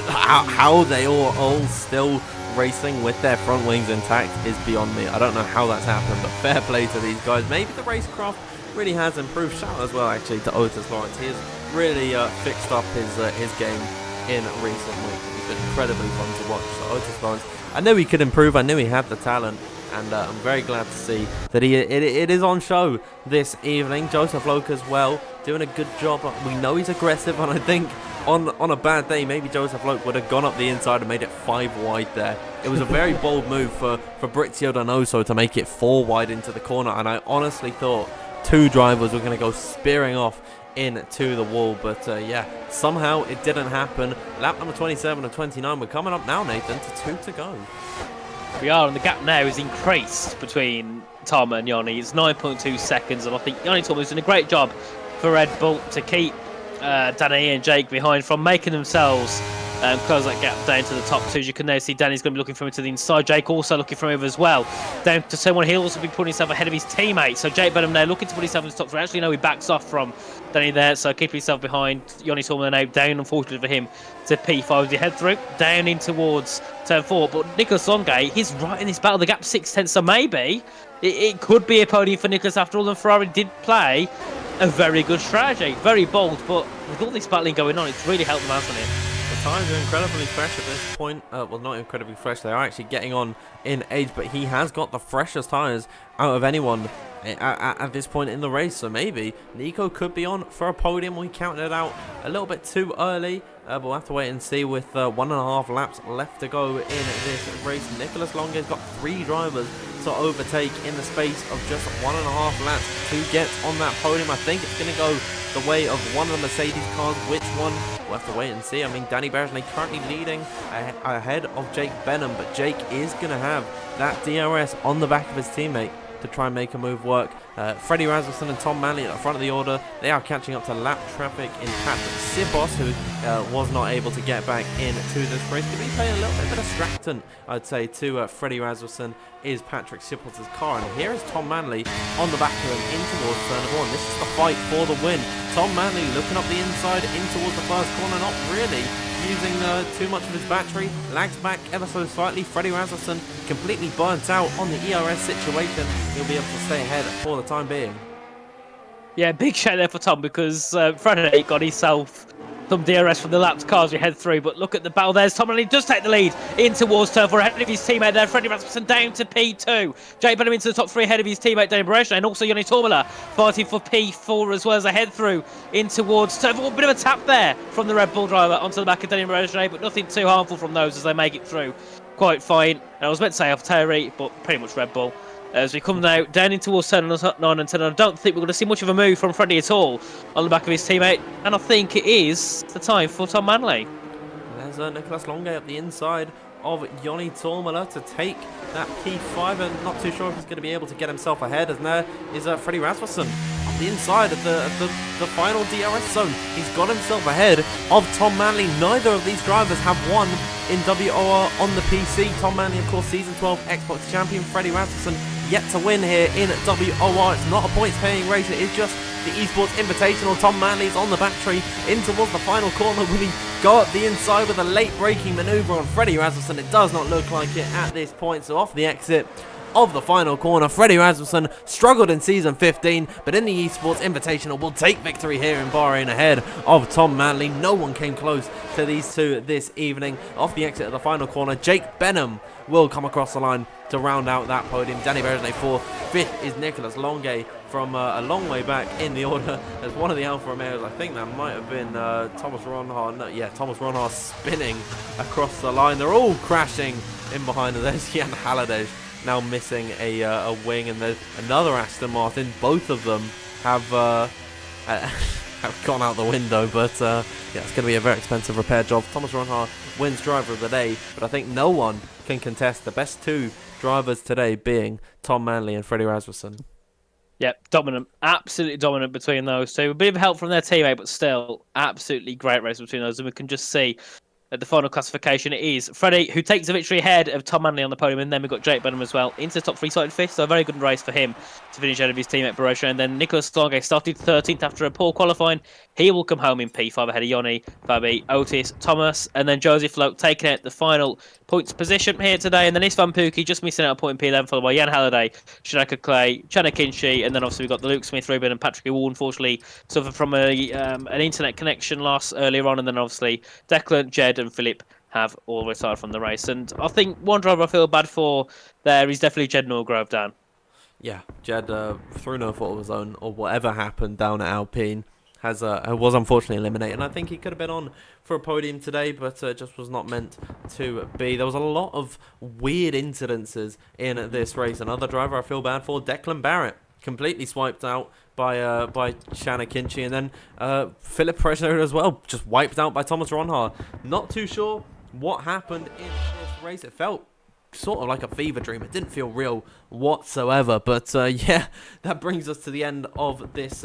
How they all still racing with their front wings intact is beyond me. I don't know how that's happened, but fair play to these guys. Maybe the racecraft really has improved. Shout out as well actually to Otis Lawrence. He has really fixed up his game in recent weeks. It's been incredibly fun to watch. So Otis Lawrence, I knew he could improve. I knew he had the talent. And I'm very glad to see that it is on show this evening. Joseph Loke as well, doing a good job. We know he's aggressive, and I think on a bad day, maybe Joseph Loke would have gone up the inside and made it 5 wide there. It was a very bold move for Fabrizio Donoso to make it 4 wide into the corner, and I honestly thought 2 drivers were going to go spearing off into the wall, but yeah, somehow it didn't happen. Lap number 27 and 29, we're coming up now, Nathan, to 2 to go. We are, and the gap now is increased between Tom and Yoni. It's 9.2 seconds, and I think Yoni Tom is doing a great job for Red Bull to keep Danny and Jake behind from making themselves close that gap down to the top 2. As you can now see, Danny's going to be looking for him to the inside. Jake also looking for him as well. Down to someone, he'll also be putting himself ahead of his teammate. So Jake Benham now looking to put himself in the top 3. Actually, no, he backs off from Danny there, so keeping himself behind. Yoni Tormala now down, unfortunately for him, to P5 as he head through, down in towards turn 4. But Nicholas Longe, he's right in this battle. The gap's 6 tenths, so maybe it could be a podium for Nicholas after all. And Ferrari did play a very good strategy, very bold, but with all this battling going on, it's really helped them, hasn't it? The tyres are incredibly fresh at this point. Well, not incredibly fresh. They are actually getting on in age, but he has got the freshest tyres out of anyone at this point in the race. So maybe Nico could be on for a podium. We counted it out a little bit too early. But we'll have to wait and see with 1.5 laps left to go in this race. Nicholas Longe has got 3 drivers to overtake in the space of just 1.5 laps to get on that podium. I think it's going to go the way of one of the Mercedes cars. Which one? We'll have to wait and see. I mean, Danny Bergeny currently leading ahead of Jake Benham, but Jake is going to have that DRS on the back of his teammate to try and make a move work. Freddie Rasmussen and Tom Manley at the front of the order. They are catching up to lap traffic in Patrick Sipos, who was not able to get back into this race. To be playing a little bit of a distractant, I'd say, to Freddie Rasmussen is Patrick Sipos' car. And here is Tom Manley on the back of him in towards turn 1. This is the fight for the win. Tom Manley looking up the inside in towards the first corner, not really using too much of his battery, lags back ever so slightly. Freddie Rasmussen completely burnt out on the ERS situation. He'll be able to stay ahead for the time being. Yeah, big shout there for Tom, because Freddie got himself some DRS from the lapped cars we head through, but look at the battle. There's Tom Manley does take the lead in towards turn 4 ahead of his teammate there. Freddie Rasmussen down to P2. Jake Benham into the top 3 ahead of his teammate Danny Barrage, and also Yanni Tormala fighting for P4 as well as they head through in towards turn 4. A bit of a tap there from the Red Bull driver onto the back of Danny Barrage, but nothing too harmful from those as they make it through quite fine. And I was meant to say off Terry, but pretty much Red Bull. As we come now down in towards turn 9 and 10, I don't think we're going to see much of a move from Freddie at all on the back of his teammate, and I think it is the time for Tom Manley. There's Nicholas Longe up the inside of Yoni Tormala to take that P5, and not too sure if he's going to be able to get himself ahead. And there is Freddie Rasmussen up the inside of the final DRS zone. He's got himself ahead of Tom Manley. Neither of these drivers have won in WOR on the PC. Tom Manley, of course, Season 12 Xbox champion. Freddie Rasmussen yet to win here in WOR. It's not a points-paying race. It is just the Esports Invitational. Tom Manley's on the back tree in towards the final corner. Will he go up the inside with a late braking manoeuvre on Freddie Rasmussen? It does not look like it at this point. So off the exit of the final corner, Freddie Rasmussen struggled in Season 15, but in the Esports Invitational will take victory here in Bahrain ahead of Tom Manley. No one came close to these two this evening. Off the exit of the final corner, Jake Benham will come across the line to round out that podium. Danny Berger 4th, 5th is Nicholas Longe from a long way back in the order as one of the Alfa Romeos. I think that might have been Thomas Ronhar. No, yeah, Thomas Ronhar spinning across the line. They're all crashing in behind. There's Jan Halliday now missing a wing, and there's another Aston Martin. Both of them have have gone out the window, but yeah, it's going to be a very expensive repair job. Thomas Ronhar wins driver of the day, but I think no one can contest the best two drivers today being Tom Manley and Freddie Rasmussen. Yep, dominant. Absolutely dominant between those two. A bit of help from their teammate, but still absolutely great race between those. And we can just see at the final classification it is Freddie who takes the victory ahead of Tom Manley on the podium, and then we've got Jake Benham as well into the top 3, started 5th, so a very good race for him to finish ahead of his teammate Barosha. And then Nicholas Longe started 13th after a poor qualifying. He will come home in P5 ahead of Yoni, Fabi, Otis, Thomas, and then Joseph Loke taking out the final points position here today. And then Istvan Pukki just missing out a point in P11, followed by Jan Halliday, Shanaka Clay, Chana Kinshi, and then obviously we've got the Luke Smith, Ruben, and Patrick, who unfortunately suffered from an internet connection loss earlier on. And then obviously Declan, Jed, and Philip have all retired from the race. And I think one driver I feel bad for there is definitely Jed Norgrove, Dan. Yeah, Jed, through no fault of his own or whatever happened down at Alpine, was unfortunately eliminated. And I think he could have been on for a podium today, but just was not meant to be. There was a lot of weird incidences in this race. Another driver I feel bad for, Declan Barrett, completely swiped out by Shanna Kinchi, and then Philip Presner as well, just wiped out by Thomas Ronhar. Not too sure what happened in this race. It felt sort of like a fever dream. It didn't feel real whatsoever. But yeah, that brings us to the end of this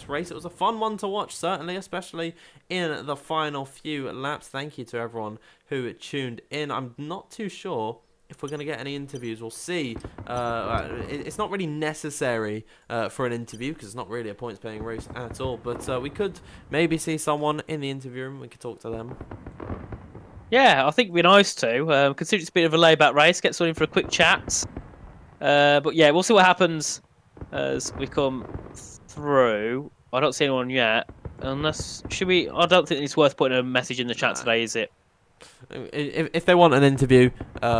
race. It was a fun one to watch, certainly, especially in the final few laps. Thank you to everyone who tuned in. I'm not too sure if we're going to get any interviews. We'll see. It's not really necessary for an interview because it's not really a points-paying race at all. But we could maybe see someone in the interview room. We could talk to them. Yeah, I think it'd be nice to. Consider it's a bit of a laid-back race. Get someone in for a quick chat. But yeah, we'll see what happens as we come through. I don't see anyone yet. Unless, should we? I don't think it's worth putting a message in the chat today, is it? If they want an interview,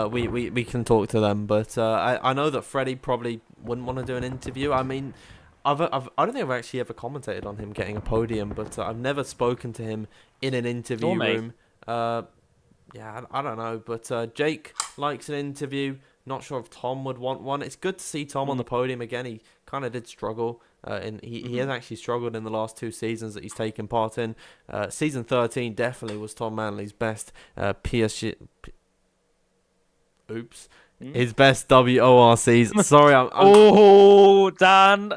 we can talk to them. But I know that Freddie probably wouldn't want to do an interview. I mean, I don't think I've actually ever commentated on him getting a podium, but I've never spoken to him in an interview room. Yeah, I don't know, but Jake likes an interview. Not sure if Tom would want one. It's good to see Tom on the podium again. He kind of did struggle, and he has actually struggled in the last 2 seasons that he's taken part in. Season 13 definitely was Tom Manley's best PSG. Oops. His best WOR season. Sorry, I'm Oh, Dan.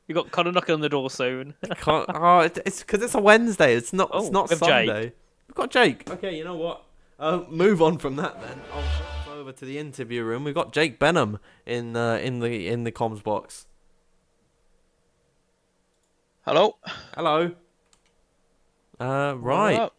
You got Connor knocking on the door soon. It's because it's a Wednesday. It's not Sunday. Jake. We've got Jake. Okay, you know what? Move on from that then. I'll go over to the interview room. We've got Jake Benham in the comms box. Hello. Hello. Right.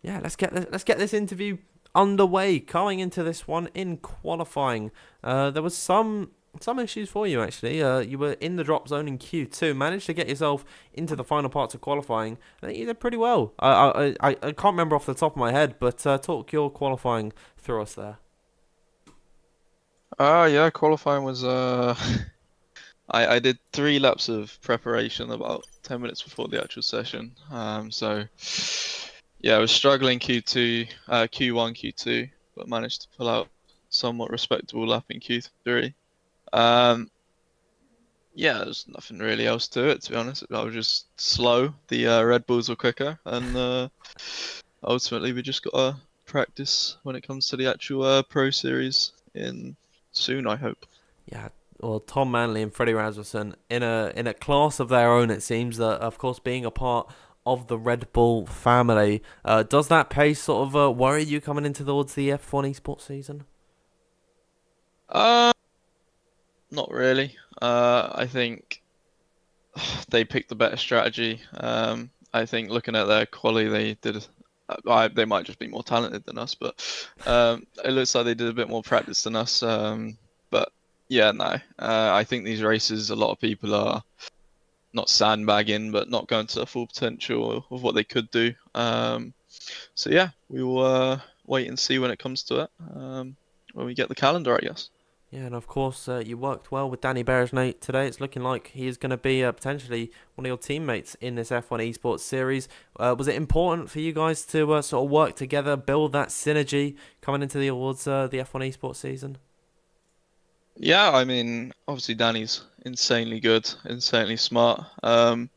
Yeah, let's get this interview underway. Coming into this one in qualifying, there was some some issues for you actually. You were in the drop zone in Q2, managed to get yourself into the final parts of qualifying. I think you did pretty well. I can't remember off the top of my head, but talk your qualifying through us there. Yeah, qualifying was I did 3 laps of preparation about 10 minutes before the actual session. So yeah, I was struggling Q2, Q1, Q2, but managed to pull out somewhat respectable lap in Q3. Yeah, there's nothing really else to it, to be honest. I was just slow. The Red Bulls were quicker, and ultimately we just gotta practice when it comes to the actual Pro Series in soon, I hope. Yeah, well, Tom Manley and Freddie Rasmussen in a class of their own. It seems that, of course, being a part of the Red Bull family, does that pace sort of worry you coming into towards the F1 Esports season? Uh, Not really. I think they picked the better strategy. I think looking at their quali, they did. They might just be more talented than us, but it looks like they did a bit more practice than us. But yeah, no. I think these races, a lot of people are not sandbagging, but not going to the full potential of what they could do. So yeah, we will wait and see when it comes to it. When we get the calendar, I guess. Yeah, and of course, you worked well with Danny Beresnate today. It's looking like he is going to be potentially one of your teammates in this F1 Esports series. Was it important for you guys to sort of work together, build that synergy coming into the awards, the F1 Esports season? Yeah, I mean, obviously Danny's insanely good, insanely smart. So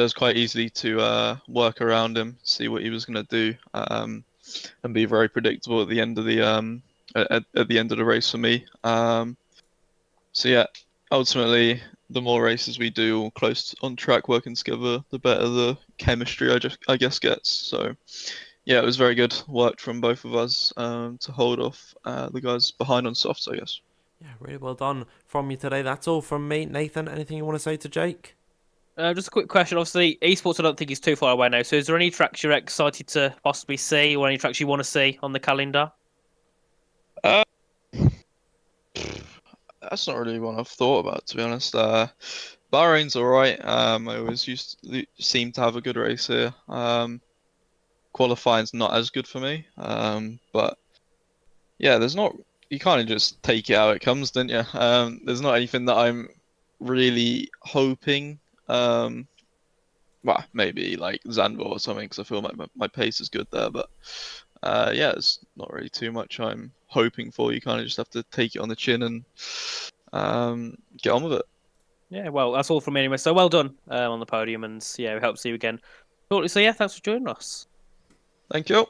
it's quite easy to work around him, see what he was gonna do, and be very predictable at the end of the at the end of the race for me. So yeah, ultimately, the more races we do all close on track working together, the better the chemistry I guess gets. So yeah, it was very good. Worked from both of us to hold off the guys behind on softs, I guess. Yeah, really well done from you today. That's all from me. Nathan, anything you want to say to Jake? Just a quick question. Obviously, esports I don't think is too far away now. So, is there any tracks you're excited to possibly see, or any tracks you want to see on the calendar? Uh, that's not really one I've thought about, to be honest. Bahrain's alright. I always seem to have a good race here. Qualifying's not as good for me. But yeah, there's not. You kind of just take it how it comes, don't you? There's not anything that I'm really hoping. Well, maybe like Zandvoort or something, because I feel like my pace is good there. But yeah, it's not really too much I'm hoping for. You kind of just have to take it on the chin and get on with it. Yeah, well, that's all from me anyway. So, well done on the podium, and yeah, we hope to see you again shortly. So, yeah, thanks for joining us. Thank you. Thank,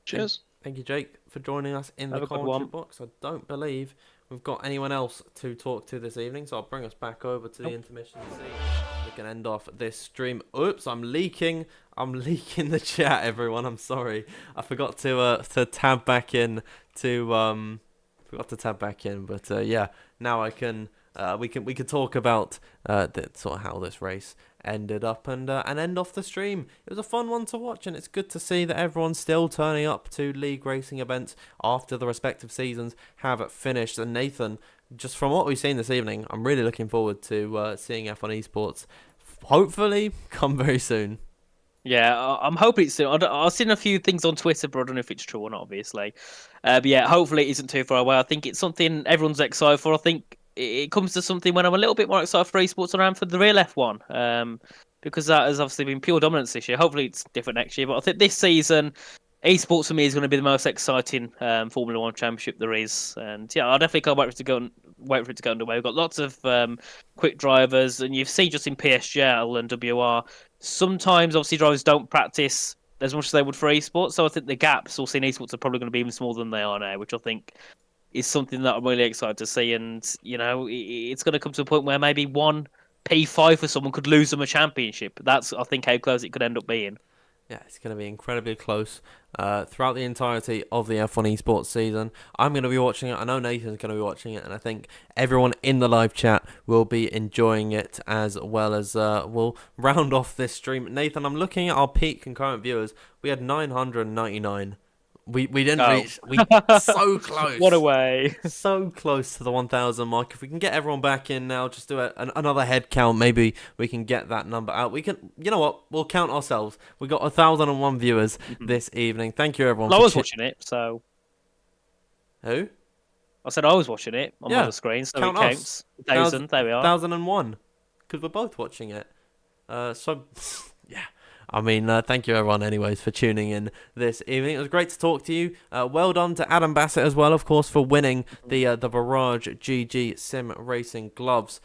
Cheers. thank you, Jake, for joining us in Have the a good commentary one. box. I don't believe we've got anyone else to talk to this evening, so I'll bring us back over to the intermission and see if we can end off this stream. Oops, I'm leaking the chat, everyone. I'm sorry. I forgot to tab back in but yeah, now I can we can talk about sort of how this race ended up and end off the stream. It was a fun one to watch, and it's good to see that everyone's still turning up to league racing events after the respective seasons have finished. And Nathan, just from what we've seen this evening, I'm really looking forward to seeing F1 Esports hopefully come very soon. Yeah, I'm hoping it's soon. I've seen a few things on Twitter, but I don't know if it's true or not, obviously. But yeah, hopefully it isn't too far away. I think it's something everyone's excited for. I think it comes to something when I'm a little bit more excited for esports than I am for the real F1. Because that has obviously been pure dominance this year. Hopefully it's different next year. But I think this season, esports for me is going to be the most exciting Formula One championship there is. And yeah, I definitely can't wait for it to go underway. We've got lots of quick drivers, and you've seen just in PSGL and WR. Sometimes, obviously, drivers don't practice as much as they would for esports. So I think the gaps we'll see in esports are probably going to be even smaller than they are now, which I think is something that I'm really excited to see. And, you know, it's going to come to a point where maybe one P5 for someone could lose them a championship. That's, I think, how close it could end up being. Yeah, it's going to be incredibly close throughout the entirety of the F1 Esports season. I'm going to be watching it. I know Nathan's going to be watching it, and I think everyone in the live chat will be enjoying it as well as we'll round off this stream. Nathan, I'm looking at our peak concurrent viewers. We had 999 We didn't Oh. reach. We so close. What a way. So close to the 1,000 mark. If we can get everyone back in now, just do another head count. Maybe we can get that number out. We can. You know what? We'll count ourselves. We got 1,001 viewers this evening. Thank you, everyone. Well, I was watching it, so. Who? I said I was watching it on the screen, so count it counts. 1,000, there we are. 1,001. Because we're both watching it. So, yeah. I mean, thank you everyone anyways for tuning in this evening. It was great to talk to you. Well done to Adam Bassett as well, of course, for winning the Barrage GG Sim Racing gloves.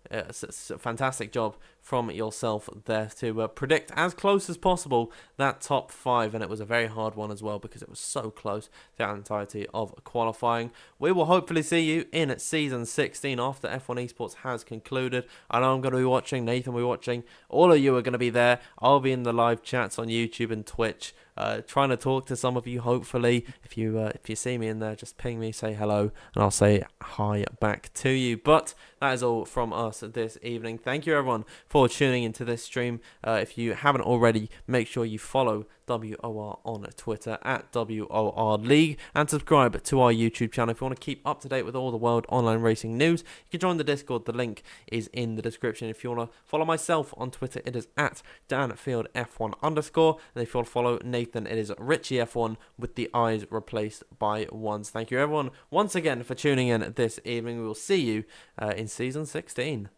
It's a fantastic job from yourself there to predict as close as possible that top 5, and it was a very hard one as well because it was so close the entirety of qualifying. We will hopefully see you in season 16 after F1 Esports has concluded. I know I'm going to be watching, Nathan will be watching, all of you are going to be there. I'll be in the live chats on YouTube and Twitch, trying to talk to some of you. Hopefully, if you see me in there, just ping me, say hello, and I'll say hi back to you. But that is all from us this evening. Thank you everyone for tuning into this stream. If you haven't already, make sure you follow WOR on Twitter at WOR League and subscribe to our YouTube channel. If you want to keep up to date with all the world online racing news, you can join the Discord. The link is in the description. If you want to follow myself on Twitter, it is at DanfieldF1_. And if you want to follow Nathan, it is RichieF1 with the I's replaced by ones. Thank you everyone once again for tuning in this evening. We will see you in season 16.